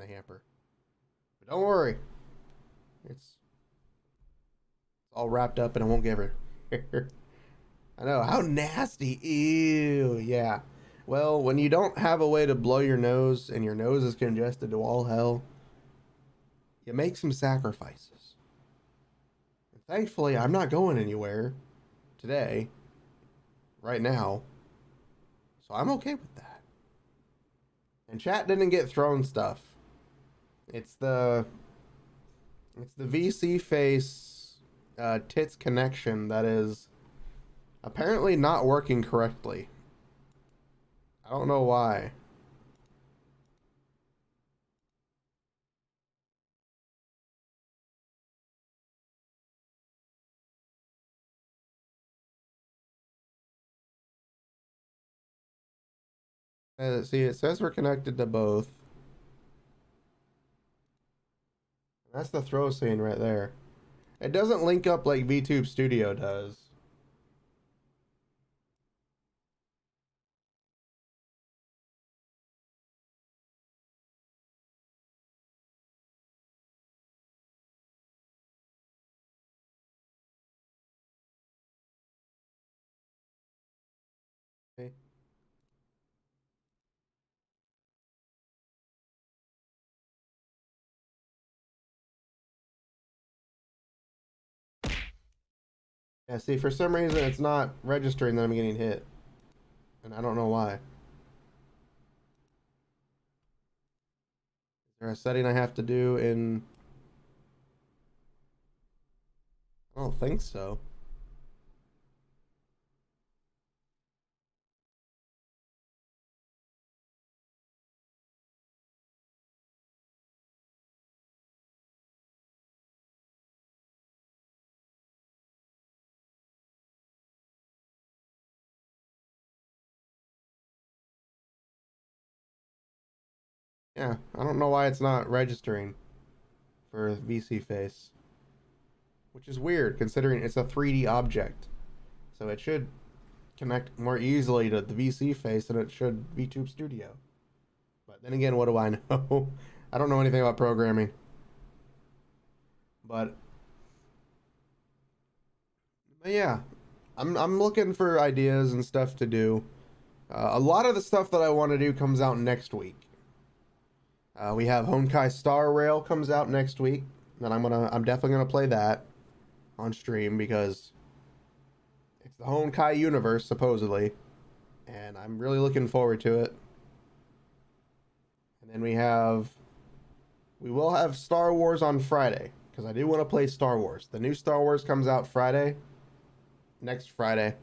hamper. But don't worry, it's all wrapped up, and it won't get her. I know, how nasty! Ew, yeah. Well, when you don't have a way to blow your nose, and your nose is congested to all hell, you make some sacrifices. And thankfully, I'm not going anywhere today, right now, so I'm okay with that. And chat didn't get thrown stuff. It's the VC face tits connection that is apparently not working correctly. I don't know why. See, it says we're connected to both. That's the throw scene right there. It doesn't link up like VTube Studio does. Okay. Yeah, see, for some reason it's not registering that I'm getting hit. And I don't know why. Is there a setting I have to do in... I don't think so. Yeah, I don't know why it's not registering for VC face. Which is weird, considering it's a 3D object. So it should connect more easily to the VC face than it should VTube Studio. But then again, what do I know? I don't know anything about programming. But yeah, I'm looking for ideas and stuff to do. A lot of the stuff that I want to do comes out next week. We have Honkai Star Rail comes out next week, and I'm definitely gonna play that on stream because it's the Honkai universe supposedly, and I'm really looking forward to it. And then we will have Star Wars on Friday because I do want to play Star Wars. The new Star Wars comes out next Friday,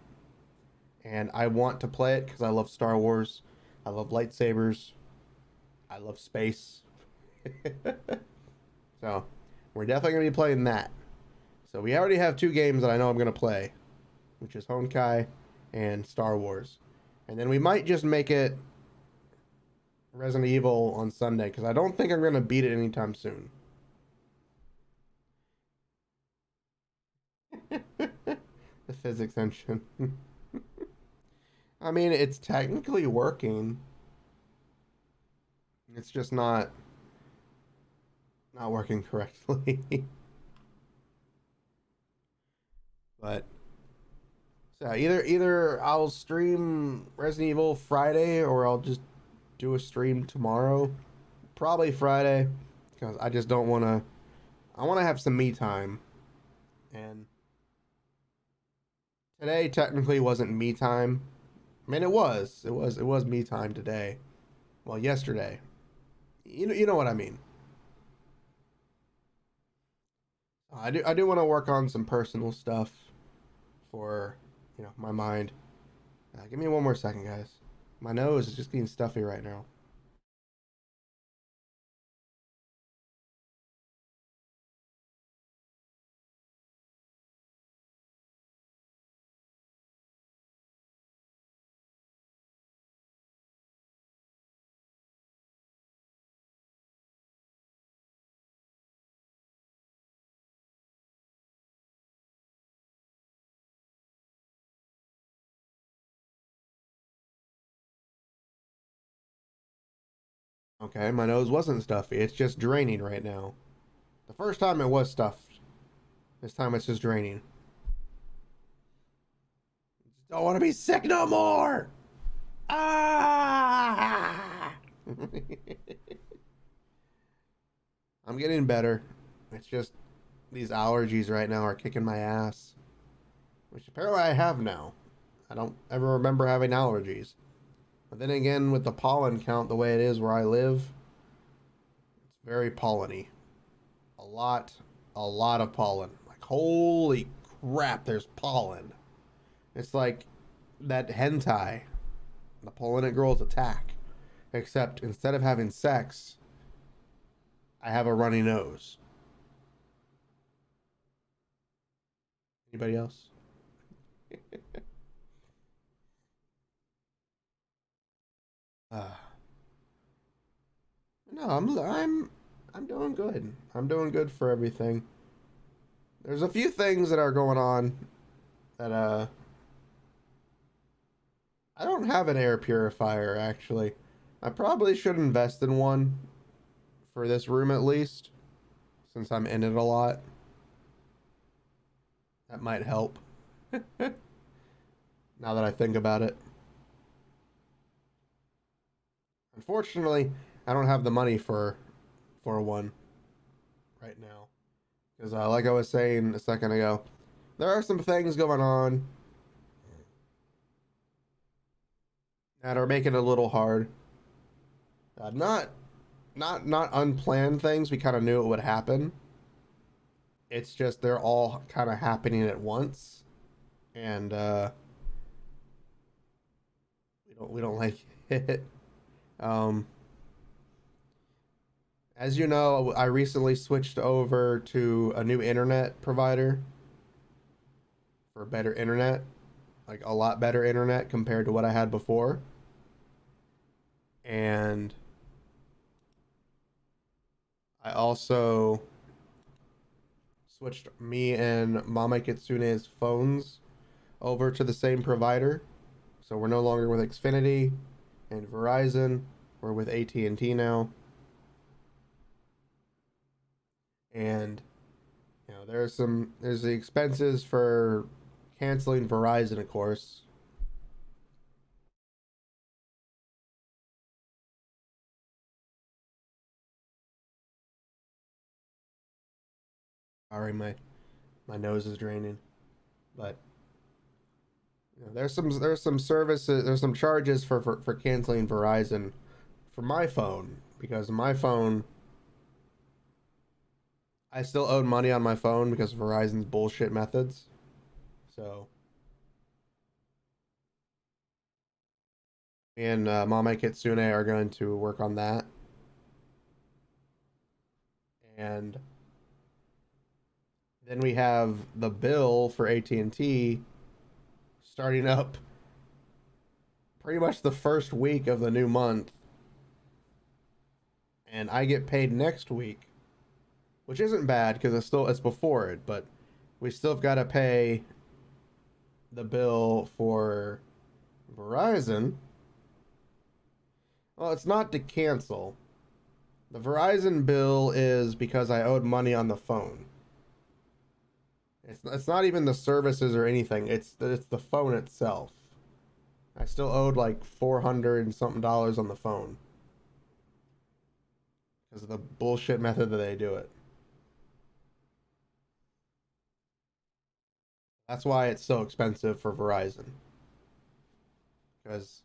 and I want to play it because I love Star Wars. I love lightsabers. I love space. So, we're definitely going to be playing that. So, we already have 2 games that I know I'm going to play, which is Honkai and Star Wars. And then we might just make it Resident Evil on Sunday because I don't think I'm going to beat it anytime soon. The physics engine. I mean, it's technically working. It's just not working correctly. But so either I'll stream Resident Evil Friday or I'll just do a stream tomorrow. Probably Friday because I just don't want to. I want to have some me time, and today technically wasn't me time. I mean, it was me time today. Well, yesterday. You know what I mean. I do want to work on some personal stuff for, my mind. Give me one more second, guys. My nose is just getting stuffy right now. Okay, my nose wasn't stuffy. It's just draining right now. The first time it was stuffed. This time it's just draining. Don't want to be sick no more. Ah! I'm getting better. It's just these allergies right now are kicking my ass. Which apparently I have now. I don't ever remember having allergies. But then again, with the pollen count the way it is where I live, it's very polleny. A lot of pollen. Like, holy crap, there's pollen. It's like that hentai, the pollen girls attack. Except instead of having sex, I have a runny nose. Anybody else? No, I'm doing good. I'm doing good for everything. There's a few things that are going on that I don't have an air purifier actually. I probably should invest in one for this room at least, since I'm in it a lot. That might help. Now that I think about it. Unfortunately, I don't have the money for one right now. Because like I was saying a second ago, there are some things going on that are making it a little hard. Not unplanned things. We kind of knew it would happen. It's just they're all kind of happening at once, and we don't like it. As you know, I recently switched over to a new internet provider for better internet, like a lot better internet compared to what I had before. And I also switched me and Mama Kitsune's phones over to the same provider. So we're no longer with Xfinity and Verizon. We're with AT&T now. And there's the expenses for canceling Verizon, of course. Sorry, my nose is draining. But there's some services, there's some charges for canceling Verizon for my phone, because my phone, I still owed money on my phone because of Verizon's bullshit methods. So me and Mama Kitsune are going to work on that. And then we have the bill for AT&T starting up pretty much the first week of the new month and I get paid next week, which isn't bad because it's before it, but we still got to pay the bill for Verizon. Well, it's not to cancel. The Verizon bill is because I owed money on the phone. It's not even the services or anything. It's the phone itself. I still owed like $400 and something on the phone because of the bullshit method that they do it. That's why it's so expensive for Verizon. Because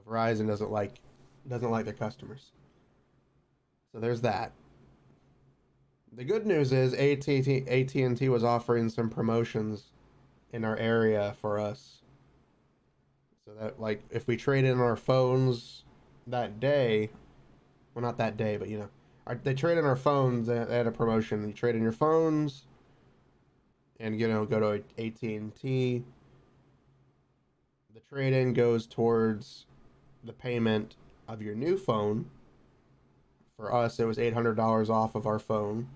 Verizon doesn't like their customers. So there's that. The good news is AT&T was offering some promotions in our area for us. So that, like, if we trade in our phones that day, well, not that day, but they trade in our phones. They had a promotion. You trade in your phones, and go to AT&T. The trade-in goes towards the payment of your new phone. For us, it was $800 off of our phone,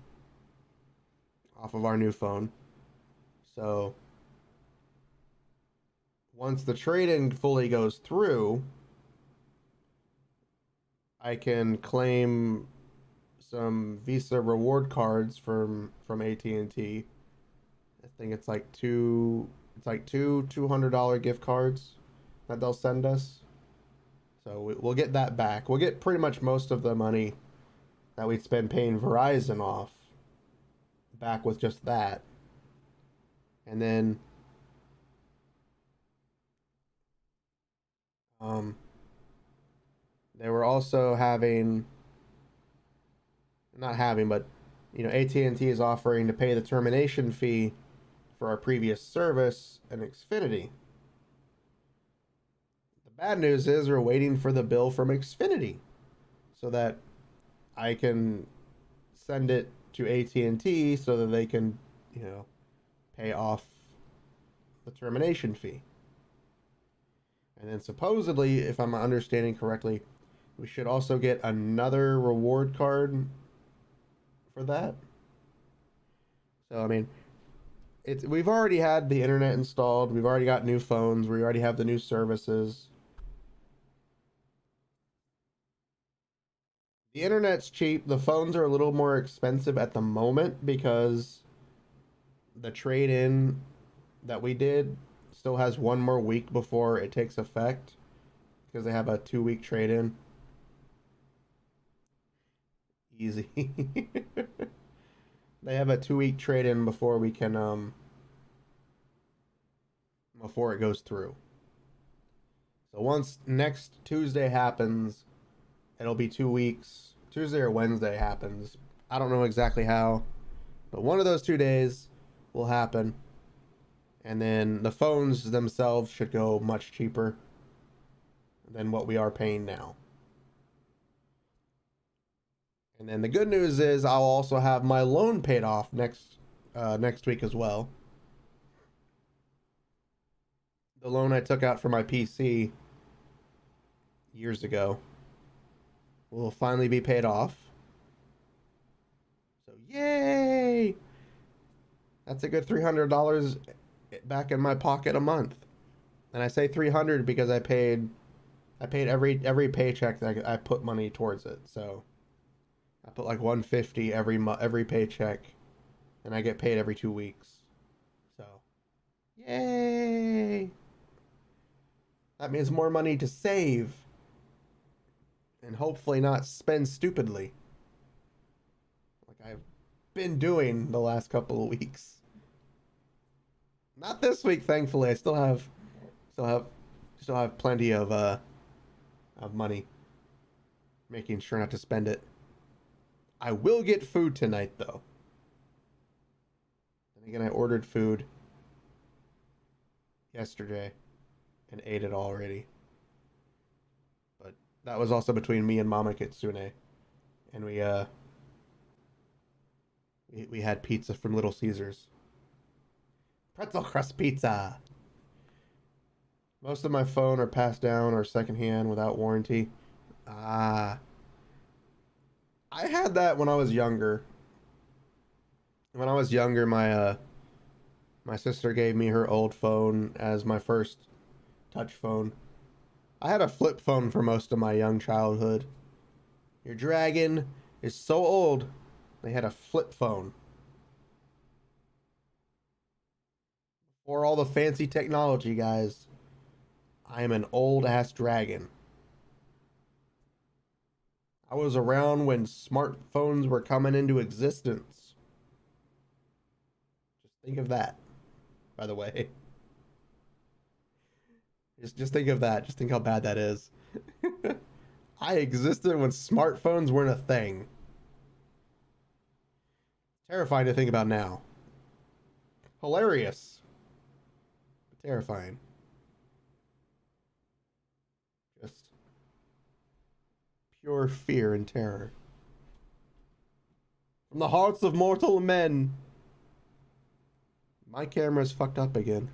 off of our new phone. So once the trade-in fully goes through, I can claim some Visa reward cards from AT&T. I think it's like two $200 gift cards that they'll send us. So we'll get that back. We'll get pretty much most of the money that we'd spend paying Verizon off back with just that. And then they were also but AT&T is offering to pay the termination fee for our previous service in Xfinity. The bad news is we're waiting for the bill from Xfinity so that I can send it to AT&T so that they can, pay off the termination fee. And then supposedly, if I'm understanding correctly, we should also get another reward card for that. So, I mean, we've already had the internet installed. We've already got new phones. We already have the new services. The internet's cheap. The phones are a little more expensive at the moment because the trade-in that we did still has one more week before it takes effect because they have a 2-week trade-in. Easy. They have a 2-week trade-in before we can before it goes through. So once next Tuesday happens, it'll be 2 weeks. Tuesday or Wednesday happens. I don't know exactly how, but one of those 2 days will happen. And then the phones themselves should go much cheaper than what we are paying now. And then the good news is I'll also have my loan paid off next week as well. The loan I took out for my PC years ago will finally be paid off. So yay! That's a good $300 back in my pocket a month. And I say $300 because I paid every paycheck that I put money towards it. So I put like $150 every paycheck, and I get paid every 2 weeks. So yay! That means more money to save and hopefully not spend stupidly like I've been doing the last couple of weeks. Not this week, thankfully. I still have plenty of money, making sure not to spend it. I will get food tonight, though. And again, I ordered food yesterday and ate it already. But that was also between me and Mama Kitsune, and we had pizza from Little Caesars. Pretzel crust pizza. Most of my phone are passed down or secondhand without warranty. I had that when I was younger. When I was younger, my sister gave me her old phone as my first touch phone. I had a flip phone for most of my young childhood. Your dragon is so old, they had a flip phone. Before all the fancy technology, guys, I am an old ass dragon. I was around when smartphones were coming into existence. Just think of that, by the way. Just think of that. Just think how bad that is. I existed when smartphones weren't a thing. Terrifying to think about now. Hilarious. But terrifying. Just pure fear and terror. From the hearts of mortal men. My camera's fucked up again.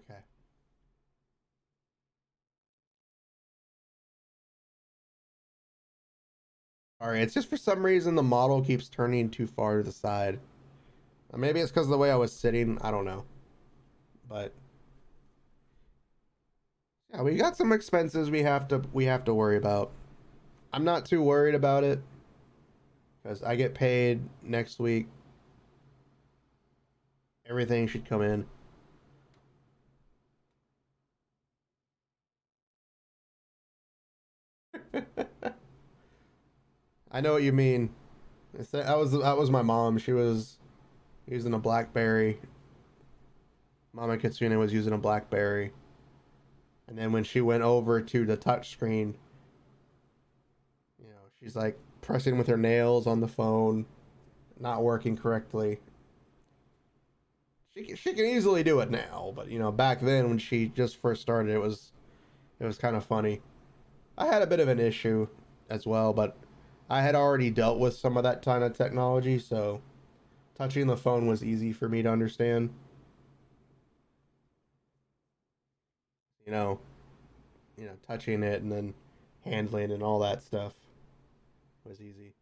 Okay. Alright, it's just for some reason the model keeps turning too far to the side. Maybe it's because of the way I was sitting. I don't know. But yeah, we got some expenses we have to worry about. I'm not too worried about it because I get paid next week. Everything should come in. I know what you mean. That was my mom. She was using a BlackBerry. Mama Kitsune was using a BlackBerry. And then when she went over to the touchscreen, you know, she's like pressing with her nails on the phone, not working correctly. She can easily do it now, but you know, back then when she just first started, it was kind of funny. I had a bit of an issue as well, but I had already dealt with some of that kind of technology, so touching the phone was easy for me to understand. You know, touching it and then handling and all that stuff was easy.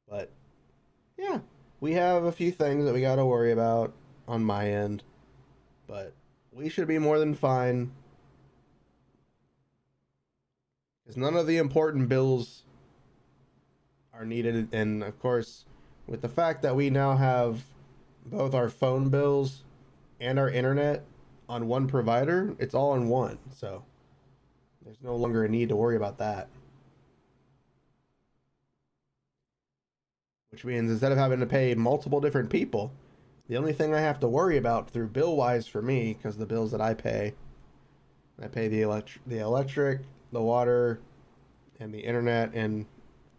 But yeah, we have a few things that we got to worry about on my end, but we should be more than fine. Because none of the important bills are needed, and of course, with the fact that we now have both our phone bills and our internet on one provider, it's all in one, so there's no longer a need to worry about that. Which means instead of having to pay multiple different people, the only thing I have to worry about through bill-wise for me, because the bills that I pay the electric, the water, and the internet, and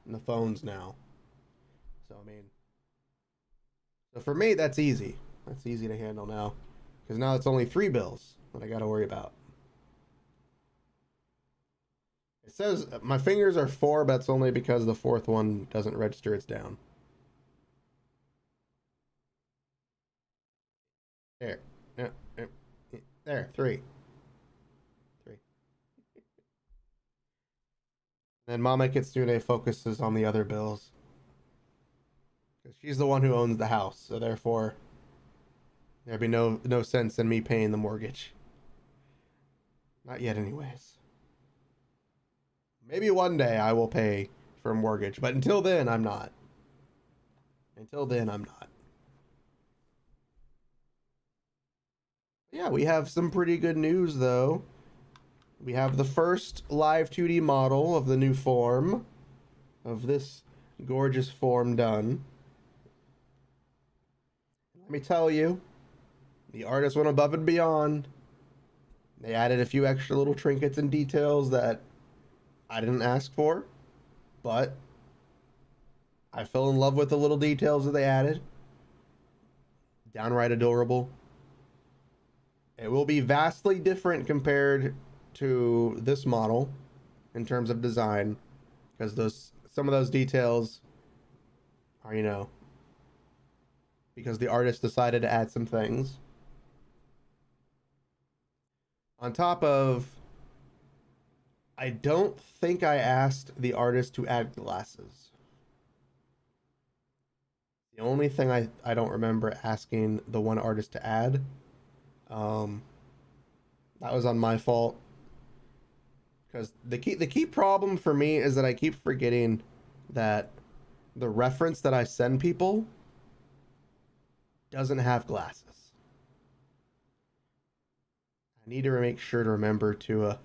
the phones now. So, I mean, so for me, that's easy. That's easy to handle now. Because now it's only 3 bills that I got to worry about. It says my fingers are 4, but that's only because the 4th one doesn't register it's down. There. There, 3. Then Mama Kitsune focuses on the other bills. Because she's the one who owns the house, so therefore there'd be no sense in me paying the mortgage. Not yet anyways. Maybe one day I will pay for a mortgage, but until then I'm not. Until then I'm not. Yeah, we have some pretty good news though. We have the first live 2D model of the new form, of this gorgeous form done. Let me tell you, the artist went above and beyond. They added a few extra little trinkets and details that I didn't ask for, but I fell in love with the little details that they added. Downright adorable. It will be vastly different compared to this model in terms of design, because some of those details or, you know, because the artist decided to add some things. On top of, I don't think I asked the artist to add glasses. The only thing I don't remember asking the one artist to add. That was on my fault. Because the key problem for me is that I keep forgetting that the reference that I send people doesn't have glasses. I need to make sure to remember to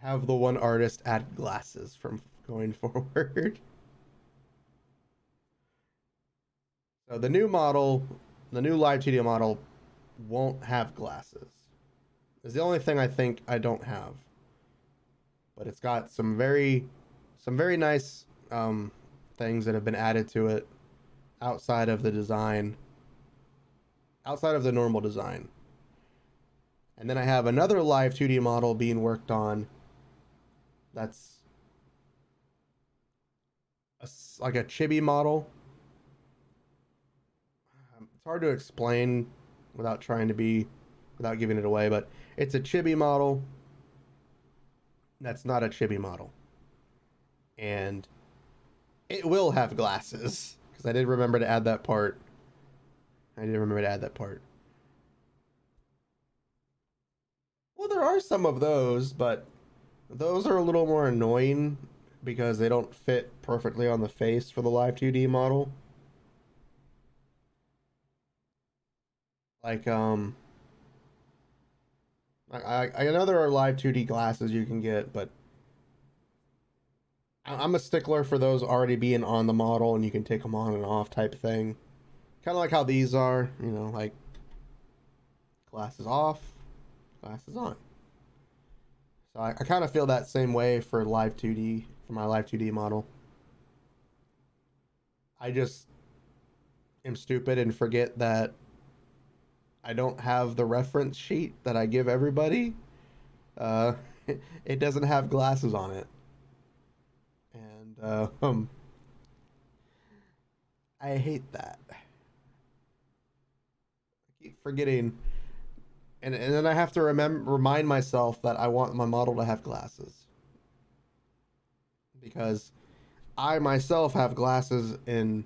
have the one artist add glasses from going forward. So the new model, the new Live 2D model, won't have glasses. It's the only thing I think I don't have. But it's got some very nice things that have been added to it outside of the design, outside of the normal design. And then I have another Live 2D model being worked on that's like a chibi model. It's hard to explain without giving it away, but it's a chibi model that's not a chibi model. And it will have glasses, because I did remember to add that part. Well, there are some of those, but those are a little more annoying because they don't fit perfectly on the face for the Live 2D model. Like, I know there are Live 2D glasses you can get, but I'm a stickler for those already being on the model and you can take them on and off type thing. Kind of like how these are, you know, like glasses off, glasses on. So I kind of feel that same way for Live 2D, for my Live 2D model. I just am stupid and forget that I don't have the reference sheet that I give everybody. It doesn't have glasses on it. And I hate that. I keep forgetting, and then I have to remind myself that I want my model to have glasses, because I myself have glasses in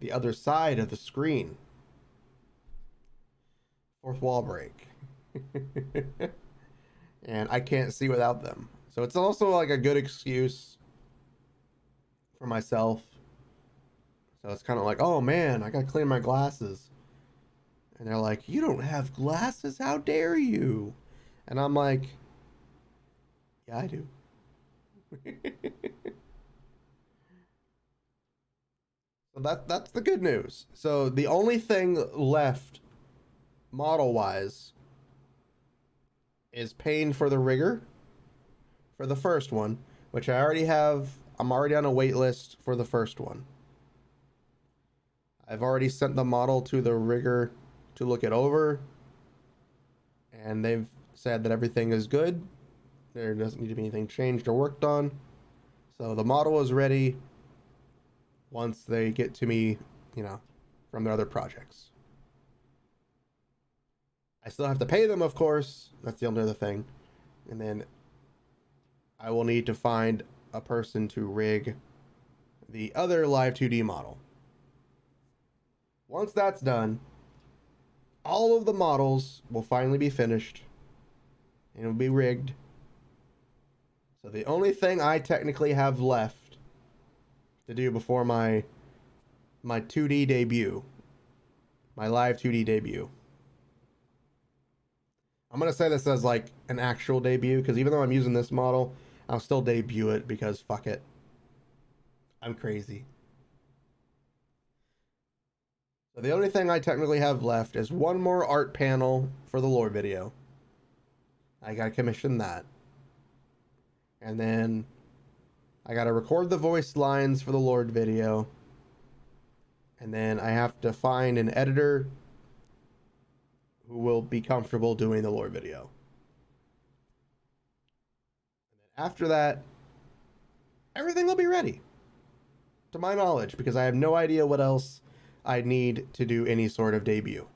the other side of the screen. Fourth wall break. And I can't see without them. So it's also like a good excuse for myself. So it's kind of like, oh man, I gotta clean my glasses. And they're like, you don't have glasses? How dare you? And I'm like, yeah, I do. So that's the good news. So the only thing left model-wise is paying for the rigger for the first one, which I already have. I'm already on a wait list for the first one. I've already sent the model to the rigger to look it over, and they've said that everything is good. There doesn't need to be anything changed or worked on. So the model is ready once they get to me, you know, from their other projects. I still have to pay them, of course. That's the only other thing. And then I will need to find a person to rig the other Live 2D model. Once that's done, all of the models will finally be finished and it will be rigged. So the only thing I technically have left to do before my 2D debut, my Live 2D debut. I'm going to say this as like an actual debut, because even though I'm using this model, I'll still debut it because fuck it. I'm crazy. So the only thing I technically have left is one more art panel for the lore video. I gotta commission that. And then I gotta record the voice lines for the lore video. And then I have to find an editor who will be comfortable doing the lore video. And then after that, everything will be ready, to my knowledge, because I have no idea what else I need to do any sort of debut.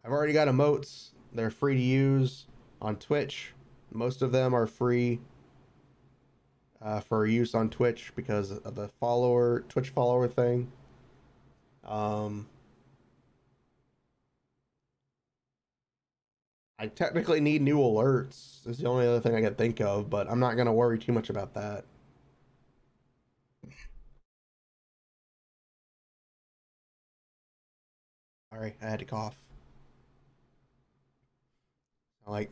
I've already got emotes. They're free to use on Twitch. Most of them are free for use on Twitch because of the Twitch follower thing. I technically need new alerts. Is the only other thing I can think of, but I'm not going to worry too much about that. Sorry, I had to cough. Like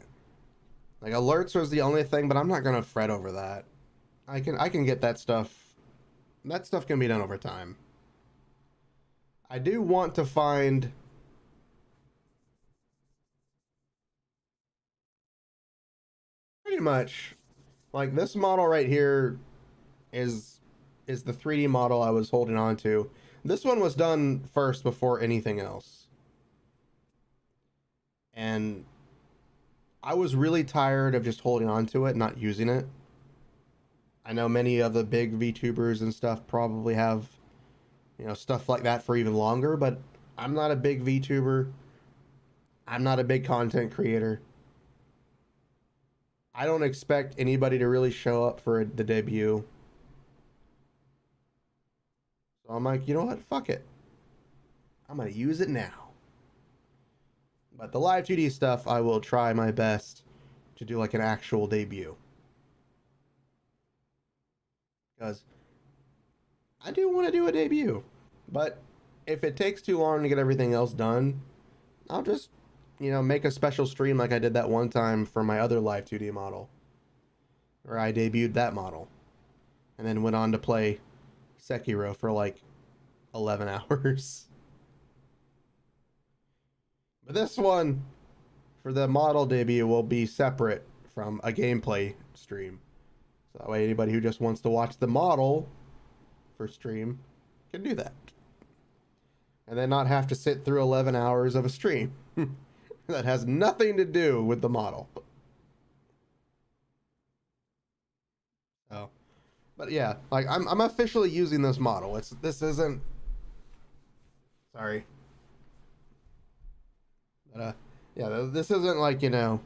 alerts was the only thing, but I'm not going to fret over that. I can get that stuff. That stuff can be done over time. I do want to find pretty much like this model right here is the 3D model I was holding on to. This one was done first before anything else. And I was really tired of just holding on to it, not using it. I know many of the big VTubers and stuff probably have, you know, stuff like that for even longer, but I'm not a big VTuber. I'm not a big content creator. I don't expect anybody to really show up for the debut. So I'm like, you know what? Fuck it. I'm going to use it now. But the live 2D stuff, I will try my best to do like an actual debut. Because I do want to do a debut. But if it takes too long to get everything else done, I'll just, you know, make a special stream like I did that one time for my other live 2D model. Where I debuted that model. And then went on to play Sekiro for like 11 hours. But this one, for the model debut, will be separate from a gameplay stream. So that way anybody who just wants to watch the model for stream can do that. And then not have to sit through 11 hours of a stream. That has nothing to do with the model. So, but yeah, like I'm officially using this model. This isn't, sorry. But yeah, this isn't like, you know,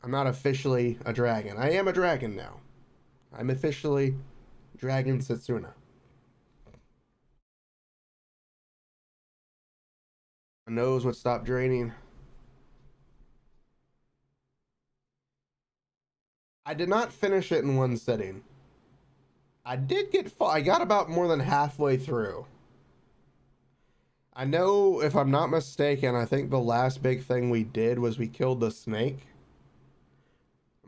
I'm not officially a dragon. I am a dragon now. I'm officially Dragon Setsuna. My nose would stop draining. I did not finish it in one sitting. I did I got about more than halfway through. I know, if I'm not mistaken, I think the last big thing we did was we killed the snake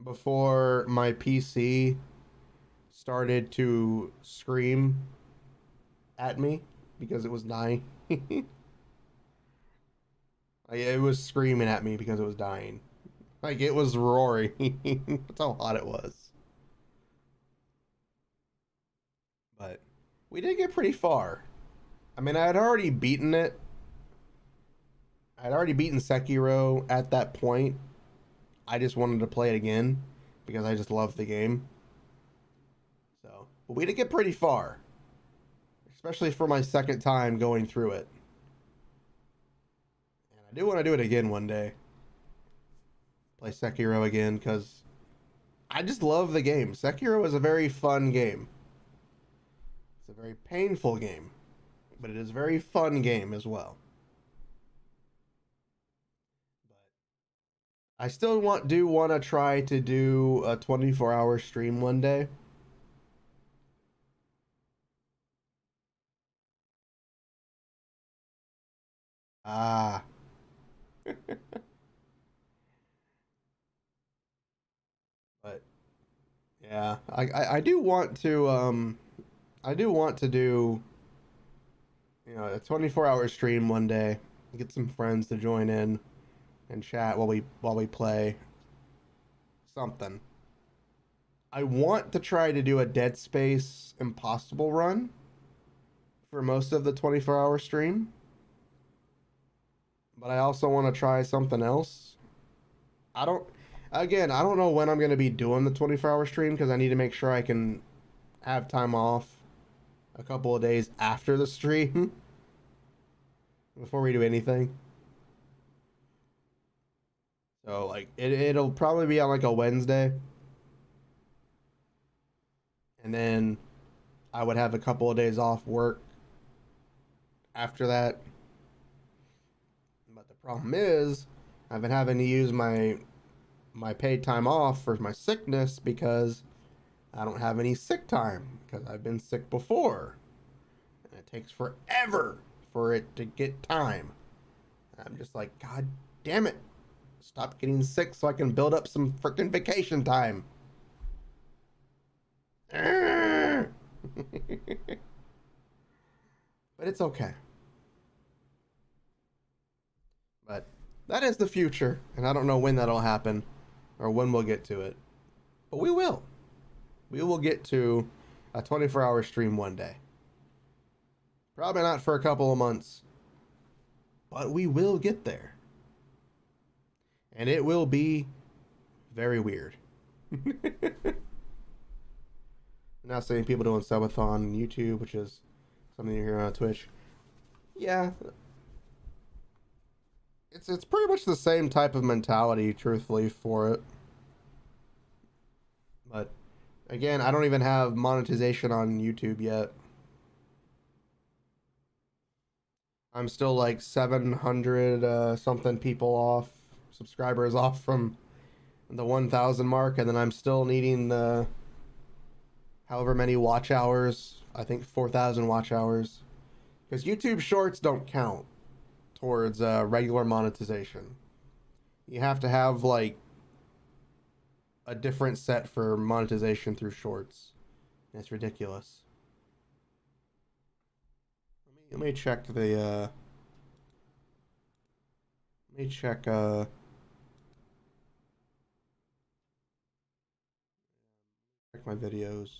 before my PC started to scream at me because it was dying. Like, it was screaming at me because it was dying. Like, it was roaring. That's how hot it was. But we did get pretty far. I mean, I had already beaten it. I had already beaten Sekiro at that point. I just wanted to play it again because I just love the game. So, but we did get pretty far. Especially for my second time going through it. And I do want to do it again one day. Play Sekiro again because I just love the game. Sekiro is a very fun game. It's a very painful game, but it is a very fun game as well. But I still want to try to do a 24-hour stream one day. Ah. But yeah, I do want to do, you know, a 24-hour stream one day. Get some friends to join in and chat while we play something. I want to try to do a Dead Space Impossible run for most of the 24-hour stream. But I also want to try something else. Again, I don't know when I'm going to be doing the 24-hour stream because I need to make sure I can have time off a couple of days after the stream before we do anything. So, like, it'll probably be on, like, a Wednesday. And then I would have a couple of days off work after that. But the problem is, I've been having to use my paid time off for my sickness because I don't have any sick time because I've been sick before. And it takes forever for it to get time. I'm just like, God damn it. Stop getting sick so I can build up some freaking vacation time. But it's okay. But that is the future, and I don't know when that'll happen or when we'll get to it. But we will. We will get to a 24-hour stream one day. Probably not for a couple of months, but we will get there. And it will be very weird. Now seeing people doing subathon on YouTube, which is something you hear on Twitch. Yeah. It's pretty much the same type of mentality, truthfully, for it. But again, I don't even have monetization on YouTube yet. I'm still like 700 something people off, subscribers off from the 1,000 mark, and then I'm still needing the however many watch hours. I think 4,000 watch hours, because YouTube Shorts don't count towards regular monetization. You have to have like a different set for monetization through Shorts. It's ridiculous. Let me check the let me check check my videos.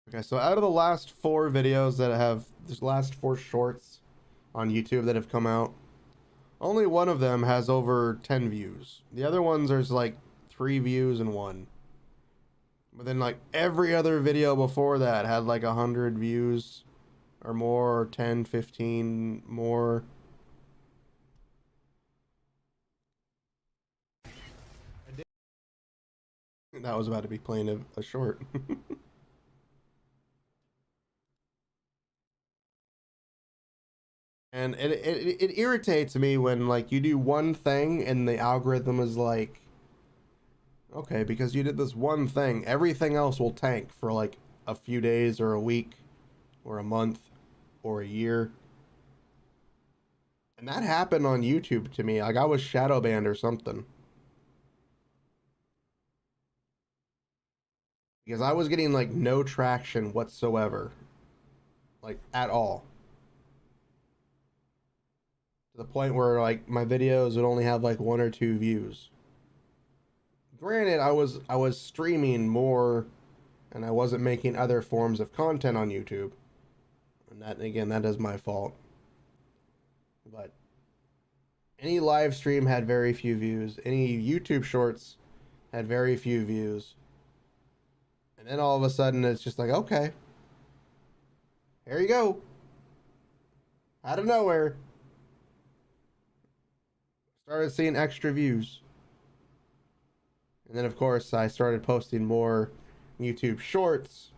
Okay, so out of the last 4 videos that have, the last 4 shorts on YouTube that have come out, only one of them has over 10 views. The other ones, there's like 3 views and 1. But then like every other video before that had like 100 views or more, or 10, 15 more. That was about to be playing a short. And it irritates me when like you do one thing and the algorithm is like, okay, because you did this one thing, everything else will tank for like a few days or a week or a month or a year. And that happened on YouTube to me. Like I was shadow banned or something. Because I was getting like no traction whatsoever. Like at all. To the point where like my videos would only have like 1 or 2 views. Granted, I was streaming more and I wasn't making other forms of content on YouTube. And that, again, that is my fault. But any live stream had very few views. Any YouTube shorts had very few views. And then all of a sudden it's just like, okay, here you go. Out of nowhere. Started seeing extra views. And then, of course, I started posting more YouTube shorts.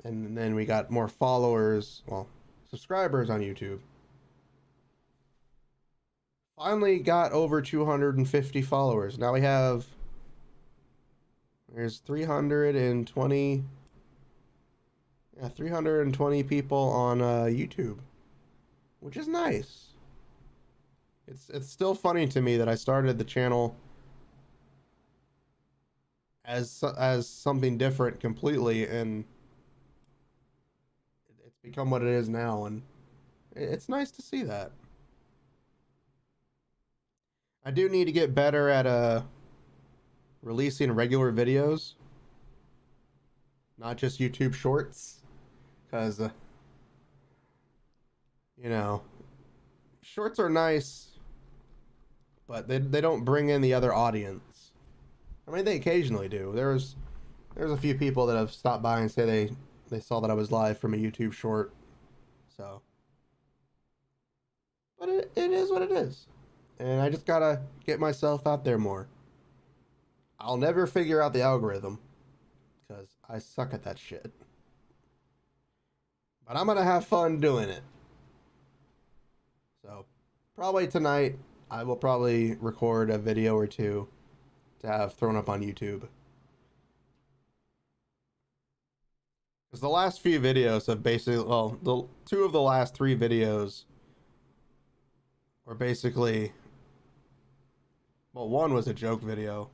And then we got more followers, well, subscribers on YouTube. Finally got over 250 followers. Now we have, there's 320, yeah, 320 people on YouTube, which is nice. It's still funny to me that I started the channel as something different completely, and it's become what it is now, and it's nice to see that. I do need to get better at releasing regular videos, not just YouTube shorts, because you know, shorts are nice but they don't bring in the other audience. I mean, they occasionally do. There's a few people that have stopped by and say they saw that I was live from a YouTube short. So, but it is what it is. And I just gotta get myself out there more. I'll never figure out the algorithm, because I suck at that shit. But I'm gonna have fun doing it. So, probably tonight, I will probably record a video or two to have thrown up on YouTube. Because the last few videos have basically, well, the two of the last three videos were basically, well, one was a joke video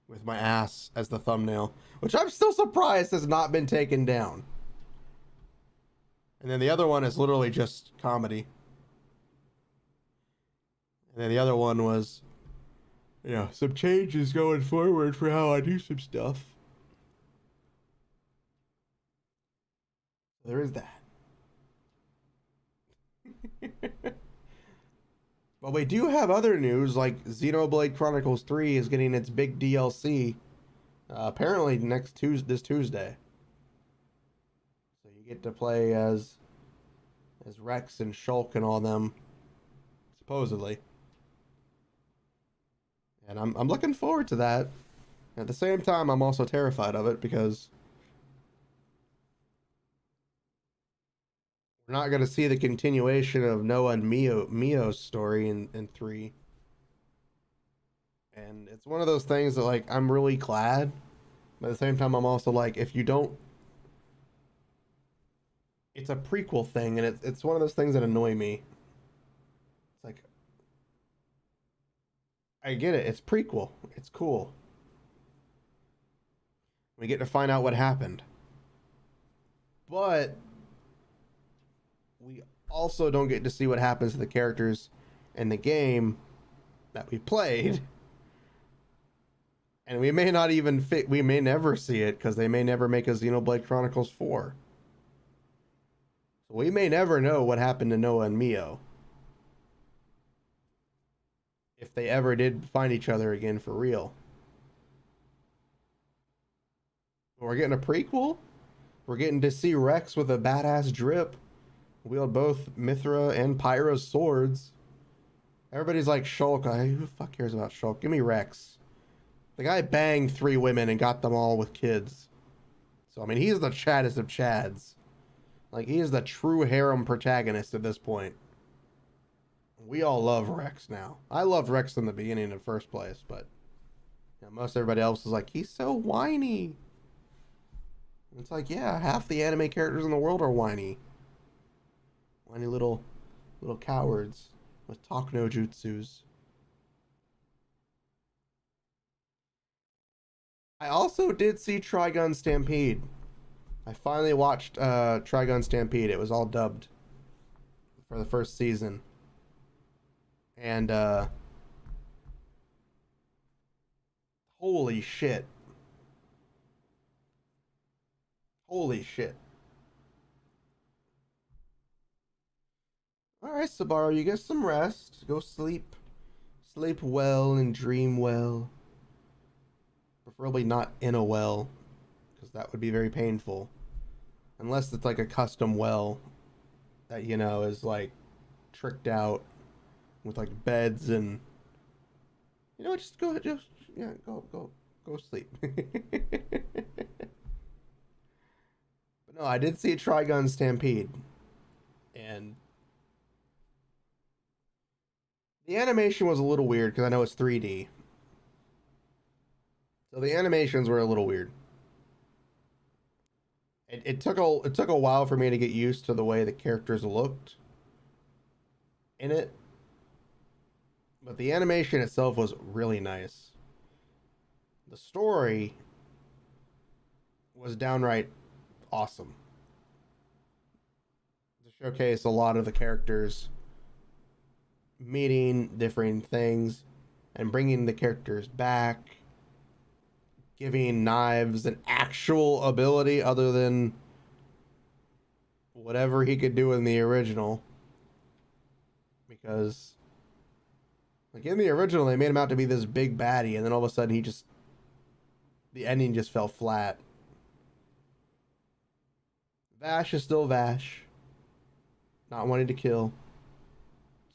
with my ass as the thumbnail, which I'm still surprised has not been taken down. And then the other one is literally just comedy. And then the other one was, you know, some changes going forward for how I do some stuff. There is that. But we do have other news, like Xenoblade Chronicles 3 is getting its big DLC apparently this Tuesday. So you get to play as Rex and Shulk and all them, supposedly. And I'm looking forward to that. At the same time, I'm also terrified of it because we're not going to see the continuation of Noah and Mio's story in 3. And it's one of those things that, like, I'm really glad. But at the same time, I'm also like, if you don't... It's a prequel thing, and it's one of those things that annoy me. It's like... I get it, it's prequel. It's cool. We get to find out what happened. But... we also don't get to see what happens to the characters in the game that we played. And we may not even we may never see it because they may never make a Xenoblade Chronicles 4. So we may never know what happened to Noah and Mio. If they ever did find each other again for real. But we're getting a prequel. We're getting to see Rex with a badass drip. Wield both Mithra and Pyra's swords. Everybody's like, Shulk. Who the fuck cares about Shulk? Give me Rex. The guy banged 3 women and got them all with kids. So, I mean, he's the chaddest of chads. Like, he is the true harem protagonist at this point. We all love Rex now. I loved Rex in the beginning in the first place, but you know, most everybody else is like, he's so whiny. It's like, yeah, half the anime characters in the world are whiny. Whiny little cowards with talk no jutsus. I also did see Trigun Stampede. I finally watched Trigun Stampede. It was all dubbed for the first season. And holy shit. Holy shit. Alright, Sabaru, you get some rest. Go sleep. Sleep well and dream well. Preferably not in a well, because that would be very painful. Unless it's like a custom well that, you know, is like tricked out with like beds and, you know, just go sleep. But no, I did see a Trigun Stampede, and the animation was a little weird because I know it's 3D. So the animations were a little weird. It took a while for me to get used to the way the characters looked in it. But the animation itself was really nice. The story was downright awesome. To showcase a lot of the characters meeting different things and bringing the characters back, giving Knives an actual ability other than whatever he could do in the original, because Like in the original, they made him out to be this big baddie, and then all of a sudden the ending just fell flat. Vash is still Vash. Not wanting to kill.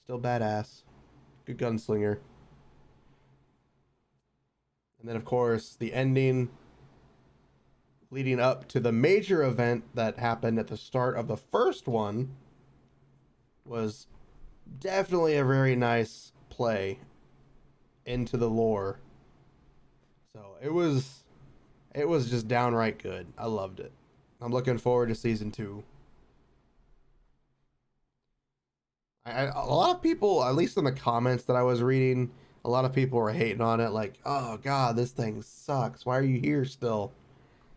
Still badass. Good gunslinger. And then, of course, the ending leading up to the major event that happened at the start of the first one was definitely a very nice play into the lore. So it was just downright good. I loved it. I'm looking forward to season 2. A lot of people, at least in the comments that I was reading, a lot of people were hating on it, like, oh god, this thing sucks. Why are you here still?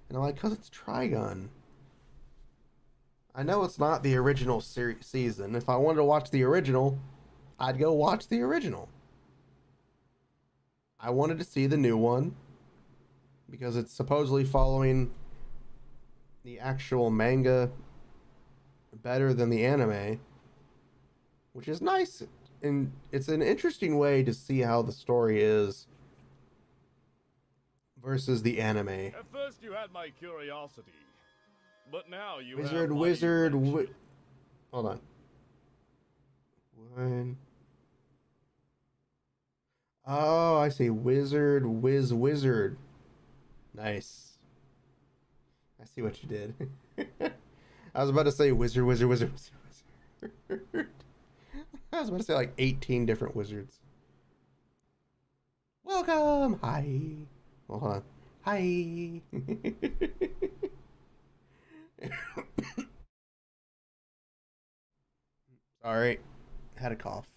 And I'm like, because it's Trigun. I know it's not the original season. If I wanted to watch the original, I'd go watch the original. I wanted to see the new one because it's supposedly following the actual manga better than the anime, which is nice, and it's an interesting way to see how the story is versus the anime. At first you had my curiosity, but now you Wizard, have wizard, hold on. One. Oh, I see. Wizard, wizard. Nice. I see what you did. I was about to say wizard. I was about to say like 18 different wizards. Welcome. Hi. Hold on. Hi. Sorry. Had a cough.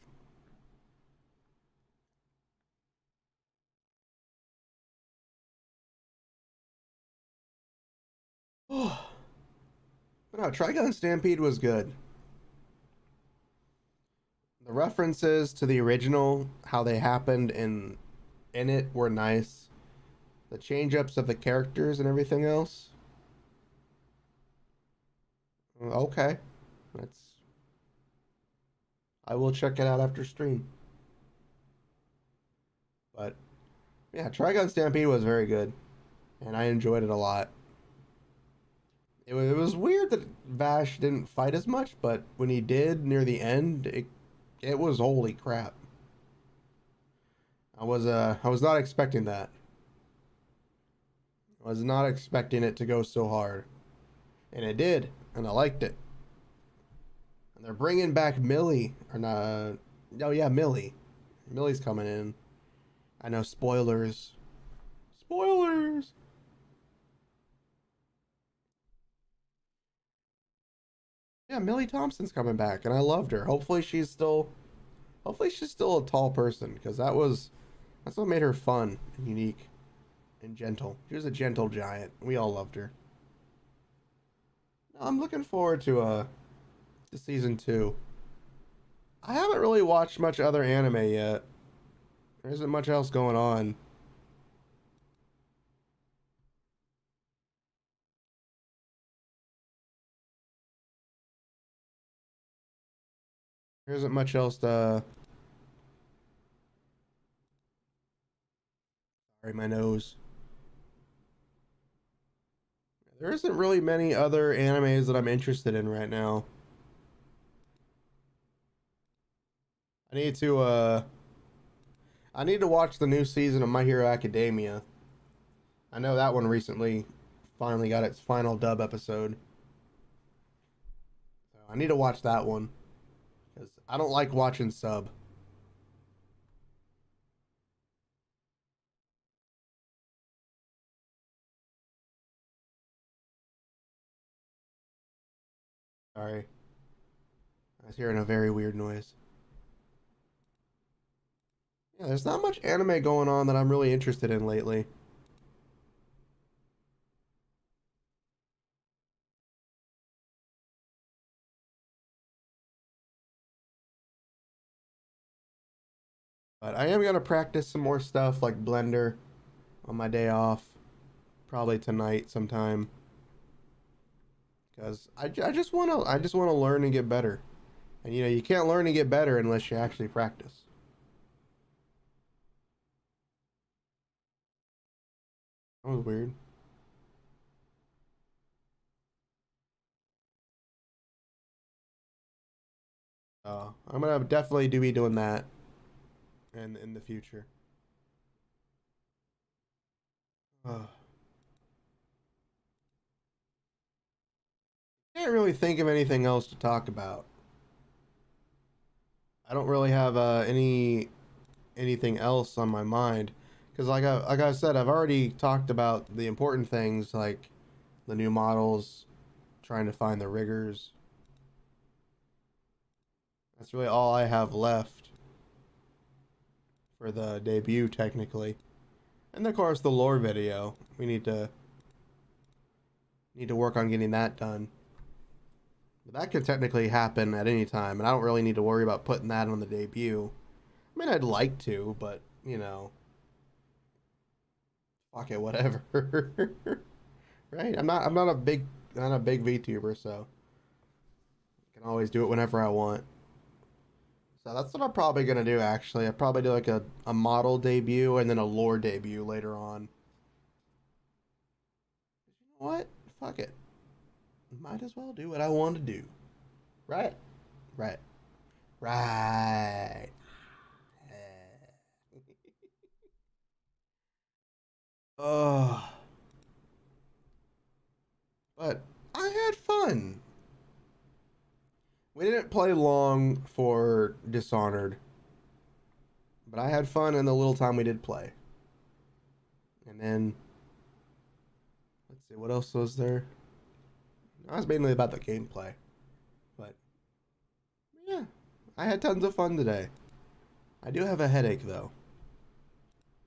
Oh. But no, Trigun Stampede was good. The references to the original, how they happened in it were nice. The change-ups of the characters and everything else. Okay. I will check it out after stream. But yeah, Trigun Stampede was very good. And I enjoyed it a lot. It was weird that Vash didn't fight as much, but when he did near the end, it was holy crap. I was not expecting that. I was not expecting it to go so hard. And it did, and I liked it. And they're bringing back Millie, or not, oh yeah, Millie. Millie's coming in. I know, spoilers. Spoilers! Yeah, Millie Thompson's coming back, and I loved her. Hopefully she's still a tall person, because that's what made her fun and unique and gentle. She was a gentle giant. We all loved her. I'm looking forward to season 2. I haven't really watched much other anime yet. There isn't much else going on. There isn't much else to... Sorry, my nose. There isn't really many other animes that I'm interested in right now. I need to watch the new season of My Hero Academia. I know that one recently finally got its final dub episode. So I need to watch that one. Because I don't like watching sub. Sorry. I was hearing a very weird noise. Yeah, there's not much anime going on that I'm really interested in lately. But I am going to practice some more stuff like Blender on my day off. Probably tonight sometime. Because I just want to learn and get better. And you know, you can't learn and get better unless you actually practice. That was weird. I'm gonna definitely be doing that in the future. Can't really think of anything else to talk about. I don't really have anything else on my mind because like I said, I've already talked about the important things like the new models, trying to find the riggers. That's really all I have left for the debut, technically. And of course, the lore video. We need to work on getting that done. But that could technically happen at any time, and I don't really need to worry about putting that on the debut. I mean, I'd like to, but you know, fuck it, whatever. Right? Not a big VTuber, so I can always do it whenever I want. So that's what I'm probably gonna do. Actually, I'll probably do like a model debut and then a lore debut later on. You know what? Fuck it. Might as well do what I want to do. Right? Right. Right. Oh, but I had fun. We didn't play long for Dishonored, but I had fun in the little time we did play. And then, let's see, what else was there? That was mainly about the gameplay. But, yeah, I had tons of fun today. I do have a headache, though.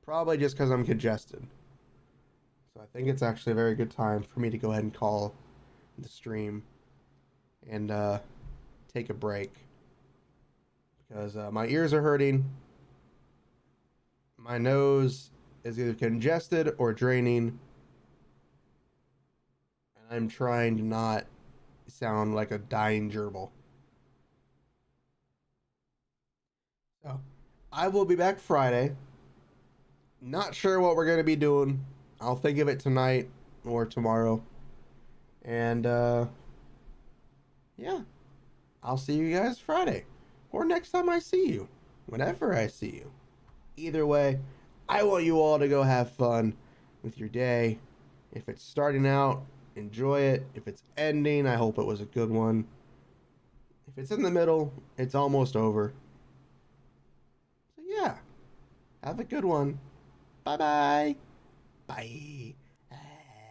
Probably just because I'm congested. So I think it's actually a very good time for me to go ahead and call the stream and take a break. Because my ears are hurting. My nose is either congested or draining. And I'm trying to not sound like a dying gerbil. So, I will be back Friday. Not sure what we're going to be doing. I'll think of it tonight or tomorrow. And, yeah. I'll see you guys Friday. Or next time I see you. Whenever I see you. Either way, I want you all to go have fun with your day. If it's starting out, enjoy it. If it's ending, I hope it was a good one. If it's in the middle, it's almost over. So yeah, have a good one. Bye-bye. Bye.